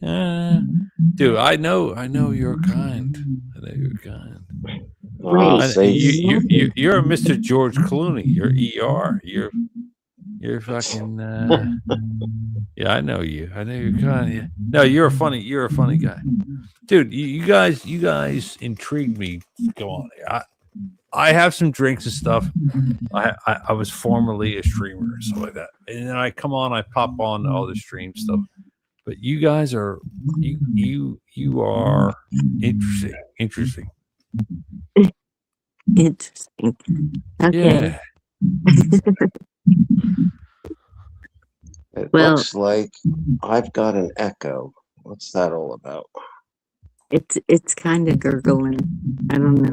C: Dude, I know you're kind. I know you're kind.
B: I'll say
C: You're a Mr. George Clooney. You're ER. You're fucking. Yeah, I know you. I know you're kind. Yeah. No, you're a funny guy, dude. You guys intrigued me. Go on. I have some drinks and stuff. I was formerly a streamer and stuff like that, and then I come on, I pop on all the stream stuff. But you guys are you are interesting.
A: Interesting. Okay.
C: Yeah.
B: it
A: Well,
B: looks like I've got an echo. What's that all about?
A: it's kind of gurgling. I don't know.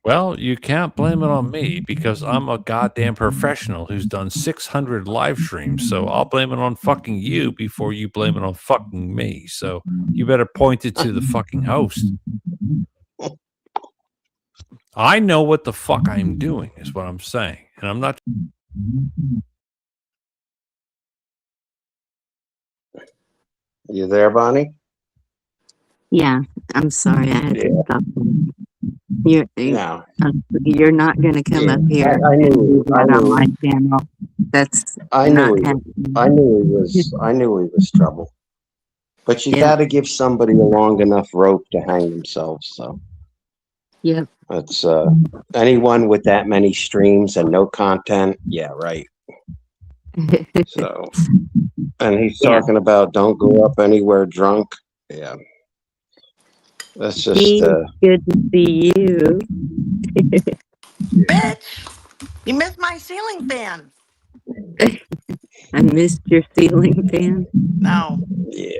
C: Well, you can't blame it on me because I'm a goddamn professional who's done 600 live streams. So I'll blame it on fucking you before you blame it on fucking me. So you better point it to the fucking host. I know what the fuck I'm doing, is what I'm saying. And I'm not.
B: You there, Bonnie?
A: Yeah, I'm sorry. I had
B: Yeah.
A: to stop.
B: No.
A: You're not going to come
B: Yeah,
A: up here
B: I
A: and
B: knew.
A: do that
B: I
A: on my
B: knew.
A: channel. That's
B: I
A: not
B: knew.
A: happening.
B: I knew he was. I knew he was trouble. But you
A: Yeah.
B: got to give somebody a long enough rope to hang themselves. So
A: Yep.
B: it's anyone with that many streams and no content. Yeah, right. So, and he's
A: Yeah.
B: talking about don't go up anywhere drunk. Yeah, that's just
A: Gee, good to see you.
D: Bitch, you missed my ceiling fan.
A: I missed your ceiling fan.
D: No,
B: yeah.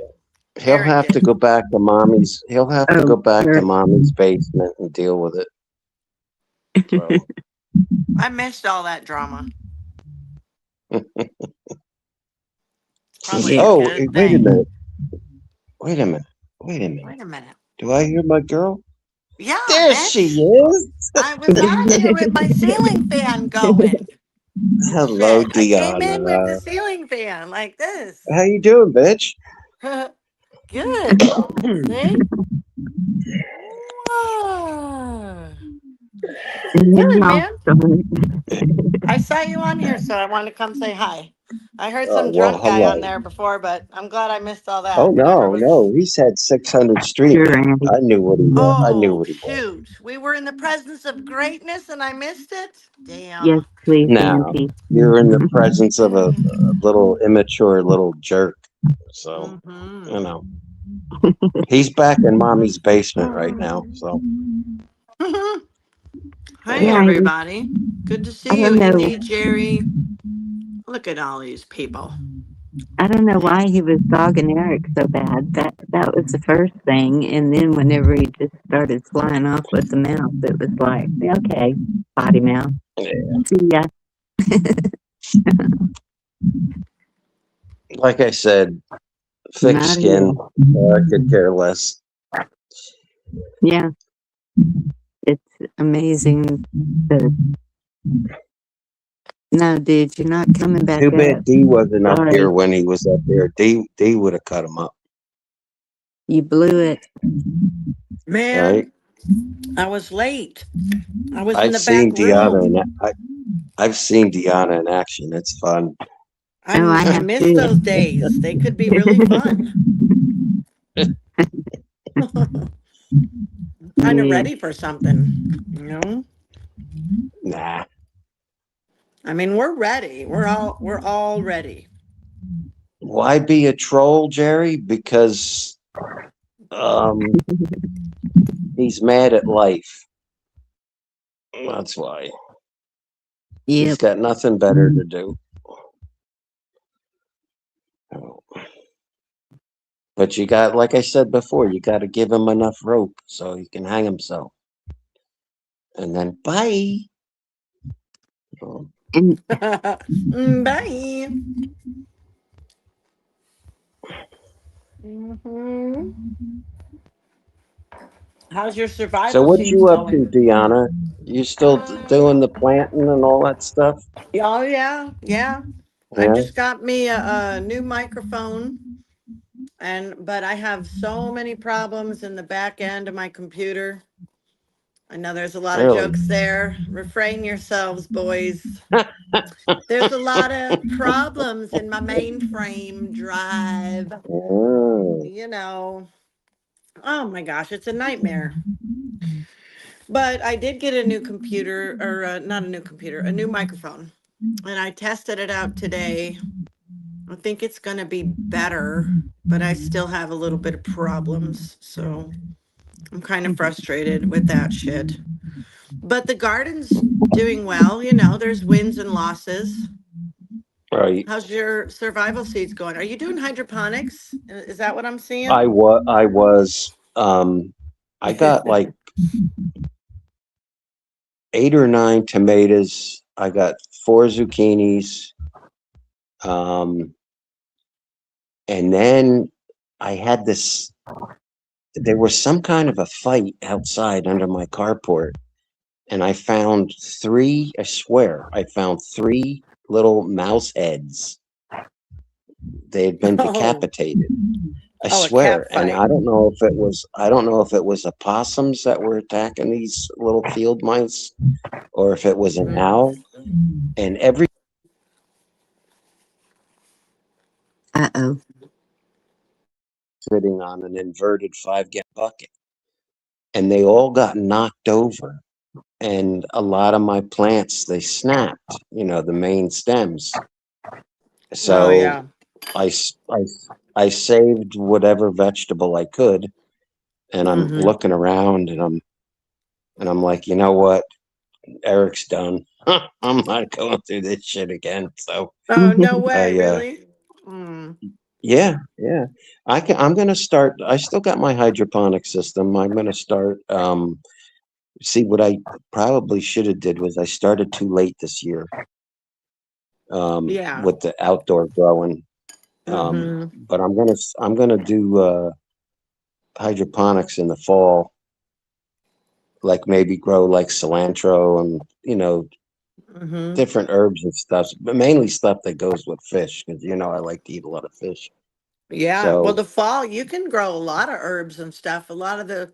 B: He'll
D: Eric
B: have to
D: did.
B: go back to mommy's. He'll have to
A: Oh,
B: go back to
A: sure.
B: mommy's basement and deal with it. So,
D: I missed all that drama. Probably
A: Yeah.
D: a
B: oh,
D: good
B: wait a
D: thing.
B: minute. Wait a minute. Wait a minute.
D: Wait a minute.
B: Do I hear my girl?
D: Yeah,
B: There
D: bitch.
B: she is.
D: I was out here with my ceiling fan going.
B: Hello,
D: Shit, I came in with the
B: Deanna.
D: ceiling fan like this.
B: How you doing, bitch?
D: Good. See? Whoa. Good, man. I saw you on here, so I wanted to come say hi. I heard
B: Oh,
D: some
B: well,
D: drunk guy on
B: hello.
D: there before, but I'm glad I missed all that.
B: Oh
D: Whatever
B: no,
D: was.
B: no, he's had 600 streams.
A: Sure, Andy.
B: I knew what he was. I knew
D: Oh
B: what he was.
D: shoot! We were in the presence of greatness, and I missed it. Damn.
A: Yes, please,
B: Now
A: Auntie.
B: you're in the presence of a little immature little jerk. So
D: Mhm.
B: you know he's back in mommy's basement right now. So
D: Hi,
A: Yeah,
D: everybody. Good to
A: I
D: see you,
A: don't know.
D: Indy, Jerry. Look at all these people.
A: I don't know why he was dogging Eric so bad. That was the first thing, and then whenever he just started flying off with the mouth, it was like, okay, potty mouth.
B: yeah.
A: See ya.
B: Like I said, thick
A: Not
B: skin. I could care less.
A: Yeah, it's amazing. No, dude, you're not coming back
B: Too
A: up.
B: bad D wasn't up
A: Sorry.
B: here when he was up there. D would have cut him up.
A: You blew it.
D: Man,
B: Right?
D: I was late. I was in
B: I've
D: the
B: seen
D: back room.
B: Deanna. I've seen Deanna in action. It's fun.
D: I
A: Oh, I have
D: miss
A: too.
D: those days. They could be really fun. Kind of
A: Yeah.
D: ready for something, you know?
B: Nah.
D: I mean, we're ready. We're all ready.
B: Why be a troll, Jerry? Because he's mad at life. That's why. He's
A: Yep.
B: got nothing better to do. Oh. But you got, like I said before, you got to give him enough rope so he can hang himself. And then bye. Oh.
A: And
D: Bye. How's your survival?
B: So what
D: seeds
B: you up to,
D: going?
B: Deanna? You still doing the planting and all that stuff?
D: Oh yeah. I
B: Yeah.
D: just got me a new microphone, but I have so many problems in the back end of my computer. I know there's a lot of
B: Really?
D: jokes there. Refrain yourselves, boys. There's a lot of problems in my mainframe drive.
B: Oh.
D: You know, oh my gosh, it's a nightmare. But I did get a new computer, or not a new computer, a new microphone. And I tested it out today. I think it's going to be better, but I still have a little bit of problems. So I'm kind of frustrated with that shit. But the garden's doing well. You know, there's wins and losses.
B: Right.
D: How's your survival seeds going? Are you doing hydroponics? Is that what I'm seeing?
B: I was. I got like 8 or 9 tomatoes. I got 4 zucchinis. And then I had this, there was some kind of a fight outside under my carport. And I found 3, I swear, I found 3 little mouse heads. They had been
D: Oh.
B: decapitated. I
D: Oh, a
B: swear.
D: cat
B: And
D: fight.
B: I don't know if it was opossums that were attacking these little field mice or if it was an owl. And every
A: Uh-oh.
B: sitting on an inverted 5-gallon bucket. And they all got knocked over. And a lot of my plants, they snapped, the main stems. So
D: Oh, yeah.
B: I saved whatever vegetable I could, and I'm
D: Mhm.
B: looking around, and I'm like, you know what, Eric's done. I'm not going through this shit again. So
D: Oh, no way,
B: I
D: really? Mm.
B: yeah, I'm gonna start. I still got my hydroponic system. I'm gonna start. See, what I probably should have did was I started too late this year.
D: Yeah.
B: With the outdoor growing.
D: Mhm.
B: But I'm gonna do hydroponics in the fall, like maybe grow like cilantro and
D: Mhm.
B: different herbs and stuff, but mainly stuff that goes with fish because I like to eat a lot of fish.
D: Yeah. Well,
B: So
D: the fall, you can grow a lot of herbs and stuff. A lot of the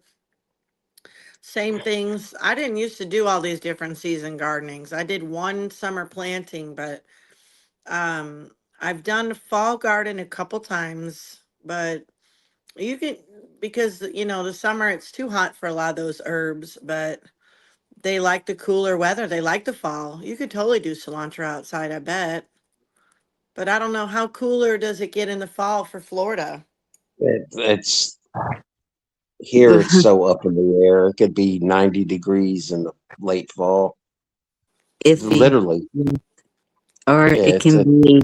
D: same things. I didn't used to do all these different season gardenings. I did one summer planting, but um, I've done fall garden a couple times. But you can, because the summer it's too hot for a lot of those herbs, but they like the cooler weather. They like the fall. You could totally do cilantro outside, I bet. But I don't know, how cooler does it get in the fall for Florida?
B: it's here. It's so up in the air. It could be 90 degrees in the late fall.
A: Iffy.
B: Literally,
A: Or
B: yeah,
A: it
B: it's
A: can be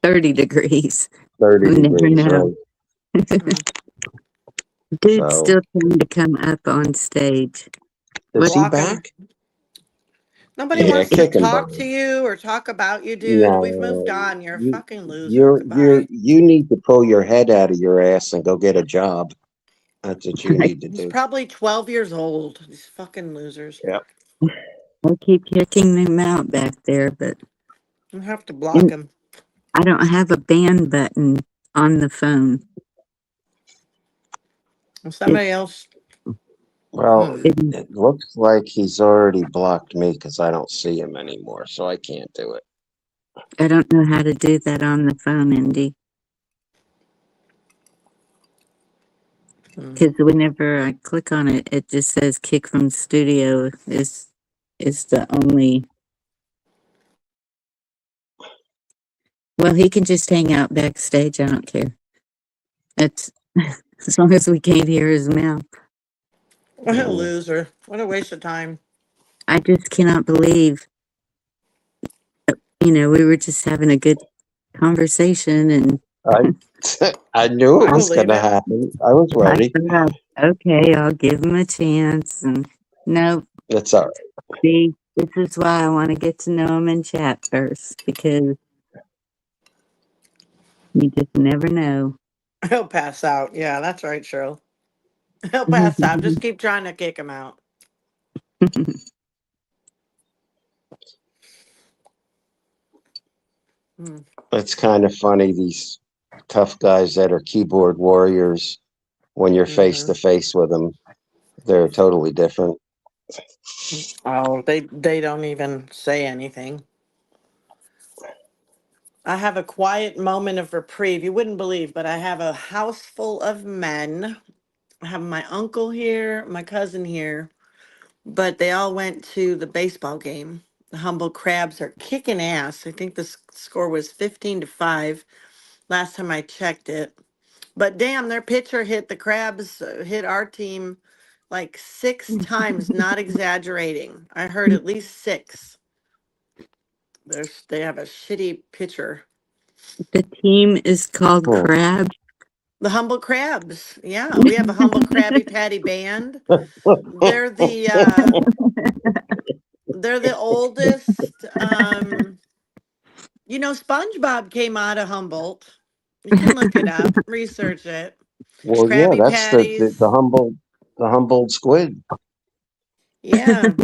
A: 30 degrees.
B: 30
A: We never
B: degrees,
A: know.
B: right?
A: Dude's
B: So
A: still trying to come up on stage.
B: is he
D: Block him.
B: back?
D: Nobody
B: Yeah,
D: wants to
B: kicking
D: talk
B: butt.
D: to you or talk about you, dude. We've moved
B: No,
D: on. You're a
B: you
D: fucking loser. Goodbye.
B: you need to pull your head out of your ass and go get a job. That's what you need to
D: He's
B: do.
D: probably 12 years old. These fucking losers.
B: Yeah.
A: I keep kicking them out back there, but
D: You have to block him.
A: I don't have a ban button on the phone.
D: And somebody else.
B: Well,
A: It,
B: it looks like he's already blocked me because I don't see him anymore, so I can't do it.
A: I don't know how to do that on the phone, Indy. Because whenever I click on it, it just says "kick from studio" is the only. Well, he can just hang out backstage. I don't care. It's as long as we can't hear his mouth.
D: What a loser. What a waste of time.
A: I just cannot believe. We were just having a good conversation, and
B: I knew it
D: I
B: was going
D: believe
B: to
D: it.
B: happen. I was
A: I
B: ready.
A: thought, okay, I'll give him a chance. And no,
B: It's all right.
A: see, this is why I want to get to know him in chat first, because you just never know.
D: He'll pass out. Yeah, that's right, Cheryl. He'll pass out. Just keep trying to kick him out.
B: It's kind of funny, these tough guys that are keyboard warriors, when you're face to face with them, they're totally different.
D: Oh, they don't even say anything. I have a quiet moment of reprieve. You wouldn't believe, but I have a house full of men. I have my uncle here, my cousin here, but they all went to the baseball game. The Humble Crabs are kicking ass. I think the score was 15-5 last time I checked it. But damn, their pitcher hit the Crabs, hit our team like 6 times, not exaggerating. I heard at least 6. They have a shitty pitcher.
A: The team is called
B: Hmm.
A: Crab.
D: The Humble Crabs. Yeah, we have a Humble Krabby Patty band. They're the They're the oldest. SpongeBob came out of Humboldt. You can look it up, research it.
B: Well, yeah,
D: Krabby
B: that's the
D: Patties.
B: Humboldt squid.
D: Yeah.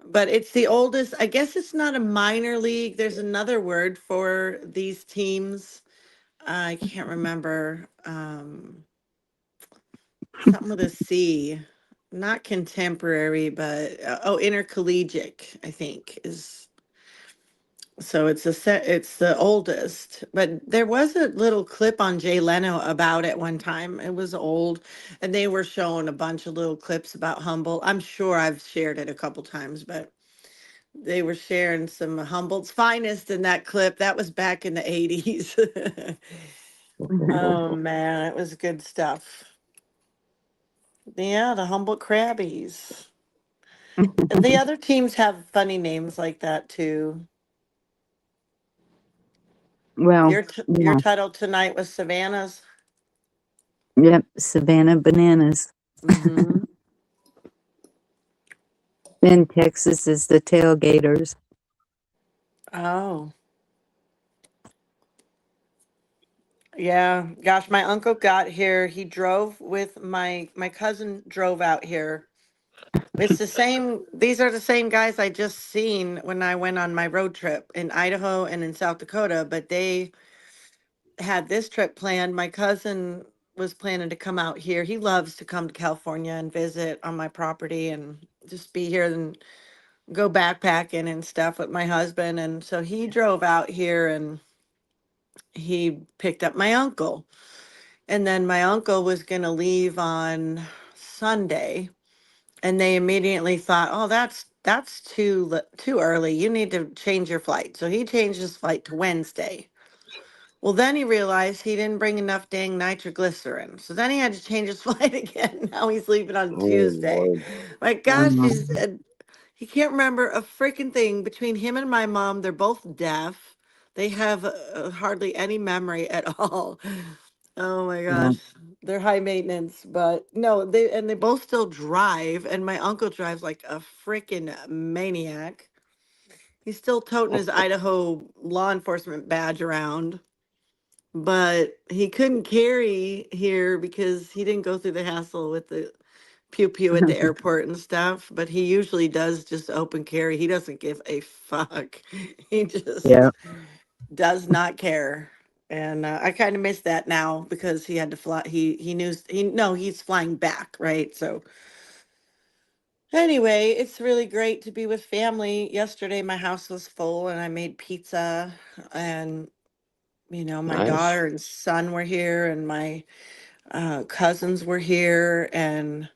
D: But it's the oldest. I guess it's not a minor league. There's another word for these teams. I can't remember. Something with a C. Not contemporary, but intercollegiate, I think is. So it's the oldest. But there was a little clip on Jay Leno about it one time. It was old, and they were showing a bunch of little clips about Humboldt. I'm sure I've shared it a couple times, but they were sharing some Humboldt's finest in that clip. That was back in the 80s. Oh man, it was good stuff. Yeah, the Humboldt Crabbies. And the other teams have funny names like that too.
A: Well,
D: Your
A: yeah.
D: title tonight was Savannah's.
A: Yep. Savannah Bananas.
D: Hmm.
A: In Texas is the Tailgaters.
D: Oh, yeah. Gosh, my uncle got here. He drove with my cousin drove out here. It's the same. These are the same guys I just seen when I went on my road trip in Idaho and in South Dakota, but they had this trip planned. My cousin was planning to come out here. He loves to come to California and visit on my property and just be here and go backpacking and stuff with my husband. And so he drove out here and he picked up my uncle. And then my uncle was going to leave on Sunday, and they immediately thought, "Oh, that's too early. You need to change your flight." So he changed his flight to Wednesday. Well, then he realized he didn't bring enough dang nitroglycerin. So then he had to change his flight again. Now he's leaving on
B: Oh
D: Tuesday.
B: Lord.
D: My gosh,
A: Um,
D: he can't remember a freaking thing. Between him and my mom, they're both deaf. They have hardly any memory at all. Oh my
A: yeah.
D: gosh. They're high maintenance, but no, they both still drive, and my uncle drives like a freaking maniac. He's still toting his Idaho law enforcement badge around, but he couldn't carry here because he didn't go through the hassle with the pew pew at the airport and stuff. But he usually does just open carry. He doesn't give a fuck. He
A: Yeah.
D: just does not care. And I kind of miss that now because he had to fly. He knew he no he's flying back, right? So anyway, it's really great to be with family. Yesterday my house was full and I made pizza, and my
B: Nice.
D: daughter and son were here, and my cousins were here, and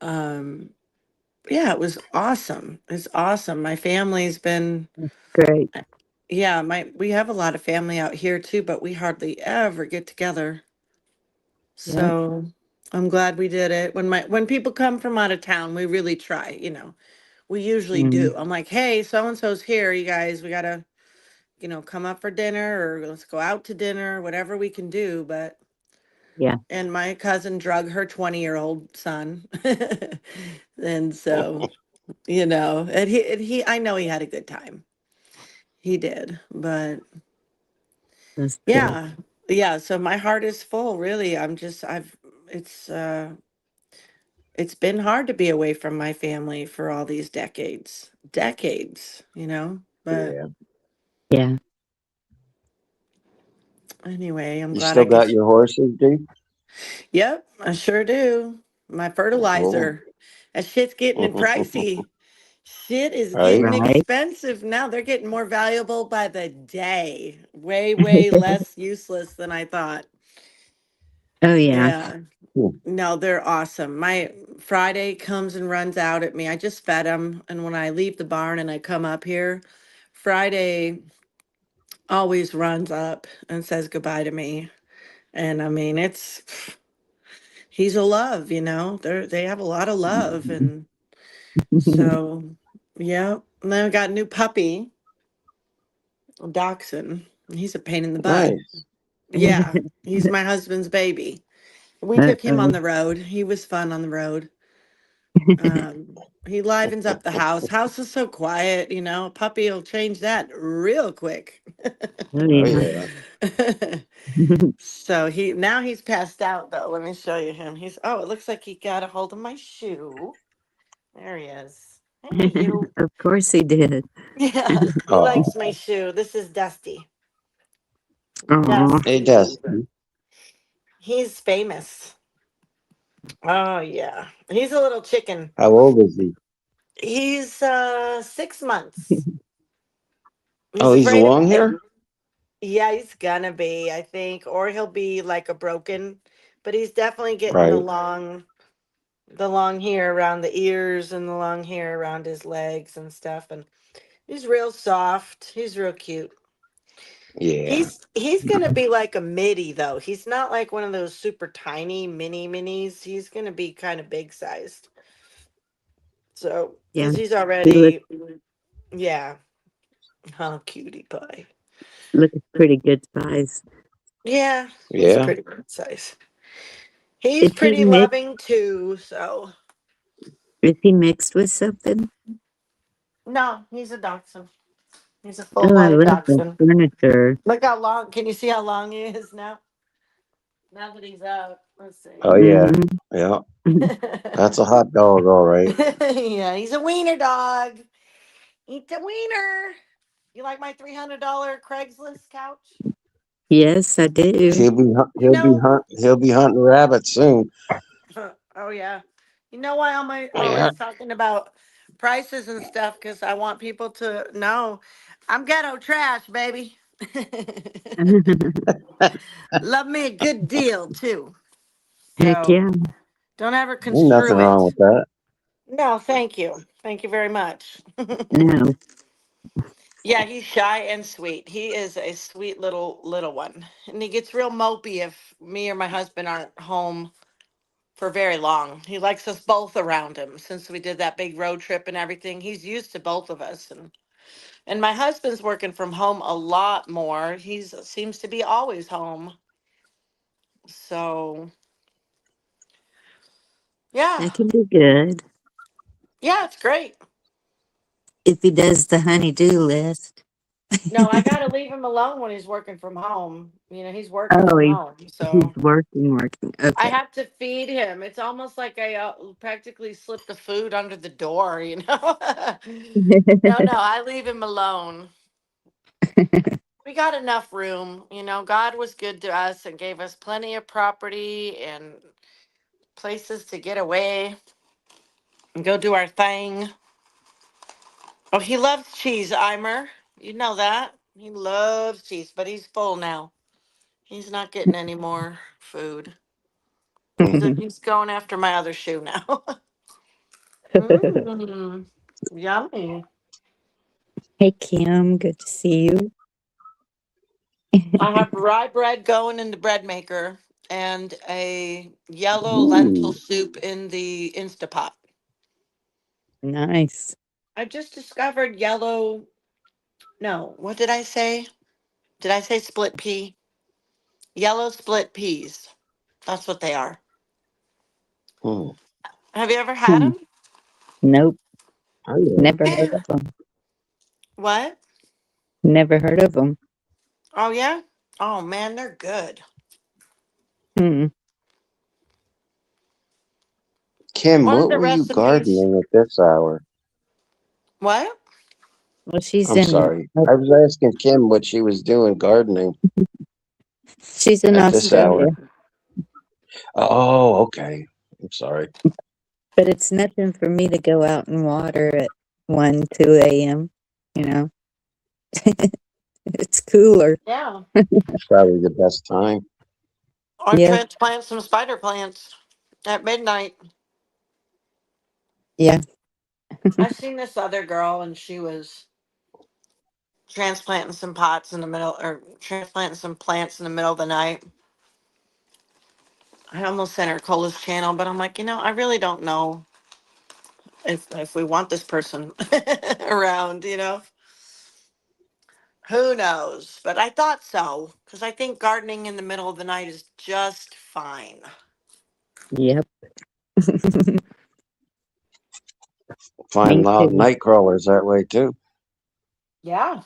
D: um yeah, it was awesome. It's awesome. My family's been
A: Great.
D: yeah, we have a lot of family out here too, but we hardly ever get together.
A: Yep.
D: So I'm glad we did it. When people come from out of town, we really try. We usually
A: Mm,
D: do. I'm like, hey, so and so's here, you guys. We gotta, come up for dinner or let's go out to dinner, whatever we can do. But
A: yeah.
D: and my cousin drug her 20-year-old son. And so, and he I know he had a good time. He did. But
A: That's good.
D: yeah. Yeah, so my heart is full, really. It's it's been hard to be away from my family for all these decades. But
B: Yeah.
A: Yeah.
D: anyway, I'm
B: You
D: glad I
B: still
D: could.
B: got your horses, Dee?
D: Yep, I sure do. My
B: Cool.
D: fertilizer. That shit's getting pricey. Shit is
B: Right?
D: getting
A: Right.
D: expensive now. They're getting more valuable by the day. Way, way less useless than I thought.
A: Oh, yeah.
D: Yeah.
B: Hmm.
D: No, they're awesome. My Friday comes and runs out at me. I just fed him. And when I leave the barn and I come up here, Friday always runs up and says goodbye to me. And I mean, he's a love. They have a lot of love. And so, yeah. And then I got a new puppy, a dachshund. He's a pain in the butt.
B: Nice.
D: Yeah. He's my husband's baby. We took him on
A: Uh-oh.
D: the road. He was fun on the road. He livens up the house. House is so quiet, you know. Puppy will change that real quick.
A: Oh,
B: Oh
A: yeah.
B: yeah.
D: So he's passed out though. Let me show you him. It looks like he got a hold of my shoe. There he is. Hey you.
A: Of course he did.
D: Yeah, he
B: Oh,
D: likes my shoe. This is Dusty.
A: Aw.
B: hey,
D: Dusty.
B: Dustin.
D: He's famous. Oh yeah. He's a little chicken.
B: How old is he?
D: He's 6 months. He's
B: Oh, he's
D: afraid of
B: long
D: height.
B: hair.
D: Yeah, he's gonna be, I think, or he'll be like a broken, but he's definitely getting
B: Right.
D: the long hair around the ears and the long hair around his legs and stuff. And he's real soft. He's real cute.
B: Yeah.
D: He's gonna be like a midi though. He's not like one of those super tiny minis. He's gonna be kind of big sized. So,
A: Yeah.
D: because he's
A: He
D: already, yeah, oh cutie pie.
A: looks pretty good size.
D: Yeah, he's
B: Yeah.
D: pretty good size. He's
A: Is he
D: pretty
A: mixed?
D: loving too. So
A: Is he mixed with something?
D: no, he's a dachshund. He's a
A: Oh, I
D: full-blooded
A: love the
D: dachshund.
A: furniture.
D: Look how long. Can you see how long he is now? Now that he's out, let's
B: Oh
D: see.
B: yeah.
A: Hmm.
B: Yeah. That's a hot dog, all right.
D: Yeah, he's a wiener dog. Eat the wiener. You like my $300 Craigslist couch?
A: Yes, I do.
D: You know,
B: He'll be hunting rabbits soon.
D: oh yeah. You know why am I
B: Yeah.
D: always talking about prices and stuff? Because I want people to know I'm ghetto trash, baby. Love me a good deal too.
A: Heck
D: So
A: yeah.
D: don't ever
B: Ain't nothing
D: construe
B: wrong
D: it.
B: with that.
D: No, thank you. Thank you very much.
A: No.
D: Yeah, he's shy and sweet. He is a sweet little one. And he gets real mopey if me or my husband aren't home for very long. He likes us both around him since we did that big road trip and everything. He's used to both of us and my husband's working from home a lot more. He's seems to be always home. So, yeah.
A: That can be good.
D: Yeah, it's great.
A: If he does the honey-do list.
D: No, I got to leave him alone when he's working from home. You know, he's working
A: Oh,
D: from home.
A: he's
D: So,
A: working.
D: I
A: Okay.
D: have to feed him. It's almost like I practically slip the food under the door, you know? No, I leave him alone. We got enough room. You know, God was good to us and gave us plenty of property and places to get away and go do our thing. Oh, he loves cheese, Eimer. You know that. He loves cheese, but he's full now. He's not getting any more food. He's going after my other shoe now. Mm, yummy.
A: Hey, Kim. Good to see you.
D: I have rye bread going in the bread maker and a yellow lentil
A: Ooh,
D: soup in the Instapot.
A: nice.
D: I just discovered yellow. No, what did I say? Did I say split pea? Yellow split peas. That's what they are.
B: Hmm.
D: Have you ever had
A: Hmm.
D: them?
A: Nope.
B: Oh yeah.
A: Never heard of them.
D: What?
A: Never heard of them.
D: Oh, yeah? Oh, man, they're good.
A: Hmm.
B: Kim,
D: One of
B: what
D: the
B: were you
D: recipes.
B: gardening at this hour?
D: What?
A: Well, she's
B: I'm
A: in
B: sorry. I was asking Kim what she was doing gardening
A: she's in
B: at this hour.
A: Australia,
B: Oh, okay. I'm sorry.
A: but it's nothing for me to go out and water at 1, 2 a.m. You know, it's cooler.
D: Yeah.
B: It's probably the best time.
D: Or
A: Yeah,
D: transplant some spider plants at midnight.
A: yeah.
D: I seen this other girl and she was transplanting some pots in the middle or transplanting some plants in the middle of the night. I almost sent her Cola's channel, but I'm like, I really don't know if we want this person around, Who knows? But I thought so, because I think gardening in the middle of the night is just fine.
A: Yep.
B: find
A: Me
B: a lot of
A: too.
B: night crawlers that way too.
D: Yeah,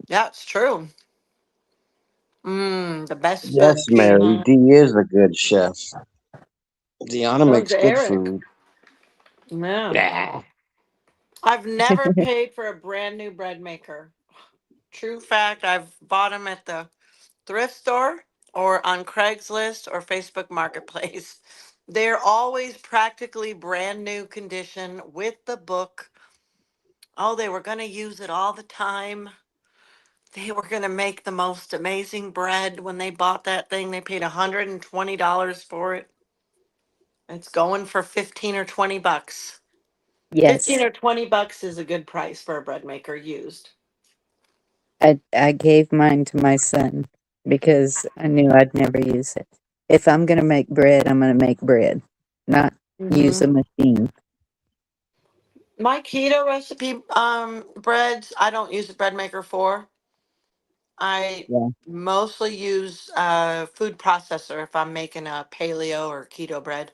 D: yeah, it's true. The best
B: Yes,
D: books.
B: Mary D is a good chef. Deanna
D: So's
B: makes good
D: Eric.
B: food.
D: Yeah.
B: Yeah.
D: I've never paid for a brand new bread maker. True fact, I've bought them at the thrift store or on Craigslist or Facebook Marketplace. They're always practically brand new condition with the book. Oh, they were going to use it all the time. They were going to make the most amazing bread when they bought that thing. They paid $120 for it. It's going for 15 or 20 bucks. 15
A: Yes,
D: or 20 bucks is a good price for a bread maker used.
A: I gave mine to my son because I knew I'd never use it. If I'm gonna make bread, I'm gonna make bread, not use
D: Hmm.
A: a machine.
D: My keto recipe breads, I don't use a bread maker for. I
A: Yeah.
D: mostly use food processor if I'm making a paleo or keto bread.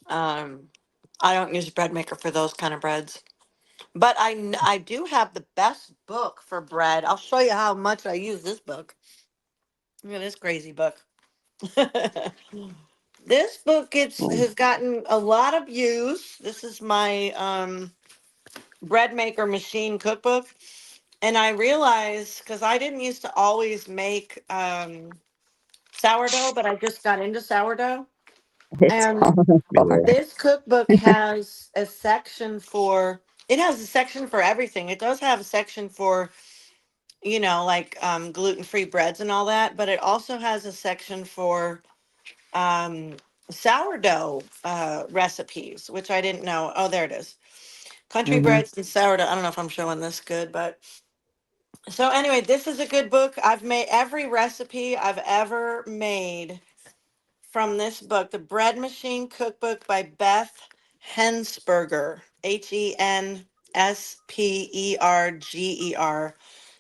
D: Um, I don't use a bread maker for those kind of breads. But I do have the best book for bread. I'll show you how much I use this book. Look at this crazy book. This book has gotten a lot of views. This is my bread maker machine cookbook. And I realized because I didn't used to always make sourdough, but I just got into sourdough.
A: It's
D: And
A: horrible.
B: Yeah.
D: this cookbook has a section for, it has a section for everything. It does have a section for, like gluten-free breads and all that, but it also has a section for um, sourdough recipes, which I didn't know. Oh, there it is. Country
A: Hmm.
D: breads and sourdough. I don't know if I'm showing this good, but so anyway, this is a good book. I've made every recipe I've ever made from this book, The Bread Machine Cookbook by Beth Hensperger, Hensperger.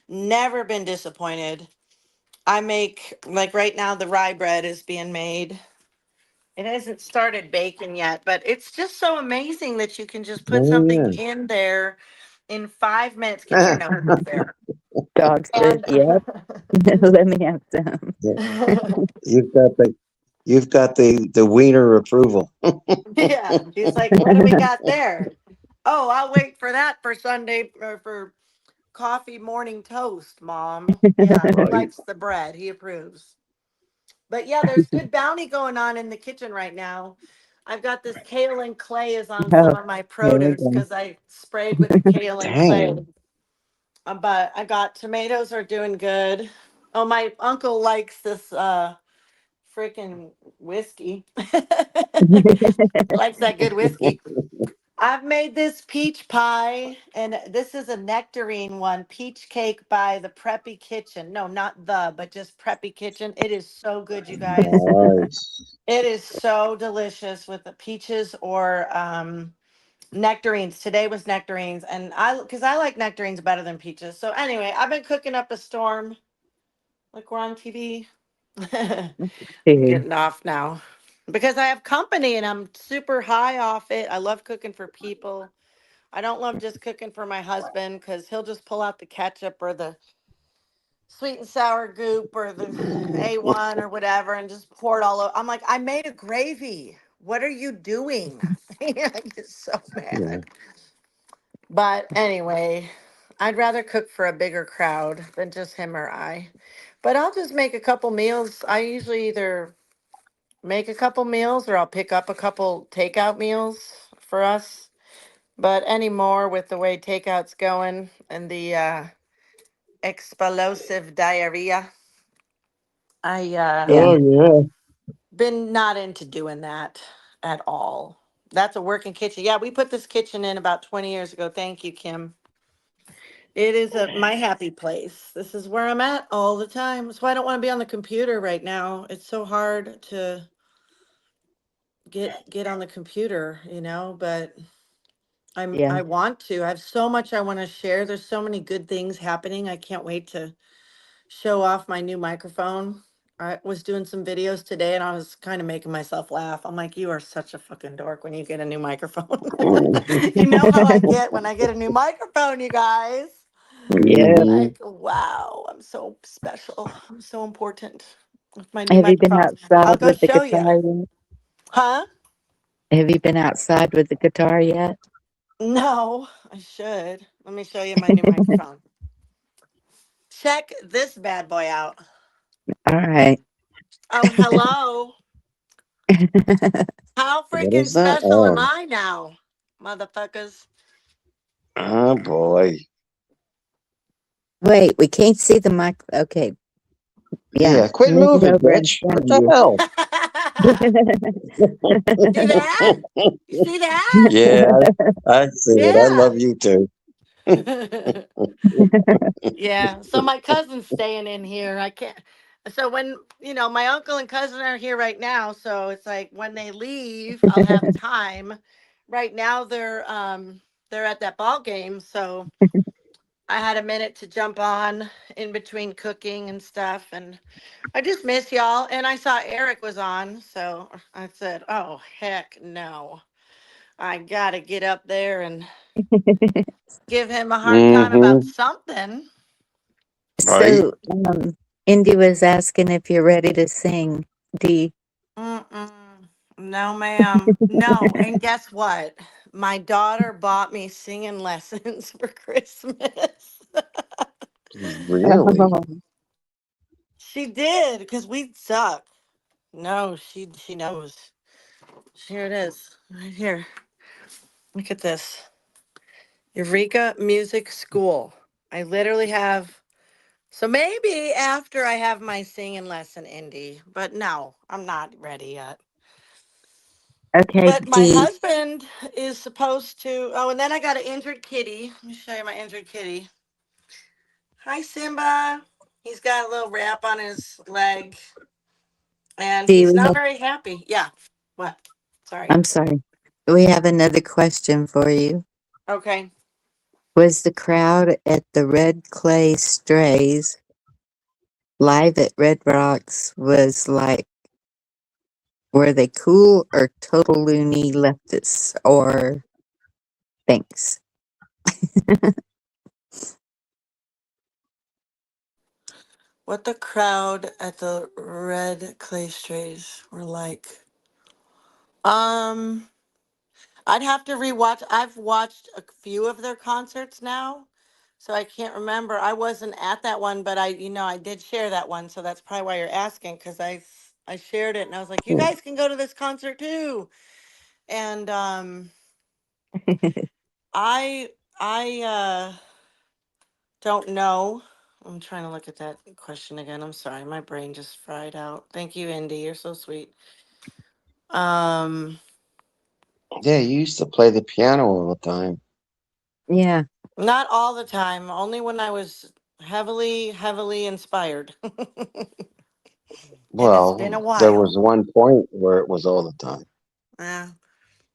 D: Never been disappointed. I make, like right now, the rye bread is being made. It hasn't started baking yet, but it's just so amazing that you can just put something
B: Oh
D: in there in 5 minutes. Get your
B: yeah.
D: notebook there.
A: Dog said,
D: And
A: "Yep, let me have some."
B: You've got the wiener approval.
D: yeah, he's like, what do we got there? Oh, I'll wait for that for Sunday for coffee morning toast, Mom. Yeah, he
B: Well,
D: likes the bread. He approves. But yeah, there's good bounty going on in the kitchen right now. I've got this kale and clay is on some
A: Oh,
D: of my
A: here we
D: produce
A: go.
D: because I sprayed with the kale and clay.
B: dang.
D: But I got tomatoes are doing good. Oh, my uncle likes this freaking whiskey. Likes that good whiskey. I've made this peach pie, and this is a nectarine one, peach cake by the Preppy Kitchen. No, not the, but just Preppy Kitchen. It is so good, you guys.
B: Nice.
D: It is so delicious with the peaches or nectarines. Today was nectarines, and because I like nectarines better than peaches. So anyway, I've been cooking up a storm. Like we're on TV. I'm
A: Dude.
D: getting off now because I have company and I'm super high off it. I love cooking for people. I don't love just cooking for my husband because he'll just pull out the ketchup or the sweet and sour goop or the A1 or whatever and just pour it all over. I'm like, I made a gravy. What are you doing? I get so
B: Yeah.
D: mad. But anyway, I'd rather cook for a bigger crowd than just him or I. But I'll just make a couple meals. I usually either make a couple meals or I'll pick up a couple takeout meals for us. But anymore with the way takeout's going and the explosive diarrhea, I
A: Yeah.
B: Oh yeah.
D: been not into doing that at all. That's a working kitchen. Yeah, we put this kitchen in about 20 years ago. Thank you, Kim. It is my happy place. This is where I'm at all the time. That's why I don't want to be on the computer right now. It's so hard to get on the computer, but
A: Yeah.
D: I want to. I have so much I want to share. There's so many good things happening. I can't wait to show off my new microphone. I was doing some videos today and I was kind of making myself laugh. I'm like, you are such a fucking dork when you get a new microphone. You know how I get when I get a new microphone, you guys.
E: Yeah.
D: Like, wow, I'm so special. I'm so important with my new
E: Have you been
D: microphone. I'll
E: outside
D: go
E: with the
D: show you.
E: guitar yet?
D: Huh?
E: Have you been outside with the guitar yet?
D: No, I should. Let me show you my new microphone. Check this bad boy out.
E: All right.
D: Oh, hello. How
B: What
D: freaking
B: is that?
D: special am I now, motherfuckers?
B: Oh boy.
E: Wait, we can't see the mic. Okay. Yeah.
B: Yeah, quit
E: Move it
B: moving,
E: over in
B: bitch.
E: front
B: What
E: of
B: the
E: you.
B: hell?
D: See that? You see that?
B: Yeah, I see it. I
D: Yeah.
B: love you too.
D: Yeah. So my cousin's staying in here. I can't. So when, my uncle and cousin are here right now, so it's like when they leave, I'll have time. Right now they're at that ball game, so I had a minute to jump on in between cooking and stuff, and I just miss y'all. And I saw Eric was on, so I said, "Oh heck no, I gotta get up there and give him a hard time about
B: Mm-hmm.
D: something."
B: Right?
E: So, Indy was asking if you're ready to sing. Dee.
D: Mm-mm. No, ma'am. No. And guess what? My daughter bought me singing lessons for Christmas.
B: Really?
E: Oh,
D: She did, because we suck. No, she knows. Here it is, right here. Look at this. Eureka Music School. I literally have, so maybe after I have my singing lesson, Indy, but no, I'm not ready yet.
E: okay,
D: But my
E: Dee.
D: husband is supposed to, oh, and then I got an injured kitty. Let me show you my injured kitty. Hi, Simba. He's got a little wrap on his leg and
E: Dee,
D: he's not very happy. Yeah. What? Sorry.
E: I'm sorry. We have another question for you.
D: Okay.
E: Was the crowd at the Red Clay Strays live at Red Rocks was like, were they cool or total loony leftists or thanks?
D: What the crowd at the Red Clay Strays were like. Um, I'd have to rewatch. I've watched a few of their concerts now, so I can't remember. I wasn't at that one, but I did share that one, so that's probably why you're asking, because I shared it and I was like, you guys can go to this concert too. And I I don't know. I'm trying to look at that question again. I'm sorry, my brain just fried out. Thank you, Indy. You're so sweet. Um,
B: Yeah, you used to play the piano all the time.
E: Yeah.
D: Not all the time, only when I was heavily, heavily inspired. And it's been a
B: Well, there
D: while.
B: was one point where it was all the time.
D: Yeah,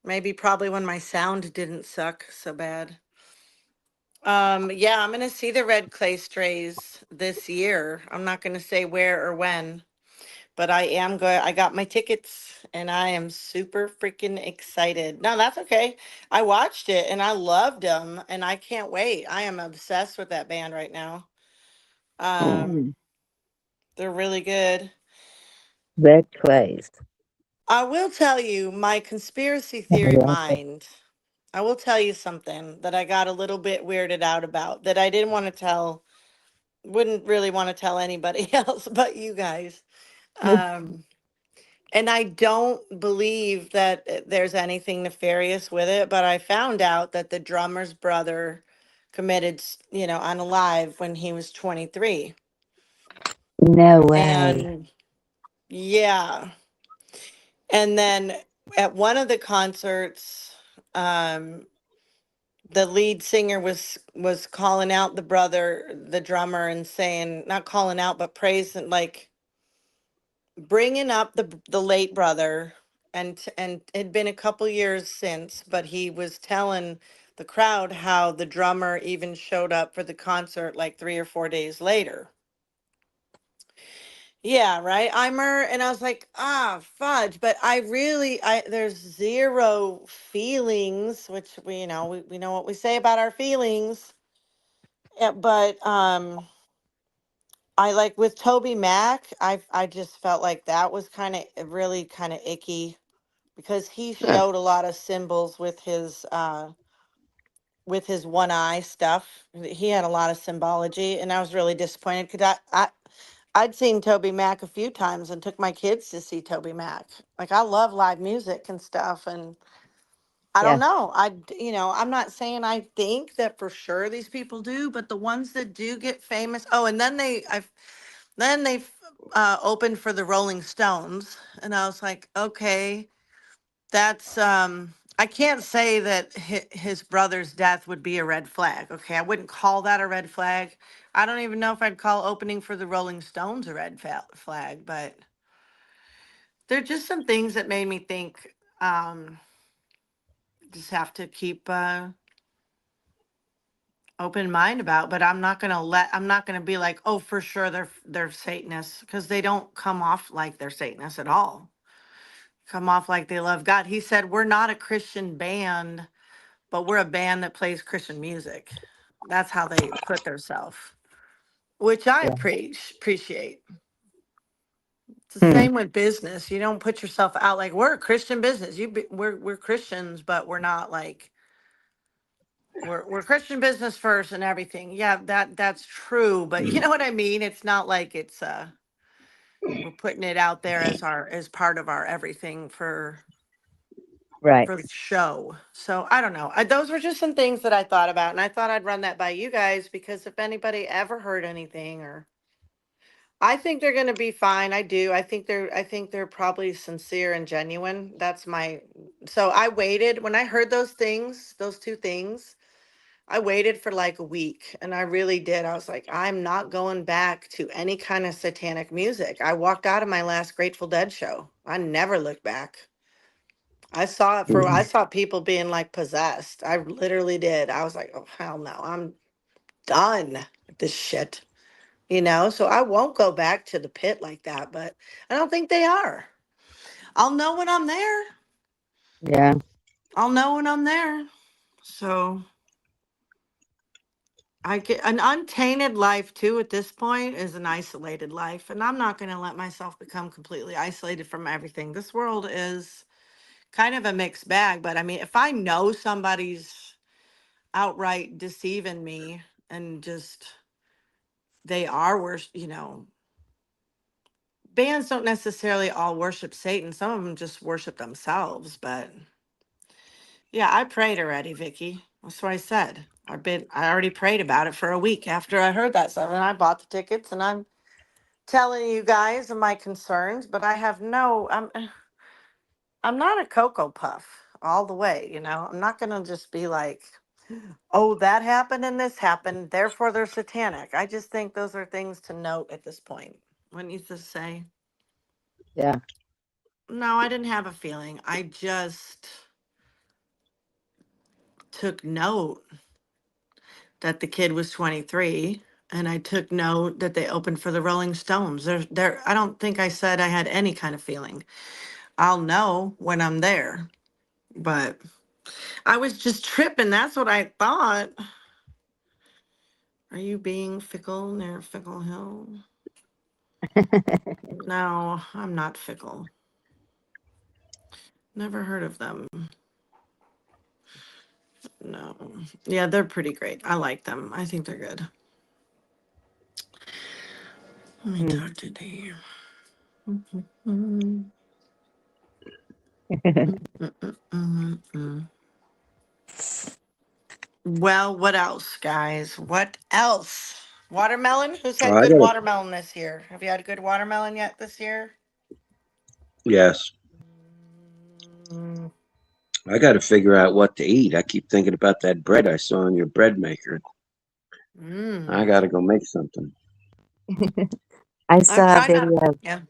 D: maybe probably when my sound didn't suck so bad. Yeah, I'm gonna see the Red Clay Strays this year. I'm not gonna say where or when, but I am going. I got my tickets and I am super freaking excited. No, that's okay. I watched it and I loved them and I can't wait. I am obsessed with that band right now.
B: Hmm.
D: Um, they're really good.
E: Red Clays.
D: I will tell you my conspiracy
E: I
D: theory
E: like it.
D: mind. I will tell you something that I got a little bit weirded out about that I didn't want to tell, wouldn't really want to tell anybody else but you guys. Um, and I don't believe that there's anything nefarious with it, but I found out that the drummer's brother committed, unalive when he was 23.
E: No way.
D: And yeah. And then at one of the concerts, um, the lead singer was calling out the drummer, and saying, not calling out, but praising, like bringing up the late brother, and it had been a couple years since, but he was telling the crowd how the drummer even showed up for the concert like 3 or 4 days later. Yeah, right. Imer, and I was like, ah, fudge. But there's zero feelings, which we know what we say about our feelings. Yeah, but I like with Toby Mac, I just felt like that was kind of really kind of icky because he
B: Yeah.
D: showed a lot of symbols with his one eye stuff. He had a lot of symbology, and I was really disappointed because I'd seen Toby Mac a few times and took my kids to see Toby Mac. Like I love live music and stuff, and I don't
E: Yeah.
D: know. I'm not saying I think that for sure these people do, but the ones that do get famous. Oh, and then they opened for the Rolling Stones, and I was like, okay, that's I can't say that his brother's death would be a red flag. Okay, I wouldn't call that a red flag. I don't even know if I'd call opening for the Rolling Stones a red flag, but there are just some things that made me think just have to keep open mind about, but I'm not gonna be like, oh, for sure they're Satanists, because they don't come off like they're Satanists at all. Come off like they love God. He said, we're not a Christian band, but we're a band that plays Christian music. That's how they put themselves, which I
E: Yeah.
D: appreciate. It's the
E: Hmm.
D: same with business. You don't put yourself out like we're a Christian business. We're Christians, but we're not like we're Christian business first and everything. Yeah, that's true, but you know what I mean? It's not like it's we're putting it out there as part of our everything
E: Right.
D: for the show. So I don't know. Those were just some things that I thought about, and I thought I'd run that by you guys because if anybody ever heard anything, or I think they're going to be fine. I do. I think they're probably sincere and genuine. That's my. So I waited when I heard those things, those two things. I waited for like a week, and I really did. I was like, I'm not going back to any kind of satanic music. I walked out of my last Grateful Dead show. I never looked back. I saw people being like possessed. I literally did. I was like, oh hell no, I'm done with this shit. So I won't go back to the pit like that, but I don't think they are. I'll know when I'm there.
E: Yeah.
D: I'll know when I'm there. So I get an untainted life too at this point is an isolated life. And I'm not gonna let myself become completely isolated from everything. This world is kind of a mixed bag, but I mean, if I know somebody's outright deceiving me and just they are worse, bands don't necessarily all worship Satan. Some of them just worship themselves. But yeah, I prayed already, Vicky. That's what I said. I already prayed about it for a week after I heard that stuff, and I bought the tickets, and I'm telling you guys of my concerns. But I have no. I'm not a Cocoa Puff all the way. I'm not gonna just be like, oh, that happened and this happened, therefore they're satanic. I just think those are things to note at this point. Wouldn't you just say?
E: Yeah.
D: No, I didn't have a feeling. I just took note that the kid was 23, and I took note that they opened for the Rolling Stones. I don't think I said I had any kind of feeling. I'll know when I'm there, but I was just tripping. That's what I thought. Are you being fickle near Fickle Hill? No, I'm not fickle. Never heard of them. No. Yeah, they're pretty great. I like them. I think they're good. Let me
E: Hmm.
D: talk to Dave. Mm, mm, mm. Well, what else, guys? What else? Watermelon? Who's
B: Oh,
D: had
B: I
D: good
B: got
D: watermelon this year? Have you had a good watermelon yet this year?
B: yes.
D: Mm,
B: I got to figure out what to eat. I keep thinking about that bread I saw in your bread maker. I
D: mm.
B: got to go make something.
E: I
D: I'm
E: saw a
D: trying not.
E: video
D: Yeah.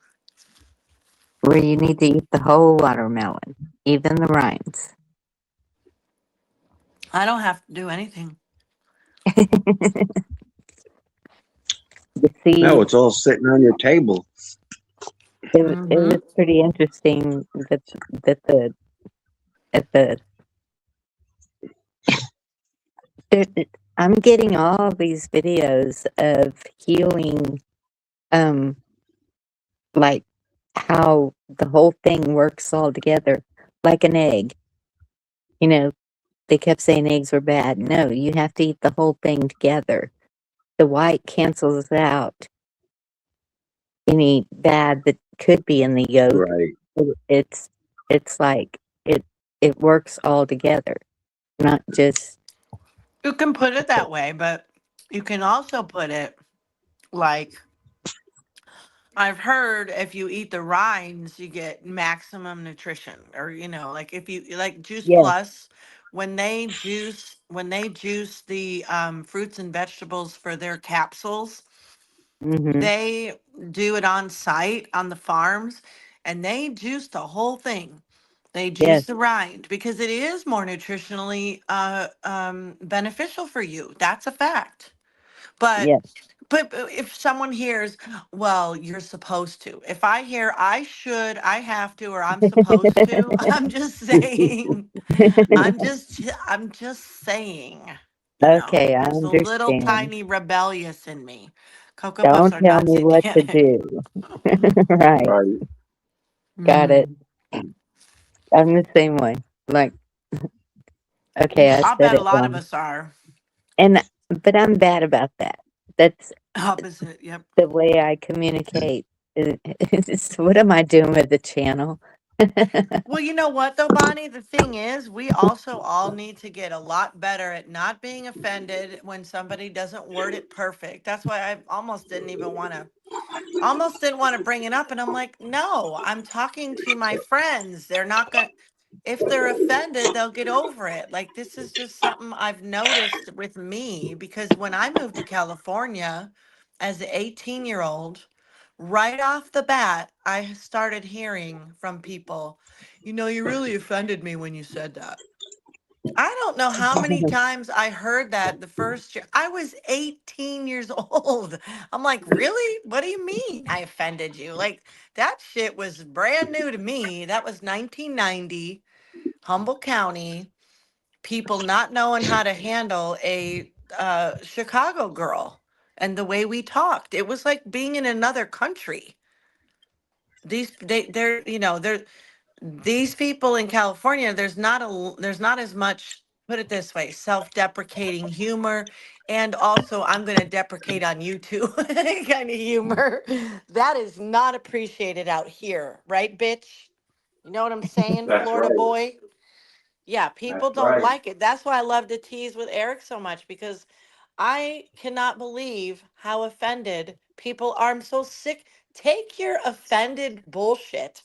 E: where you need to eat the whole watermelon, even the rinds.
D: I don't have to do anything.
E: See,
B: No, it's all sitting on your table.
E: it was pretty interesting that the at the there, I'm getting all these videos of healing, um, like how the whole thing works all together, like an egg. You know, they kept saying eggs were bad. No, you have to eat the whole thing together. The white cancels out any bad that could be in the yolk.
B: Right.
E: It's it's like it works all together, not just
D: You can put it that way, but you can also put it like I've heard if you eat the rinds, you get maximum nutrition. Or, like if you like Juice
E: yeah.
D: Plus, when they juice the fruits and vegetables for their capsules,
E: Mm-hmm.
D: they do it on site on the farms, and they juice the whole thing. They juice
E: Yes.
D: the rind because it is more nutritionally beneficial for you. That's a fact. But
E: Yes.
D: but if someone hears, well, you're supposed to. If I hear I should, I have to, or I'm supposed to, I'm just saying. I'm just saying.
E: Okay, I
D: There's a little
E: understand.
D: tiny rebellious in me. Cocoa Puffs
E: Don't
D: are
E: tell
D: not
E: me what to
D: satanic.
E: do. Right.
B: Right.
E: Got it.
D: Mhm.
E: I'm the same way. Like, okay, I
D: I'll
E: said
D: bet a
E: it
D: lot of
E: wrong.
D: us are
E: And but I'm bad about that. That's
D: opposite. Yep.
E: the way I communicate. It's, what am I doing with the channel?
D: Well, you know what though, Bonnie? The thing is, we also all need to get a lot better at not being offended when somebody doesn't word it perfect. That's why I almost didn't want to bring it up. And I'm like, no, I'm talking to my friends. They're not going to, if they're offended, they'll get over it. Like, this is just something I've noticed with me because when I moved to California as an 18-year-old, right off the bat, I started hearing from people, you really offended me when you said that. I don't know how many times I heard that the first year. I was 18 years old. I'm like, really? What do you mean I offended you? Like, that shit was brand new to me. That was 1990, Humboldt County, people not knowing how to handle a Chicago girl and the way we talked. It was like being in another country. These people in California, there's not as much, put it this way, self-deprecating humor, and also I'm going to deprecate on you too kind of humor that is not appreciated out here, right, bitch? You know what I'm saying,
B: That's
D: Florida
B: right.
D: boy? Yeah, people
B: That's
D: don't
B: right.
D: like it. That's why I love to tease with Eric so much because I cannot believe how offended people are. I'm so sick. Take your offended bullshit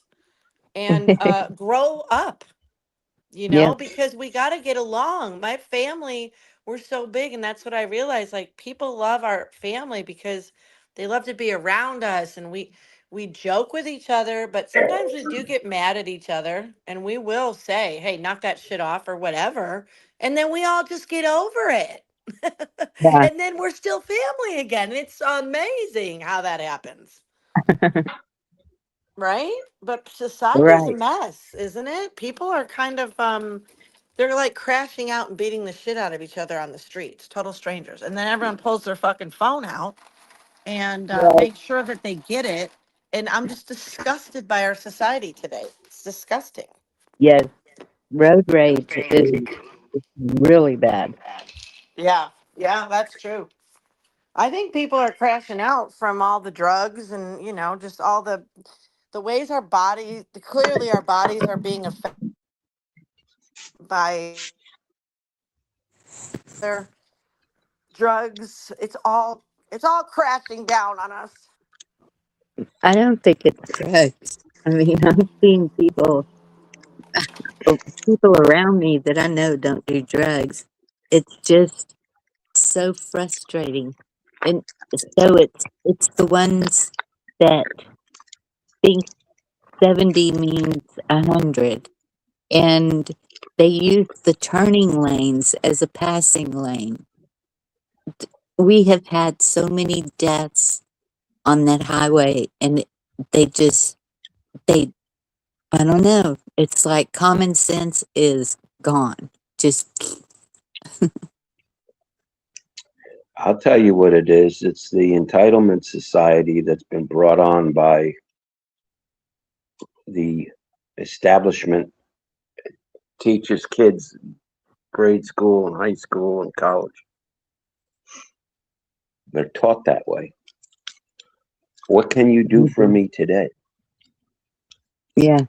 D: and grow up,
E: Yeah.
D: because we got to get along. My family, we're so big, and that's what I realized. Like, people love our family because they love to be around us, and we joke with each other, but sometimes we do get mad at each other, and we will say, hey, knock that shit off or whatever, and then we all just get over it.
E: Yeah.
D: And then we're still family again. It's amazing how that happens. Right? But society's a
E: Right.
D: mess, isn't it? People are kind of they're like crashing out and beating the shit out of each other on the streets, total strangers. And then everyone pulls their fucking phone out and
E: Right.
D: makes sure that they get it. And I'm just disgusted by our society today. It's disgusting.
E: Yes. Road rage is really bad.
D: Yeah, yeah, that's true. I think people are crashing out from all the drugs and, just all the ways our bodies, clearly our bodies are being affected by their drugs. It's all crashing down on us.
E: I don't think it's drugs. I mean, I've seen people around me that I know don't do drugs. It's just so frustrating. And so it's the ones that think 70 means 100, and they use the turning lanes as a passing lane. We have had so many deaths on that highway, and they just, they, I don't know. It's like common sense is gone. Just,
B: I'll tell you what it is. It's the entitlement society that's been brought on by the establishment, teachers, kids, grade school and high school and college. They're taught that way. What can you do for me today?
E: yeah.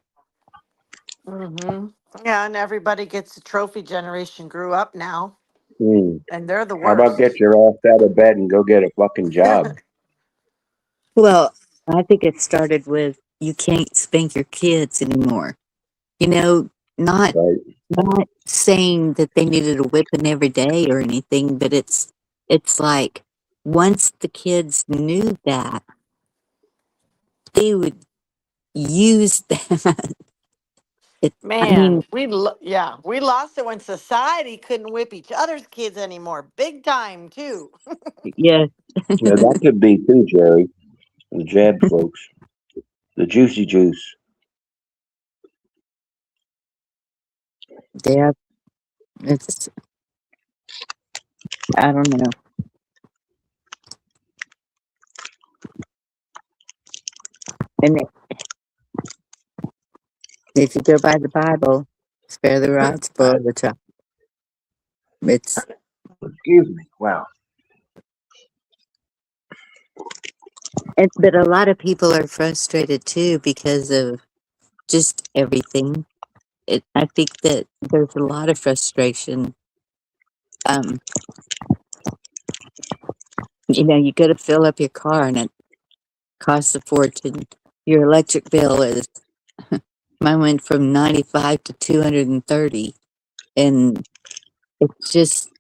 D: Mm-hmm. Yeah, and everybody gets a trophy generation grew up now, and they're the
B: How about get
D: worst.
B: your ass out of bed and go get a fucking job?
E: Well, I think it started with you can't spank your kids anymore. You know, not
B: Right?
E: not saying that they needed a whipping every day or anything, but it's like once the kids knew that, they would use that. I
D: Man,
E: mean,
D: we lost it when society couldn't whip each other's kids anymore. Big time too.
E: yeah,
B: Yeah, that could be too, Jerry. The jab folks, the juicy juice.
E: yeah, it's, I don't know. And if you go by the Bible, spare the rod, spoil the child. It's,
B: Excuse me. Wow.
E: but a lot of people are frustrated too because of just everything. I think that there's a lot of frustration. Um, you go to fill up your car and it costs a fortune. Your electric bill is, mine went from 95 to 230, and it's just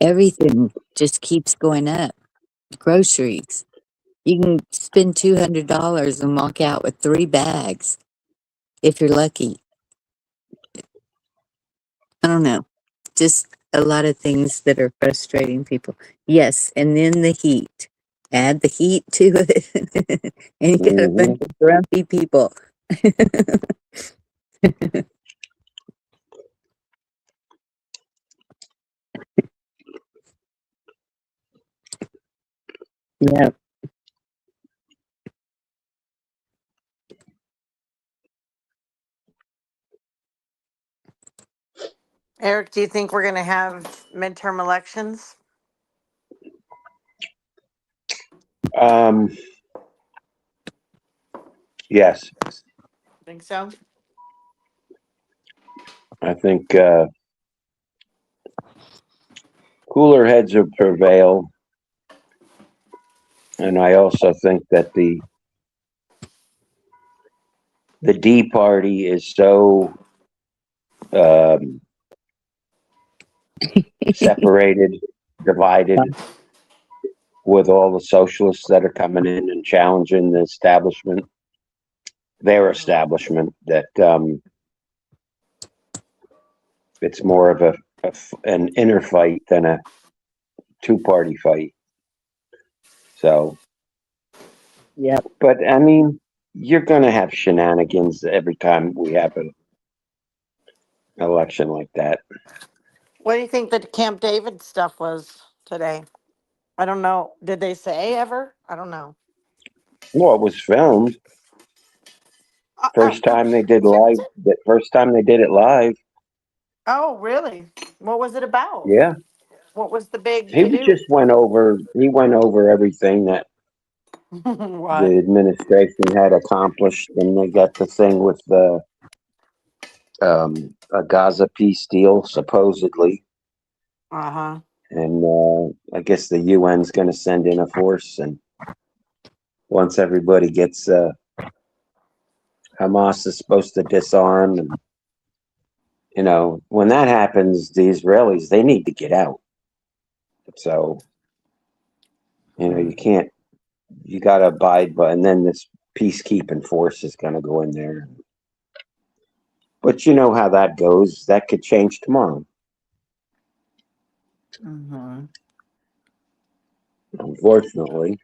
E: everything just keeps going up. Groceries, you can spend $200 and walk out with 3 bags if you're lucky. I don't know. Just a lot of things that are frustrating people. Yes, and then the heat. Add the heat to it, and you get a bunch of grumpy people. Yeah.
D: Eric, do you think we're gonna have midterm elections?
B: Um, yes,
D: Think so?
B: I think cooler heads will prevail, and I also think that the D party is so separated, divided with all the socialists that are coming in and challenging the establishment, their establishment, that it's more of an inner fight than a two-party fight. So,
E: Yep.
B: but I mean, you're going to have shenanigans every time we have an election like that.
D: What do you think the Camp David stuff was today? I don't know. Did they say ever? I don't know.
B: Well, it was filmed. First time they did live. The first time they did it live.
D: Oh, really? What was it about?
B: Yeah,
D: What was the big
B: he
D: to do?
B: just went over. He went over everything that
D: What?
B: the administration had accomplished, and they got the thing with the a Gaza peace deal supposedly,
D: Uh-huh.
B: and I guess the UN's going to send in a force, and once everybody gets Hamas is supposed to disarm, and when that happens, the Israelis, they need to get out. So you can't, you got to abide by, and then this peacekeeping force is going to go in there. But you know how that goes. That could change tomorrow.
D: Mm-hmm.
B: Unfortunately.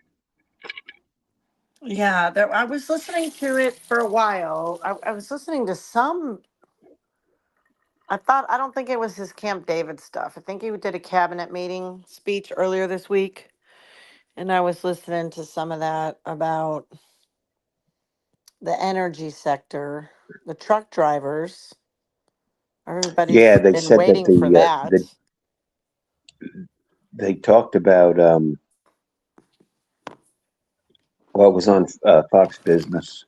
D: Yeah, I was listening to it for a while. I was listening to some. I don't think it was his Camp David stuff. I think he did a cabinet meeting speech earlier this week, and I was listening to some of that about the energy sector, the truck drivers.
B: Yeah,
D: Everybody's
B: they
D: been
B: said that
D: waiting for that.
B: they talked about what was on Fox Business.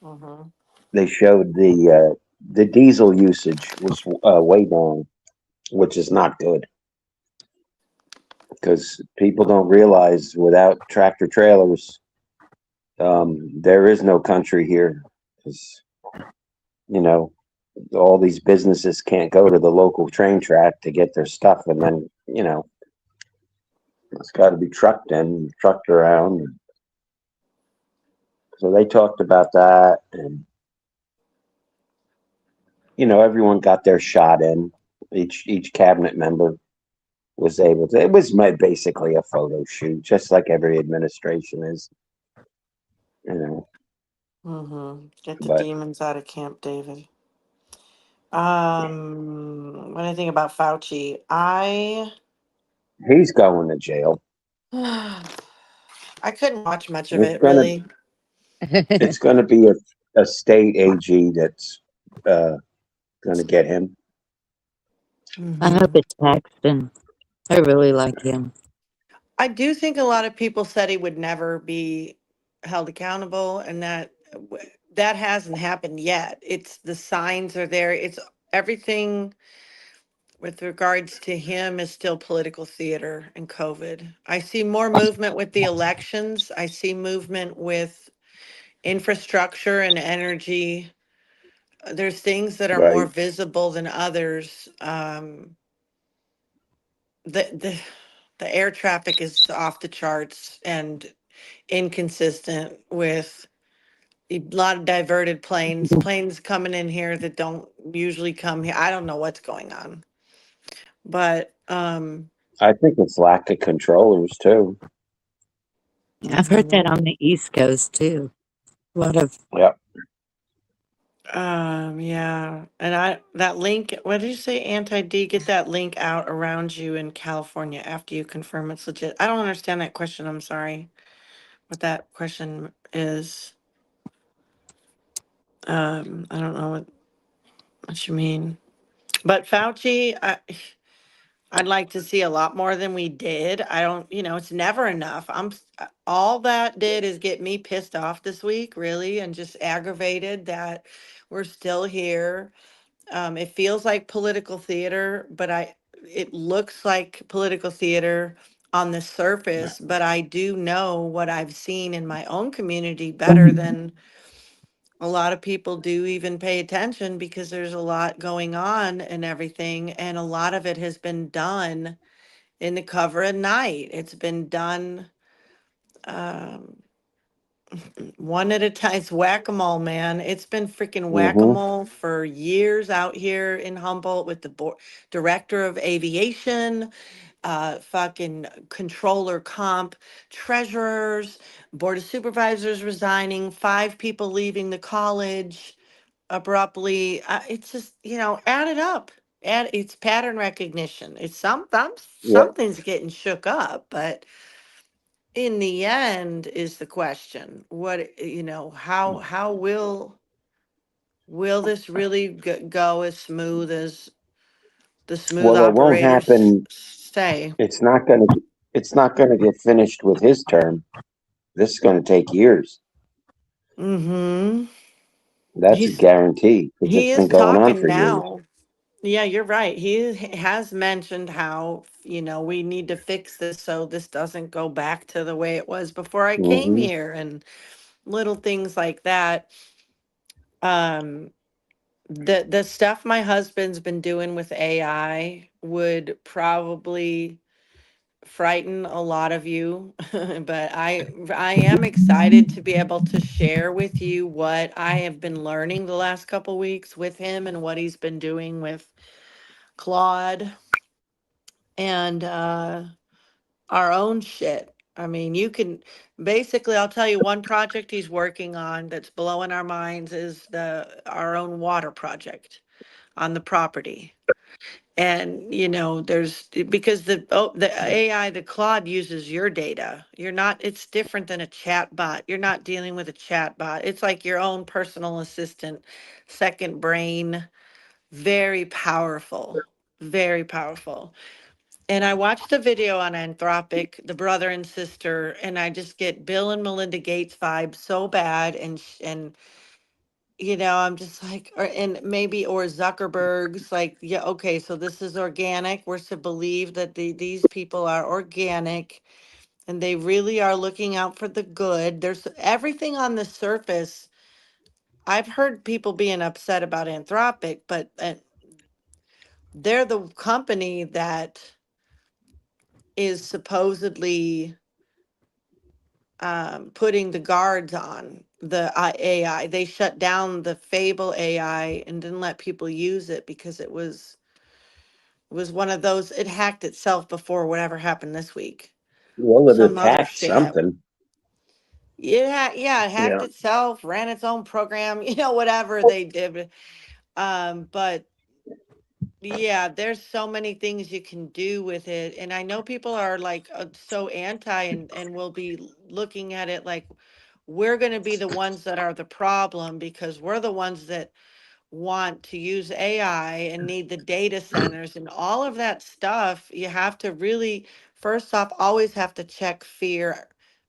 D: Hmm.
B: They showed the diesel usage was way down, which is not good because people don't realize without tractor trailers, there is no country here. 'Cause, you know, all these businesses can't go to the local train track to get their stuff, and then it's got to be trucked in, trucked around. So they talked about that, and everyone got their shot in. Each cabinet member was able to. It was basically a photo shoot, just like every administration is. You know,
D: Get the
B: but
D: demons out of Camp David. What do I think about Fauci?
B: he's going to jail.
D: I couldn't watch much of
B: It's
D: it
B: gonna
D: really.
B: it's gonna be a state AG that's uh, gonna get him.
A: I hope
D: Hmm.
A: it's Paxton. I really like him.
D: I do think a lot of people said he would never be held accountable, and that hasn't happened yet. It's the signs are there. It's everything with regards to him is still political theater and COVID. I see more movement with the elections. I see movement with infrastructure and energy. There's things that are more
B: Right.
D: visible than others. The the air traffic is off the charts and inconsistent with a lot of diverted planes coming in here that don't usually come here. I don't know what's going on, but
B: I think it's lack of controllers too.
A: I've heard that
D: mhm.
A: on the East Coast too. A lot of
B: Yep.
D: Yeah, and that link. What did you say, anti-D? Get that link out around you in California after you confirm it's legit. I don't understand that question. I'm sorry. What that question is? I don't know what you mean. But Fauci, I'd like to see a lot more than we did. I don't, it's never enough. All that did is get me pissed off this week, really, and just aggravated that we're still here. It feels like political theater, but it looks like political theater on the surface, but I do know what I've seen in my own community better than a lot of people do even pay attention because there's a lot going on and everything. And a lot of it has been done in the cover of night. It's been done um, one at a time. It's whack-a-mole, man. It's been freaking
B: Hmm.
D: whack-a-mole for years out here in Humboldt with the director of aviation, fucking controller comp, treasurers, board of supervisors resigning, 5 people leaving the college abruptly. It's just, add it up. Add it's pattern recognition. It's
B: Yep.
D: something's getting shook up, but in the end is the question. How will this really go as smooth as the smooth
B: Well, it won't
D: operators
B: happen.
D: say?
B: It's not gonna. It's not gonna get finished with his term. This is gonna take years.
D: Mm-hmm.
B: That's a
D: He's
B: guarantee because
D: he
B: it's been
D: is
B: going on
D: talking
B: for years.
D: now. Yeah, you're right. Has mentioned how, we need to fix this so this doesn't go back to the way it was before I came
B: Hmm.
D: here and little things like that. Um, the stuff my husband's been doing with AI would probably frighten a lot of you, but I am excited to be able to share with you what I have been learning the last couple weeks with him and what he's been doing with Claude and our own shit. I mean, you can basically, I'll tell you one project he's working on that's blowing our minds is our own water project on the property. And, there's because the AI, the Claude uses your data. It's different than a chat bot. You're not dealing with a chat bot. It's like your own personal assistant, second brain, very powerful, very powerful. And I watched a video on Anthropic, the brother and sister, and I just get Bill and Melinda Gates vibes so bad. And I'm just like, and maybe, or Zuckerberg's like, yeah, okay, so this is organic. We're to believe that these people are organic and they really are looking out for the good. There's everything on the surface. I've heard people being upset about Anthropic, but they're the company that is supposedly putting the guards on the AI. They shut down the Fable AI and didn't let people use it because it was one of those. It hacked itself before whatever happened this week.
B: Well, it
D: Some other
B: attacked
D: sham.
B: something.
D: Yeah, it hacked
B: Yeah.
D: itself, ran its own program. Whatever they did. But yeah, there's so many things you can do with it, and I know people are like so anti and will be looking at it like we're going to be the ones that are the problem because we're the ones that want to use AI and need the data centers and all of that stuff. You have to really, first off, always have to check fear.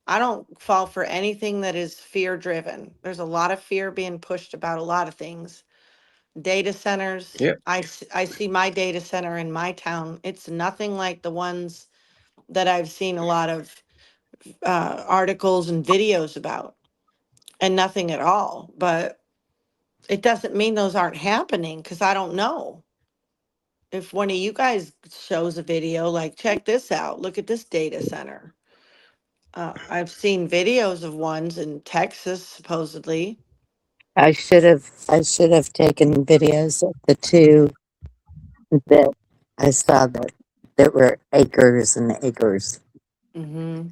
D: I don't fall for anything that is fear driven. There's a lot of fear being pushed about a lot of things. Data centers,
B: Yep.
D: I see my data center in my town. It's nothing like the ones that I've seen a lot of articles and videos about, and nothing at all. But it doesn't mean those aren't happening because I don't know. If one of you guys shows a video, like, check this out, look at this data center. I've seen videos of ones in Texas, supposedly.
E: I should have taken videos of the two that I saw that were acres and acres.
D: Hmm.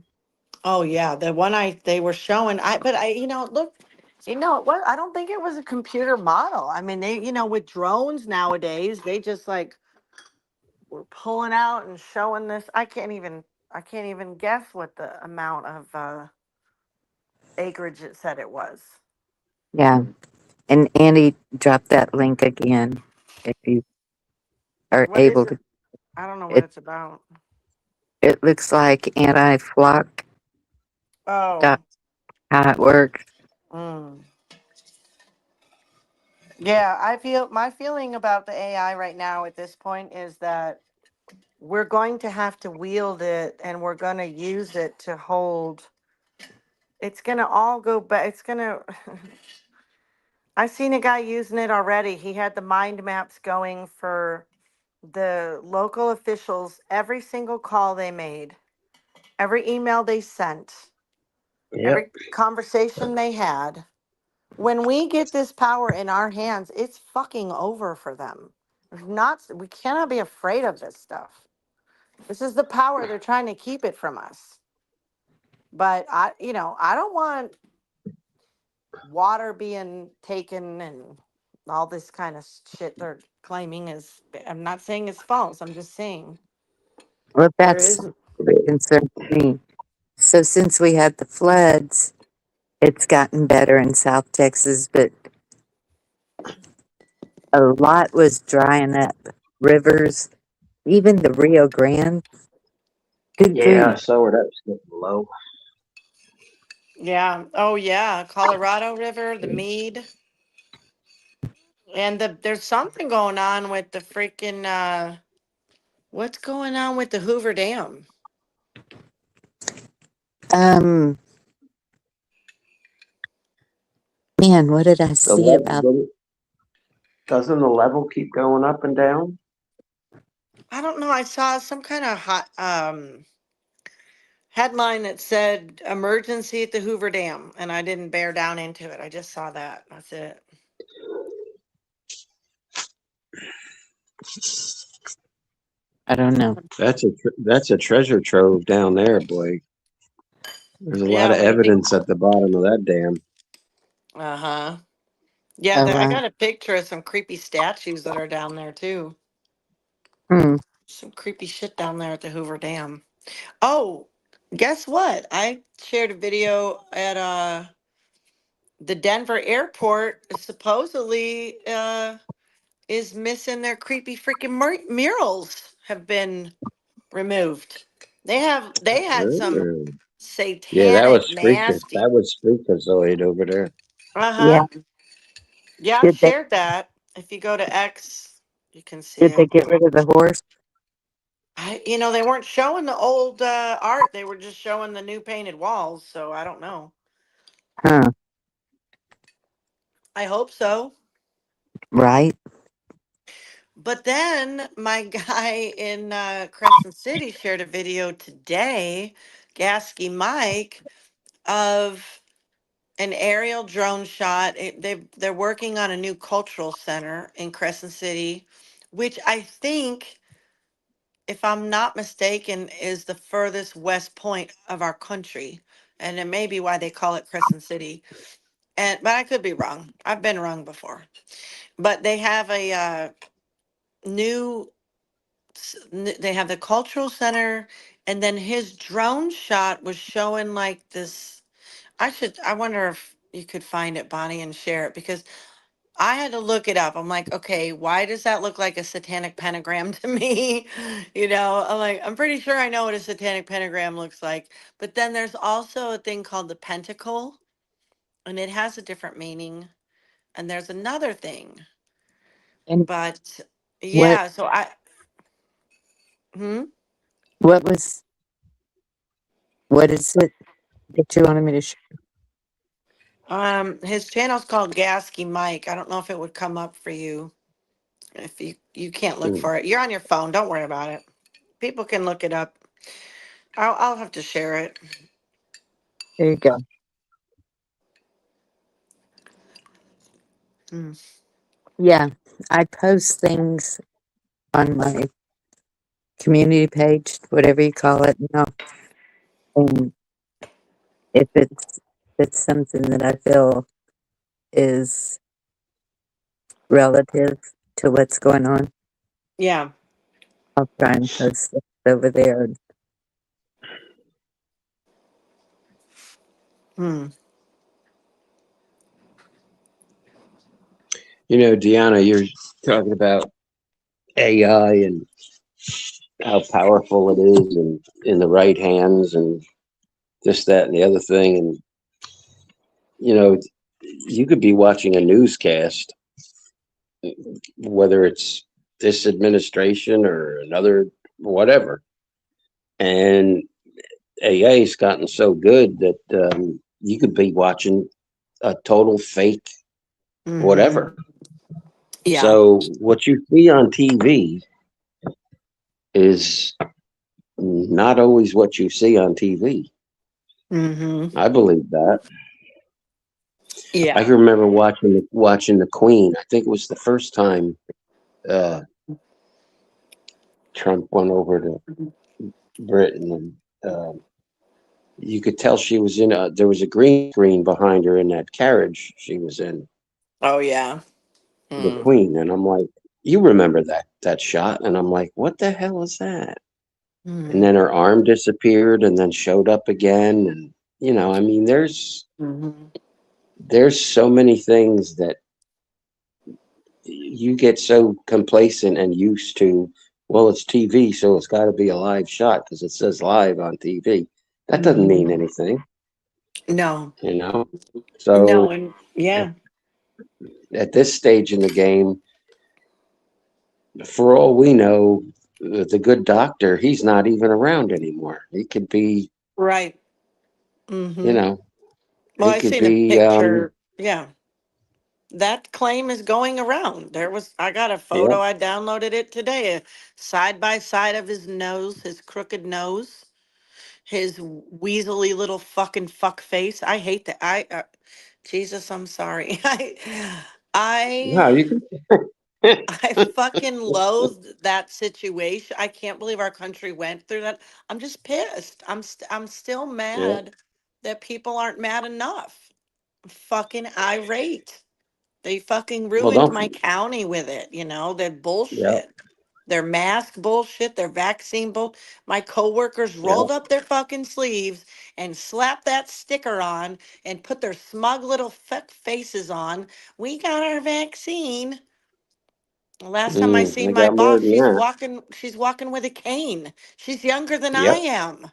D: Oh yeah, the one they were showing. But look, what? I don't think it was a computer model. I mean, they, with drones nowadays, they just like were pulling out and showing this. I can't even guess what the amount of acreage it said it was.
E: Yeah. And Andy dropped that link again if you are
D: What is
E: able
D: it?
E: to.
D: I don't know what
E: It
D: it's about.
E: it looks like anti-flock
D: Oh,
E: dot how it works.
D: mm. Yeah. My feeling about the AI right now at this point is that we're going to have to wield it and we're going to use it to hold. It's going to all go back. It's going to. I've seen a guy using it already. He had the mind maps going for the local officials, every single call they made, every email they sent,
B: Yep.
D: every conversation they had. When we get this power in our hands, it's fucking over for them. We cannot be afraid of this stuff. This is the power they're trying to keep it from us. But I don't want water being taken and all this kind of shit they're claiming is. I'm not saying it's false. I'm just saying
E: Well,
D: there
E: that's
D: is.
E: what concerns me. So since we had the floods, it's gotten better in South Texas, but a lot was drying up. Rivers, even the Rio Grande. Good
B: Yeah, I
E: grief.
B: saw where that was getting low.
D: Yeah. Oh yeah. Colorado River, the Mead. And there's something going on with the freaking what's going on with the Hoover Dam?
E: Um, Man, what did I
B: The
E: see about?
B: level doesn't the level keep going up and down?
D: I don't know. I saw some kind of hot headline that said emergency at the Hoover Dam, and I didn't bear down into it. I just saw that. That's it.
E: I don't know.
B: That's a treasure trove down there, boy. There's a lot
D: Yeah,
B: of
D: what do you think?
B: evidence at the bottom of that dam.
D: Uh-huh. Yeah,
E: Oh,
D: I
E: wow.
D: got a picture of some creepy statues that are down there too.
E: Hmm.
D: Some creepy shit down there at the Hoover Dam. Oh, guess what? I shared a video at the Denver airport. Supposedly is missing their creepy freaking murals have been removed. They had some
B: Oh. Yeah, that
D: satanic
B: was freakish.
D: nasty.
B: That was freakazoid over there.
E: Yeah.
D: Uh-huh. Yeah, I've
E: Did they
D: shared that. If you go to X, you can see
E: did they
D: it.
E: get rid of the horse?
D: They weren't showing the old art. They were just showing the new painted walls. So I don't know.
E: Huh.
D: I hope so.
E: Right.
D: But then my guy in Crescent City shared a video today, Gasky Mike, of an aerial drone shot. They're working on a new cultural center in Crescent City, which I think, if I'm not mistaken, is the furthest west point of our country. And it may be why they call it Crescent City. But I could be wrong. I've been wrong before. But they have a new they have the cultural center, and then his drone shot was showing like this. I wonder if you could find it, Bonnie, and share it, because I had to look it up. I'm like, okay, why does that look like a satanic pentagram to me? I'm like, I'm pretty sure I know what a satanic pentagram looks like. But then there's also a thing called the pentacle, and it has a different meaning. And there's another thing.
E: And
D: But
E: what
D: yeah, hmm?
E: what was what is it that you wanted me to share?
D: His channel's called Gasky Mike. I don't know if it would come up for you. If you can't look
B: Hmm.
D: for it, you're on your phone. Don't worry about it. People can look it up. I'll have to share it.
E: There you go.
D: Hmm.
E: Yeah. I post things on my community page, whatever you call it now. And if it's something that I feel is relative to what's going on,
D: Yeah.
E: I'll try and post it over there.
D: Hmm.
B: Deanna, you're talking about AI and how powerful it is and in the right hands and this, that, and the other thing. And, you could be watching a newscast, whether it's this administration or another, whatever. And AA's gotten so good that you could be watching a total fake
D: Mm-hmm.
B: whatever.
D: Yeah.
B: So what you see on TV is not always what you see on TV.
D: Mm-hmm.
B: I believe that. I
D: Yeah.
B: can remember watching the Queen. I think it was the first time uh, Trump went over to Britain, and you could tell she was in a. There was a green screen behind her in that carriage she was in,
D: Oh yeah.
B: the
D: Hmm.
B: Queen, and I'm like, you remember that shot? And I'm like, what the hell is that? And
D: Hmm.
B: then her arm disappeared and then showed up again, and I mean,
D: Hmm.
B: there's so many things that you get so complacent and used to. Well, it's TV, so it's got to be a live shot because it says live on TV. That doesn't mean
D: Hmm.
B: anything,
D: No.
B: you know.
D: No.
B: So
D: And
B: at,
D: yeah.
B: at this stage in the game, for all we know, the good doctor, he's not even around anymore. He could be,
D: Right.
B: you
D: Mm-hmm.
B: know,
D: Well,
B: he
D: I
B: could
D: seen a
B: be,
D: picture. Yeah. That claim is going around. I got a
B: yeah,
D: photo. I downloaded it today. Side by side of his nose, his crooked nose, his weaselly little fucking fuck face. I hate that. Jesus, I'm sorry. I,
B: no, you can.
D: I fucking loathed that situation. I can't believe our country went through that. I'm just pissed. I'm still
B: Yeah,
D: mad that people aren't mad enough. Fucking irate. They fucking
B: Well,
D: ruined
B: don't.
D: my county with it, you know, their
B: Yeah,
D: bullshit. Their mask bullshit, their vaccine bull. My coworkers
B: yeah.
D: rolled up their fucking sleeves and slapped that sticker on and put their smug little faces on. We got our vaccine. Last time I
B: I
D: seen my
B: got more
D: boss,
B: than that.
D: she's walking with a cane. She's younger than I
B: Yep.
D: am.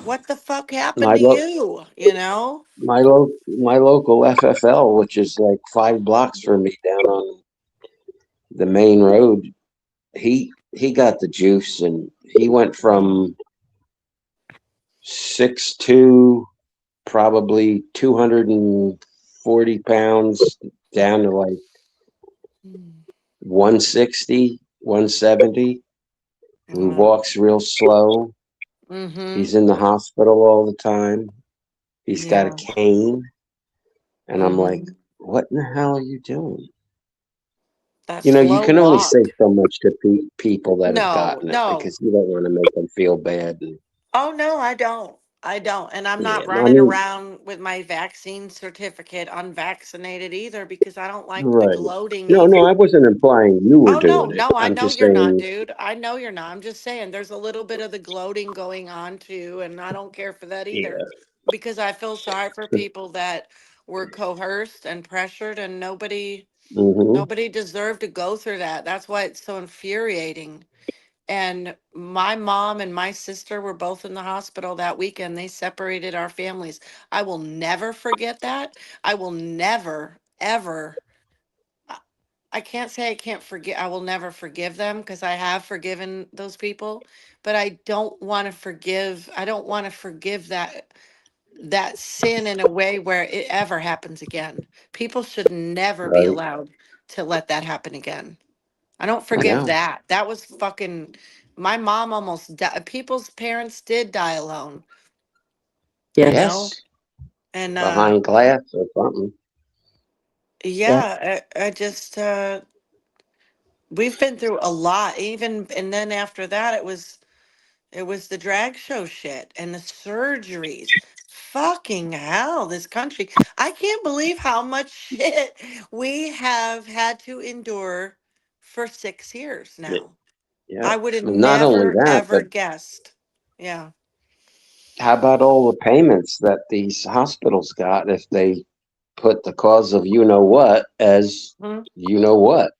D: What the fuck happened
B: My
D: to
B: lo-
D: you? You know?
B: my local FFL, which is like 5 blocks from me down on the main road, he got the juice, and he went from 6'2", probably 240 pounds, down to like 160, 170. He walks real slow.
D: Mm-hmm.
B: He's in the hospital all the time. He's got a
D: Yeah.
B: cane. And I'm like,
D: Mm-hmm.
B: what in the hell are you doing?
D: That
B: You know, you
D: slow
B: can only say
D: walk.
B: so much to people that have
D: No,
B: gotten it,
D: no.
B: because you don't want to make them feel bad. And
D: Oh no, I don't. I don't. And I'm
B: yeah,
D: not
B: I
D: running
B: mean,
D: around with my vaccine certificate unvaccinated either because I don't like the
B: right.
D: gloating
B: No,
D: either.
B: no, I wasn't implying you were
D: Oh no,
B: doing it.
D: no, I
B: I'm
D: know
B: just
D: you're not,
B: saying,
D: dude. I know you're not. I'm just saying there's a little bit of the gloating going on too, and I don't care for that either
B: yeah.
D: because I feel sorry for people that were coerced and pressured and
B: Hmm.
D: nobody deserved to go through that. That's why it's so infuriating. And my mom and my sister were both in the hospital that weekend. They separated our families. I will never forget that. I will never, ever. I I can't say I can't forget. I will never forgive them because I have forgiven those people, but I don't want to forgive. I don't want to forgive that sin in a way where it ever happens again. People should never be
B: Right.
D: allowed to let that happen again. I don't
B: I
D: forgive
B: know.
D: that. That was fucking. My mom almost died. People's parents did die alone, you
E: Yes.
D: know?
B: Yes.
D: And
B: Behind glass or something.
E: Yeah.
D: yeah, I just, we've been through a lot. Even, and then after that, it was the drag show shit and the surgeries. Fucking hell, this country. I can't believe how much shit we have had to endure for 6 years
B: Y-
D: now.
B: Yeah.
D: I would have
B: Not only
D: never
B: that,
D: ever
B: but
D: guessed. Yeah.
B: how about all the payments that these hospitals got if they put the cause of you know what as
D: Mhm.
B: you know what?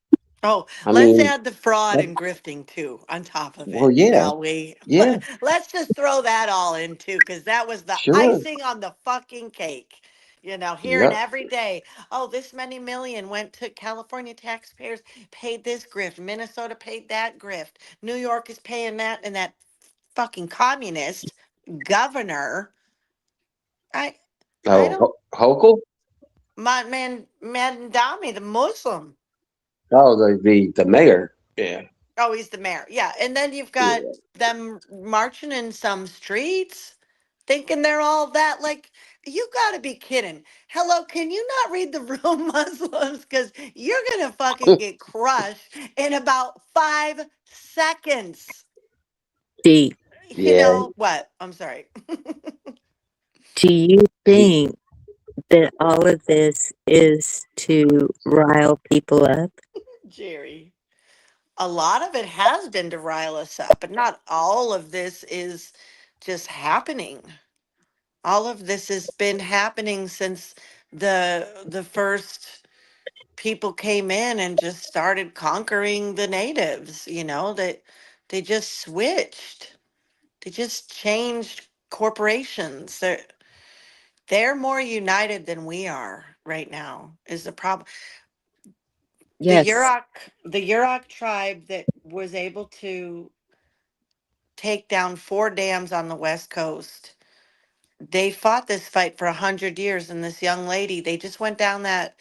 D: Oh,
B: I
D: let's
B: mean,
D: add the fraud
B: that,
D: and grifting too on top of
B: well,
D: it,
B: yeah,
D: shall we?
B: yeah,
D: Let's just throw that all in too, because that was the
B: sure.
D: icing on the fucking cake. Hearing
B: Yep.
D: every day, oh, this many million went to California taxpayers, paid this grift, Minnesota paid that grift, New York is paying that, and that fucking communist governor. I, I
B: Oh,
D: don't,
B: Hochul?
D: my man, Mandami, the Muslim.
B: Oh, the mayor. Yeah,
D: Oh, he's the mayor. Yeah. And then you've got
B: yeah.
D: them marching in some streets thinking they're all that. Like, you got to be kidding. Hello, can you not read the room, Muslims? Because you're going to fucking get crushed in about 5 seconds.
E: Do,
D: You
B: Yeah,
D: know what? I'm sorry.
E: do you
B: he,
E: think that all of this is to rile people up?
D: Jerry. A lot of it has been to rile us up, but not all of this is just happening. All of this has been happening since the first people came in and just started conquering the natives, that they just switched. They just changed corporations. They're more united than we are right now is the problem. The
E: Yes.
D: Yurok the Yurok tribe that was able to take down 4 dams on the west coast. They fought this fight for 100 years, and this young lady, they just went down that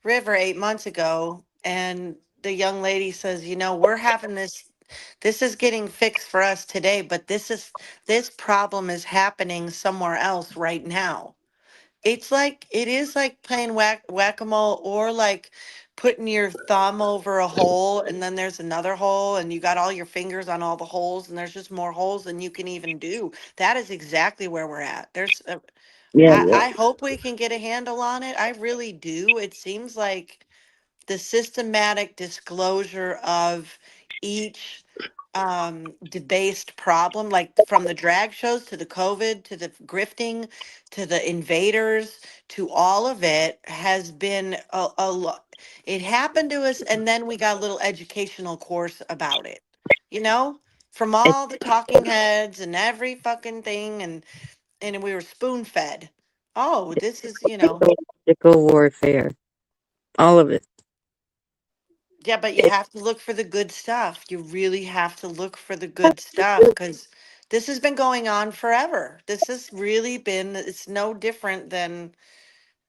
D: river 8 months ago, and the young lady says, we're having this is getting fixed for us today, but this problem is happening somewhere else right now. It is like playing whack-a-mole, or like putting your thumb over a hole and then there's another hole and you got all your fingers on all the holes and there's just more holes than you can even do. That is exactly where we're at.
E: Yeah.
D: I hope we can get a handle on it. I really do. It seems like the systematic disclosure of each debased problem, like from the drag shows to the COVID to the grifting to the invaders to all of it has been a lot. It happened to us, and then we got a little educational course about it, you know, from
E: It's
D: all the talking heads and every fucking thing, and we were spoon fed. Oh, this is,
E: psychological warfare. All of it.
D: yeah, but you have to look for the good stuff. You really have to look for the good stuff because this has been going on forever. This has really been, it's no different than,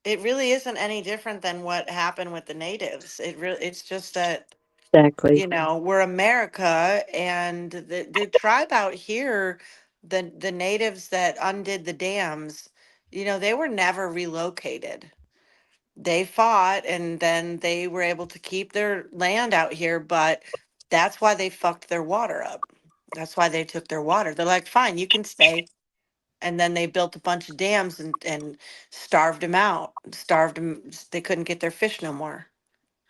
D: it really isn't any different than what happened with the natives. It's just that,
E: Exactly.
D: we're America and the tribe out here, the natives that undid the dams, they were never relocated. They fought and then they were able to keep their land out here, but that's why they fucked their water up. That's why they took their water. They're like, fine, you can stay. And then they built a bunch of dams and starved them out, starved them. They couldn't get their fish no more.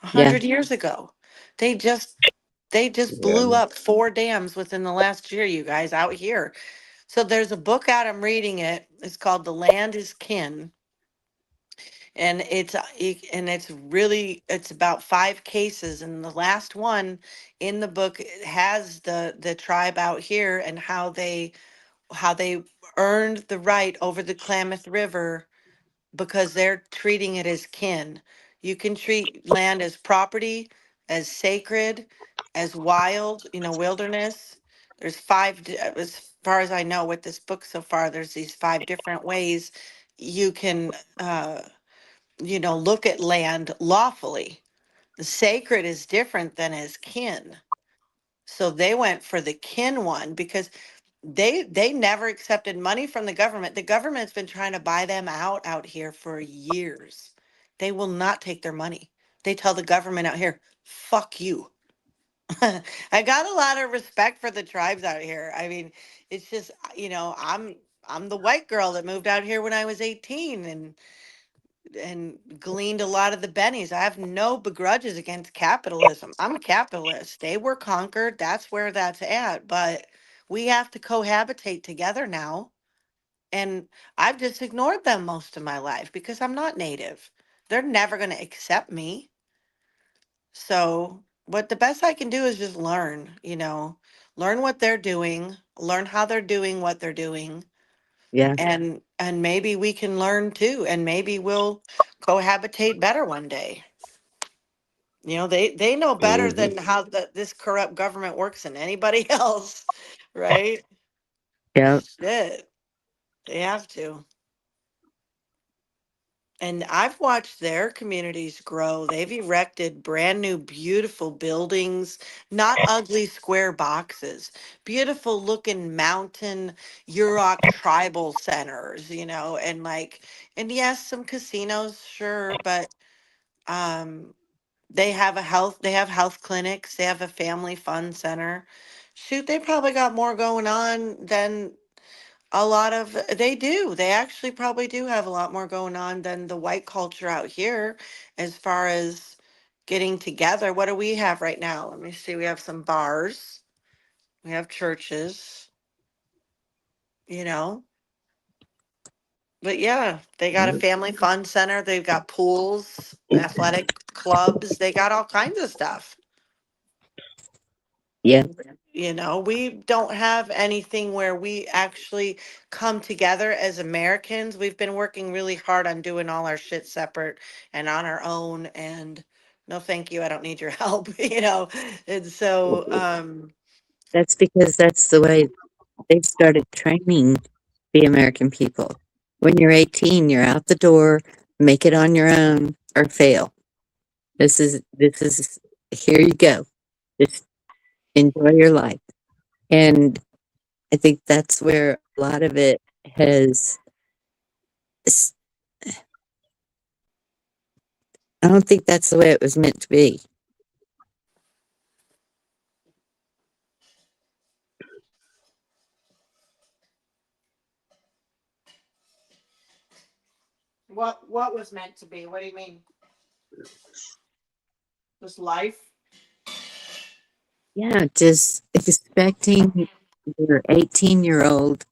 D: A
E: Yeah.
D: 100 years ago, they just they just
B: Yeah.
D: blew up 4 dams within the last year, you guys out here. So there's a book out. I'm reading it. It's called The Land is Kin, and it's really, it's about 5 cases, and the last one in the book has the tribe out here and how they earned the right over the Klamath River because they're treating it as kin. You can treat land as property, as sacred, as wild, wilderness. There's as far as I know with this book so far, there's these 5 different ways you can look at land lawfully. The sacred is different than as kin. So they went for the kin one because they never accepted money from the government. The government's been trying to buy them out here for years. They will not take their money. They tell the government out here, fuck you. I got a lot of respect for the tribes out here. I mean, it's just, I'm the white girl that moved out here when I was 18 and gleaned a lot of the bennies. I have no begrudges against capitalism. I'm a capitalist. They were conquered. That's where that's at. But we have to cohabitate together now. And I've just ignored them most of my life because I'm not native. They're never going to accept me. So, what the best I can do is just learn, learn what they're doing, learn how they're doing what they're doing,
E: Yeah.
D: and maybe we can learn too, and maybe we'll cohabitate better one day. They know better
B: Mhm.
D: than how this corrupt government works than anybody else, right?
E: Yeah.
D: Shit, they have to. And I've watched their communities grow. They've erected brand new, beautiful buildings, not ugly square boxes, beautiful looking mountain Yurok tribal centers, and yes, some casinos, sure, but um, they have health clinics, they have a family fun center. Shoot, they probably got more going on than a lot of they do. They actually probably do have a lot more going on than the white culture out here as far as getting together. What do we have right now? Let me see. We have some bars. We have churches, you know. But yeah, they got a family fun center. They've got pools, athletic clubs. They got all kinds of stuff.
E: Yeah.
D: We don't have anything where we actually come together as Americans. We've been working really hard on doing all our shit separate and on our own. And no, thank you. I don't need your help, And so,
E: That's because that's the way they started training the American people. When you're 18, you're out the door, make it on your own or fail. This is here you go. Just enjoy your life. And I think that's where a lot of it has I don't think that's the way it was meant to be.
D: What was meant to be? What do you mean? Just life?
E: Yeah, just expecting your 18-year-old to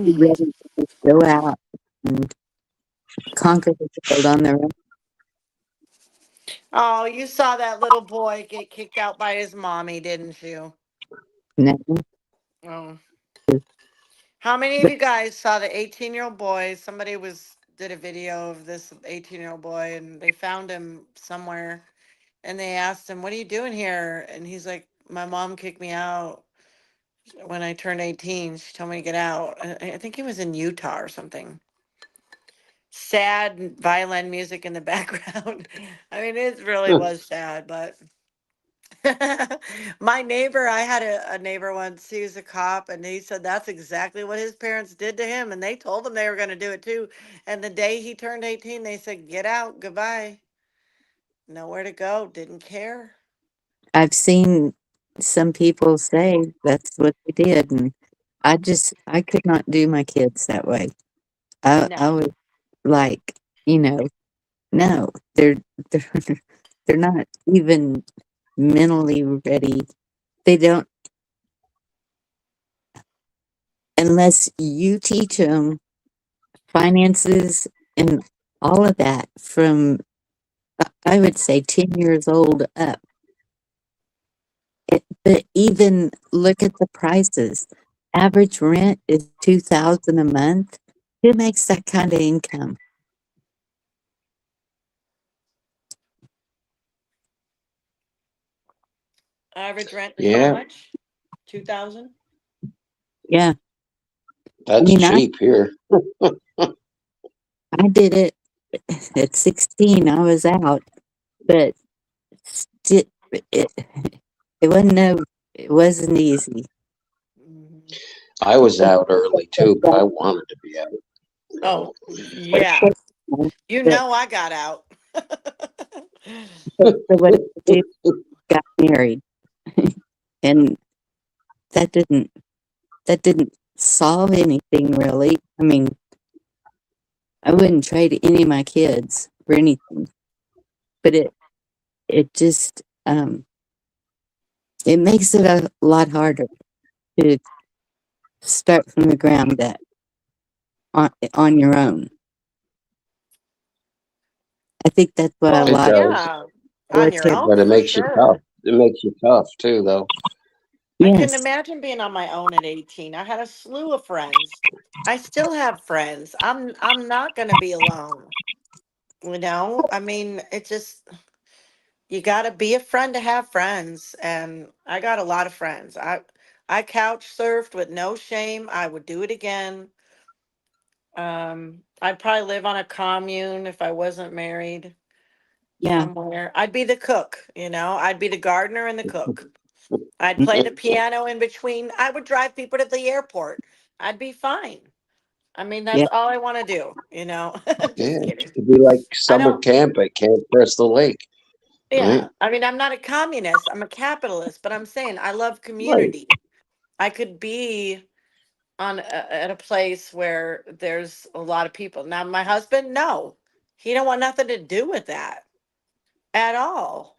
E: be ready to go out and conquer the world on their own.
D: Oh, you saw that little boy get kicked out by his mommy, didn't you?
E: No,
D: Oh. How many of
E: but
D: you guys saw the 18-year-old boy? Somebody did a video of this 18-year-old boy and they found him somewhere and they asked him, "What are you doing here?" And he's like, "My mom kicked me out when I turned 18. She told me to get out." I think he was in Utah or something. Sad violin music in the background. I mean, it really was sad, but my neighbor, I had a neighbor once, he was a cop, and he said that's exactly what his parents did to him, and they told him they were going to do it too. And the day he turned 18, they said, "Get out, goodbye." Nowhere to go, didn't care.
E: I've seen some people say that's what they did, and I could not do my kids that way. I
D: No.
E: was like, you know, no, they're they're not even mentally ready. They don't, unless you teach them finances and all of that from, I would say, 10 years old up. But even look at the prices. Average rent is 2,000 a month. Who makes that kind of income?
D: Average rent is how
B: Yeah,
D: much? 2,000?
E: Yeah, I
B: that's
E: mean,
B: cheap here.
E: I did it at 16. I was out, but sti- it, it wasn't it wasn't easy.
D: Mhm.
B: I was out early too, but I wanted to be out.
D: Oh,
B: No.
D: yeah. You
E: But
D: know I got out.
E: so what did I do? Got married, and that didn't that didn't solve anything really. I mean, I wouldn't trade any of my kids for anything, but it just it makes it a lot harder to start from the ground up on your own. I think that's what a
D: Well,
B: It
E: lot
B: does,
D: yeah, on
E: of
D: your
E: kids.
D: own
B: but it
D: for
B: makes you tough.
D: sure.
B: It makes you tough too, though.
D: I couldn't
E: Yes,
D: imagine being on my own at 18. I had a slew of friends. I still have friends. I'm not going to be alone. You know? I mean, it just you got to be a friend to have friends, and I got a lot of friends. I couch surfed with no shame. I would do it again. I'd probably live on a commune if I wasn't married
E: yeah,
D: somewhere. I'd be the cook, you know? I'd be the gardener and the cook. I'd play
E: mm,
D: the piano in between. I would drive people to the airport. I'd be fine. I mean, that's
E: yeah,
D: all I want to do, you know?
B: Yeah,
D: Just kidding.
B: it'd be like
D: I
B: summer
D: don't,
B: camp at Camp Crystal Lake, right?
D: yeah. I mean, I'm not a communist, I'm a capitalist, but I'm saying I love
B: Right.
D: community. I could be at a place where there's a lot of people. Now, my husband, no, he don't want nothing to do with that at all.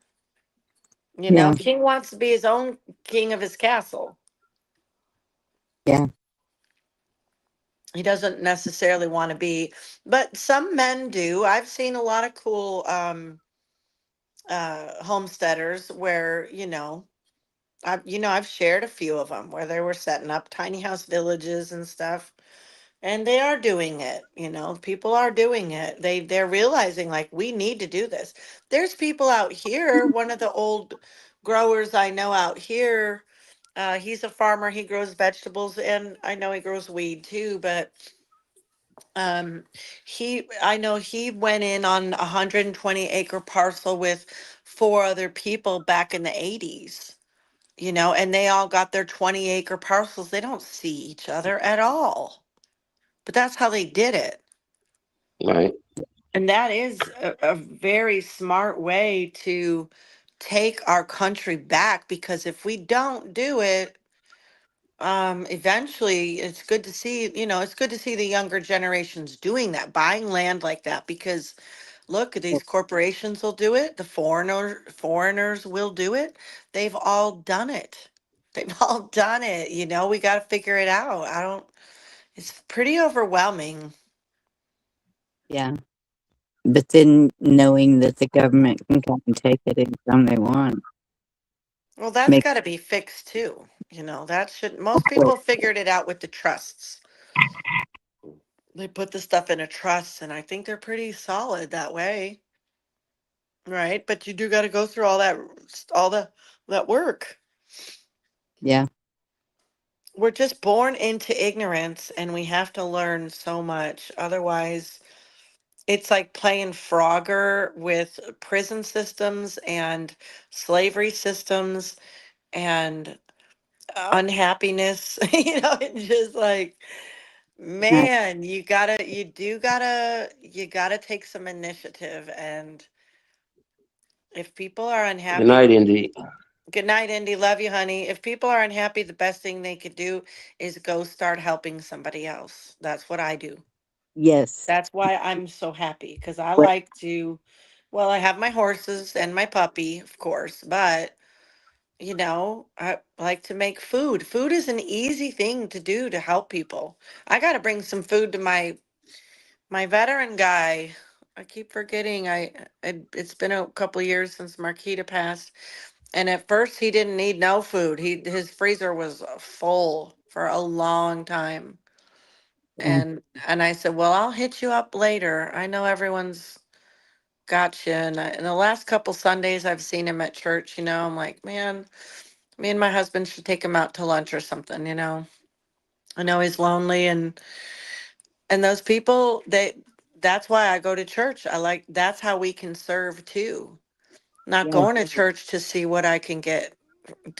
D: You know,
E: yeah,
D: king wants to be his own king of his castle.
E: yeah,
D: He doesn't necessarily want to be, but some men do. I've seen a lot of cool homesteaders where, I've shared a few of them where they were setting up tiny house villages and stuff, and they are doing it. People are doing it. They're realizing, like, we need to do this. There's people out here. One of the old growers I know out here, he's a farmer. He grows vegetables, and I know he grows weed too, but um I know he went in on a 120-acre parcel with four other people back in the 80s, and they all got their 20-acre parcels. They don't see each other at all, but that's how they did it.
B: Right.
D: And that is a very smart way to take our country back, because if we don't do it, eventually it's good to see, it's good to see the younger generations doing that, buying land like that, because look, these corporations will do it, the foreigners will do it. They've all done it. They've all done it. We got to figure it out. I don't, it's pretty overwhelming.
E: Yeah. But then knowing that the government can come and take it anytime they want.
D: Well, that's
E: Make
D: got to be fixed too. That should, most people figured it out with the trusts. They put the stuff in a trust, and I think they're pretty solid that way. Right? But you do got to go through all that work.
E: yeah.
D: We're just born into ignorance, and we have to learn so much. Otherwise, it's like playing Frogger with prison systems and slavery systems and unhappiness. It's just like,
E: Right.
D: man, you gotta take some initiative. And if people are
B: Good
D: unhappy,
B: night, Indy.
D: good night, Indy. Love you, honey. If people are unhappy, the best thing they could do is go start helping somebody else. That's what I do.
E: Yes.
D: That's why I'm so happy, because I
E: What?
D: like to, well, I have my horses and my puppy, of course, but I like to make food. Food is an easy thing to do to help people. I got to bring some food to my veteran guy. I keep forgetting. It's been a couple years since Marquita passed, and at first he didn't need no food. His freezer was full for a long time.
E: Yeah.
D: And I said, "Well, I'll hit you up later. I know everyone's got you." And the last couple Sundays I've seen him at church, I'm like, "Man, me and my husband should take him out to lunch or something. I know he's lonely, and those people, that's why I go to church. That's how we can serve too. Not
E: Yeah.
D: going to church to see what I can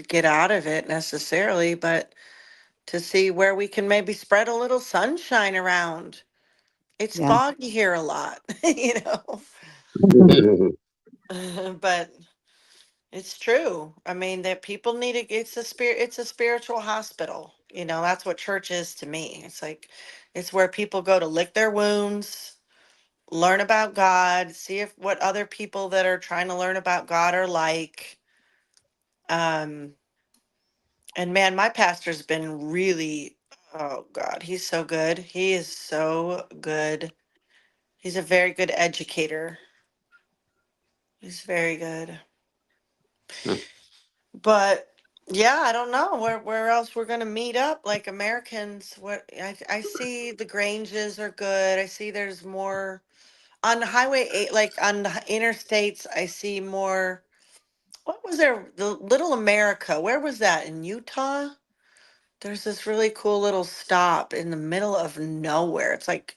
D: get out of it necessarily, but to see where we can maybe spread a little sunshine around. It's
E: Yeah.
D: foggy here a lot, but it's true. I mean, that people need it's a spiritual hospital. That's what church is to me. It's like it's where people go to lick their wounds, learn about God, see if what other people that are trying to learn about God are like. Um, and man, my pastor's been really, oh God, he's so good. He is so good. He's a very good educator. He's very good. But yeah, I don't know where else we're gonna meet up like Americans. What I see the Granges are good. I see there's more on Highway 8, like on the interstates. I see more. What was there? The Little America. Where was that, in Utah? There's this really cool little stop in the middle of nowhere. It's like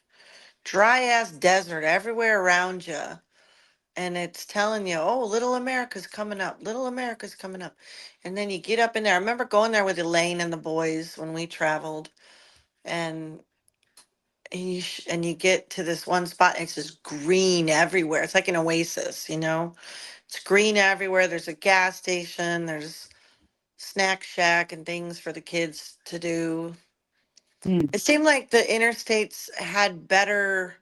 D: dry ass desert everywhere around you. And it's telling you, oh, Little America's coming up. Little America's coming up. And then you get up in there. I remember going there with Elaine and the boys when we traveled, and and you get to this one spot, and it's just green everywhere. It's like an oasis. It's green everywhere. There's a gas station. There's snack shack and things for the kids to do.
E: Mm.
D: It seemed like the interstates had better,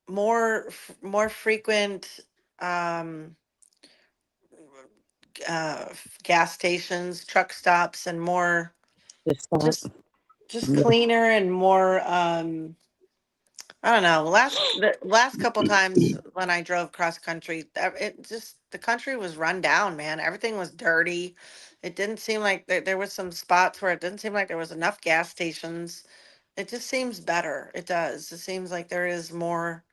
D: more frequent um gas stations, truck stops, and more
E: Just stop.
D: just
E: Yeah.
D: cleaner and more. I don't know. The last couple times when I drove cross country, the country was run down, man. Everything was dirty. It didn't seem like there was some spots where it didn't seem like there was enough gas stations. It just seems better. It does. It seems like there is more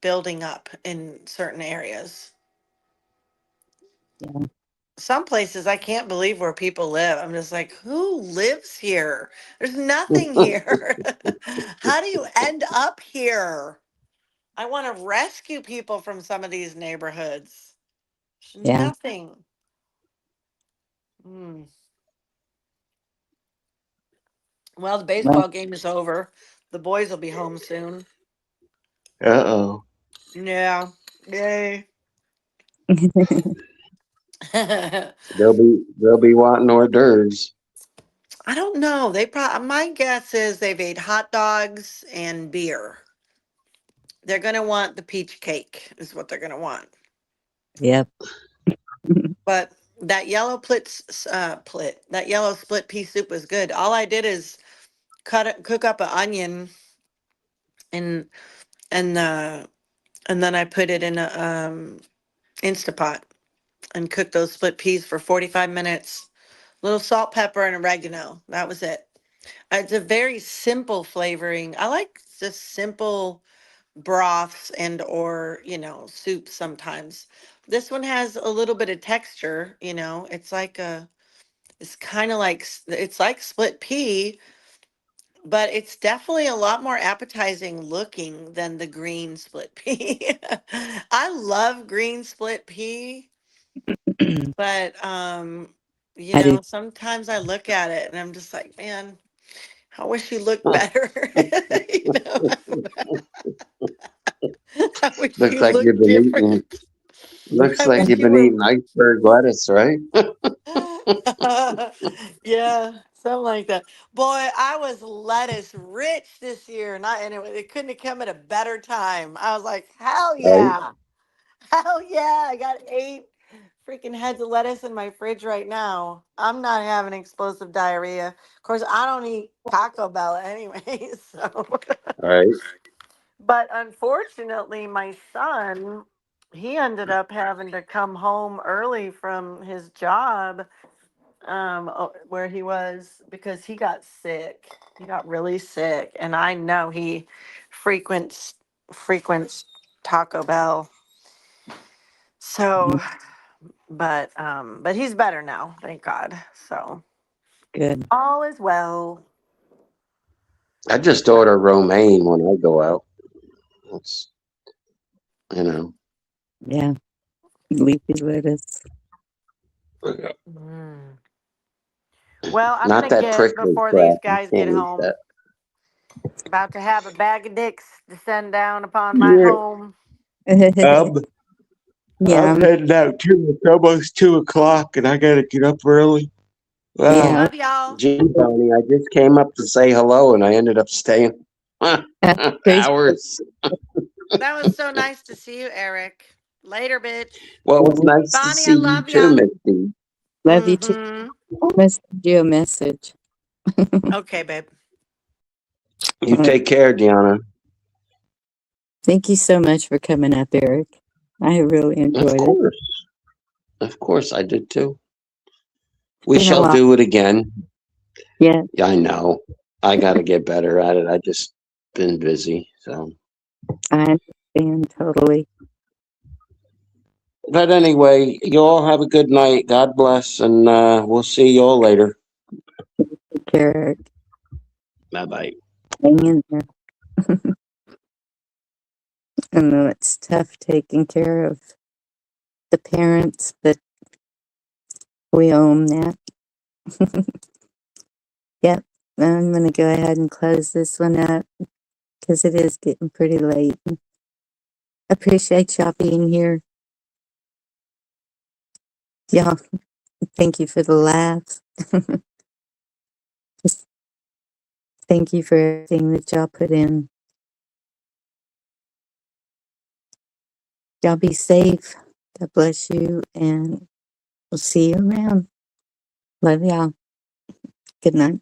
D: building up in certain areas.
E: Yeah.
D: Some places I can't believe where people live. I'm just like, who lives here? There's nothing here. How do you end up here? I want to rescue people from some of these neighborhoods. There's
E: Yeah.
D: nothing. Hmm. Well, the
E: Well,
D: baseball game is over. The boys will be home soon.
B: Uh-oh.
D: Yeah. Yay. I
B: They'll be wanting hors d'oeuvres.
D: don't know. They probably, my guess is they've ate hot dogs and beer. They're going to want the peach cake, is what they're going to want.
E: Yep.
D: But that yellow that yellow split pea soup was good. All I did is cook up an onion and and uh, and then I put it in a Instapot and cooked those split peas for 45 minutes. Little salt, pepper, and oregano. That was it. It's a very simple flavoring. I like just simple broths and or, soups sometimes. This one has a little bit of texture, it's kind of like it's like split pea, but it's definitely a lot more appetizing looking than the green split pea. I love green split pea, but
E: I do.
D: sometimes I look at it and I'm just like, man, I wish you looked better. you know, I wish
B: Looks
D: you
B: like you've
D: looked
B: been
D: different.
B: eating. Looks
D: I
B: like
D: wish
B: you've
D: you
B: been
D: were.
B: eating iceberg lettuce, right?
D: Yeah, something like that. Boy, I was lettuce rich this year, and it couldn't have come at a better time. I was like, hell
B: Right.
D: yeah, hell yeah! I got 8 freaking heads of lettuce in my fridge right now. I'm not having explosive diarrhea. Of course, I don't eat Taco Bell anyway, so.
B: Right.
D: But unfortunately, my son, he ended up having to come home early from his job, where he was, because he got sick. He got really sick, and I know he frequents Taco Bell. So, but he's better now, thank God. So
E: Good.
D: all is well.
B: I just order romaine when I go out. It's, you know.
E: Yeah. Leafy lettuce.
D: Mm. Well, I'm
B: Not
D: gonna
B: that
D: get
B: prickly
D: before these
B: crap. You
D: guys get
B: can't eat
D: home.
B: that.
D: About to have a bag of dicks descend down upon my
B: Yeah.
D: home.
B: I'm
E: Yeah.
B: heading out too. It's almost 2 o'clock, and I gotta get up early. Wow.
E: Yeah.
D: Love y'all.
B: Gee, Tony, I just came up to say hello, and I ended up staying
E: Grace,
B: hours.
D: That was so nice to see you, Eric. Later, bitch.
B: Well, it was nice to
D: Bonnie,
B: see
D: I
B: you
D: love
B: too,
D: ya.
B: Misty.
E: love you too.
D: Mm-hmm.
E: I'm gonna send you a message.
D: Okay, babe.
B: You take care, Deanna.
E: Thank you so much for coming up, Eric. I really
B: Of
E: enjoyed it.
B: course. Of course, I did too. We
E: Been a
B: shall
E: lot.
B: do it again.
E: Yeah.
B: Yeah, I know. I got to get better at it. I just been busy. So,
E: I understand totally.
B: but anyway, you all have a good night. God bless, and we'll see you all later.
E: Take care, Eric.
B: Bye bye.
E: Hang in there. I know it's tough taking care of the parents, but we owe them that. Yep. I'm going to go ahead and close this one up because it is getting pretty late. Appreciate y'all being here. Y'all, thank you for the laughs. Just thank you for everything that y'all put in. Y'all be safe. God bless you, and we'll see you around. Love y'all. Good night.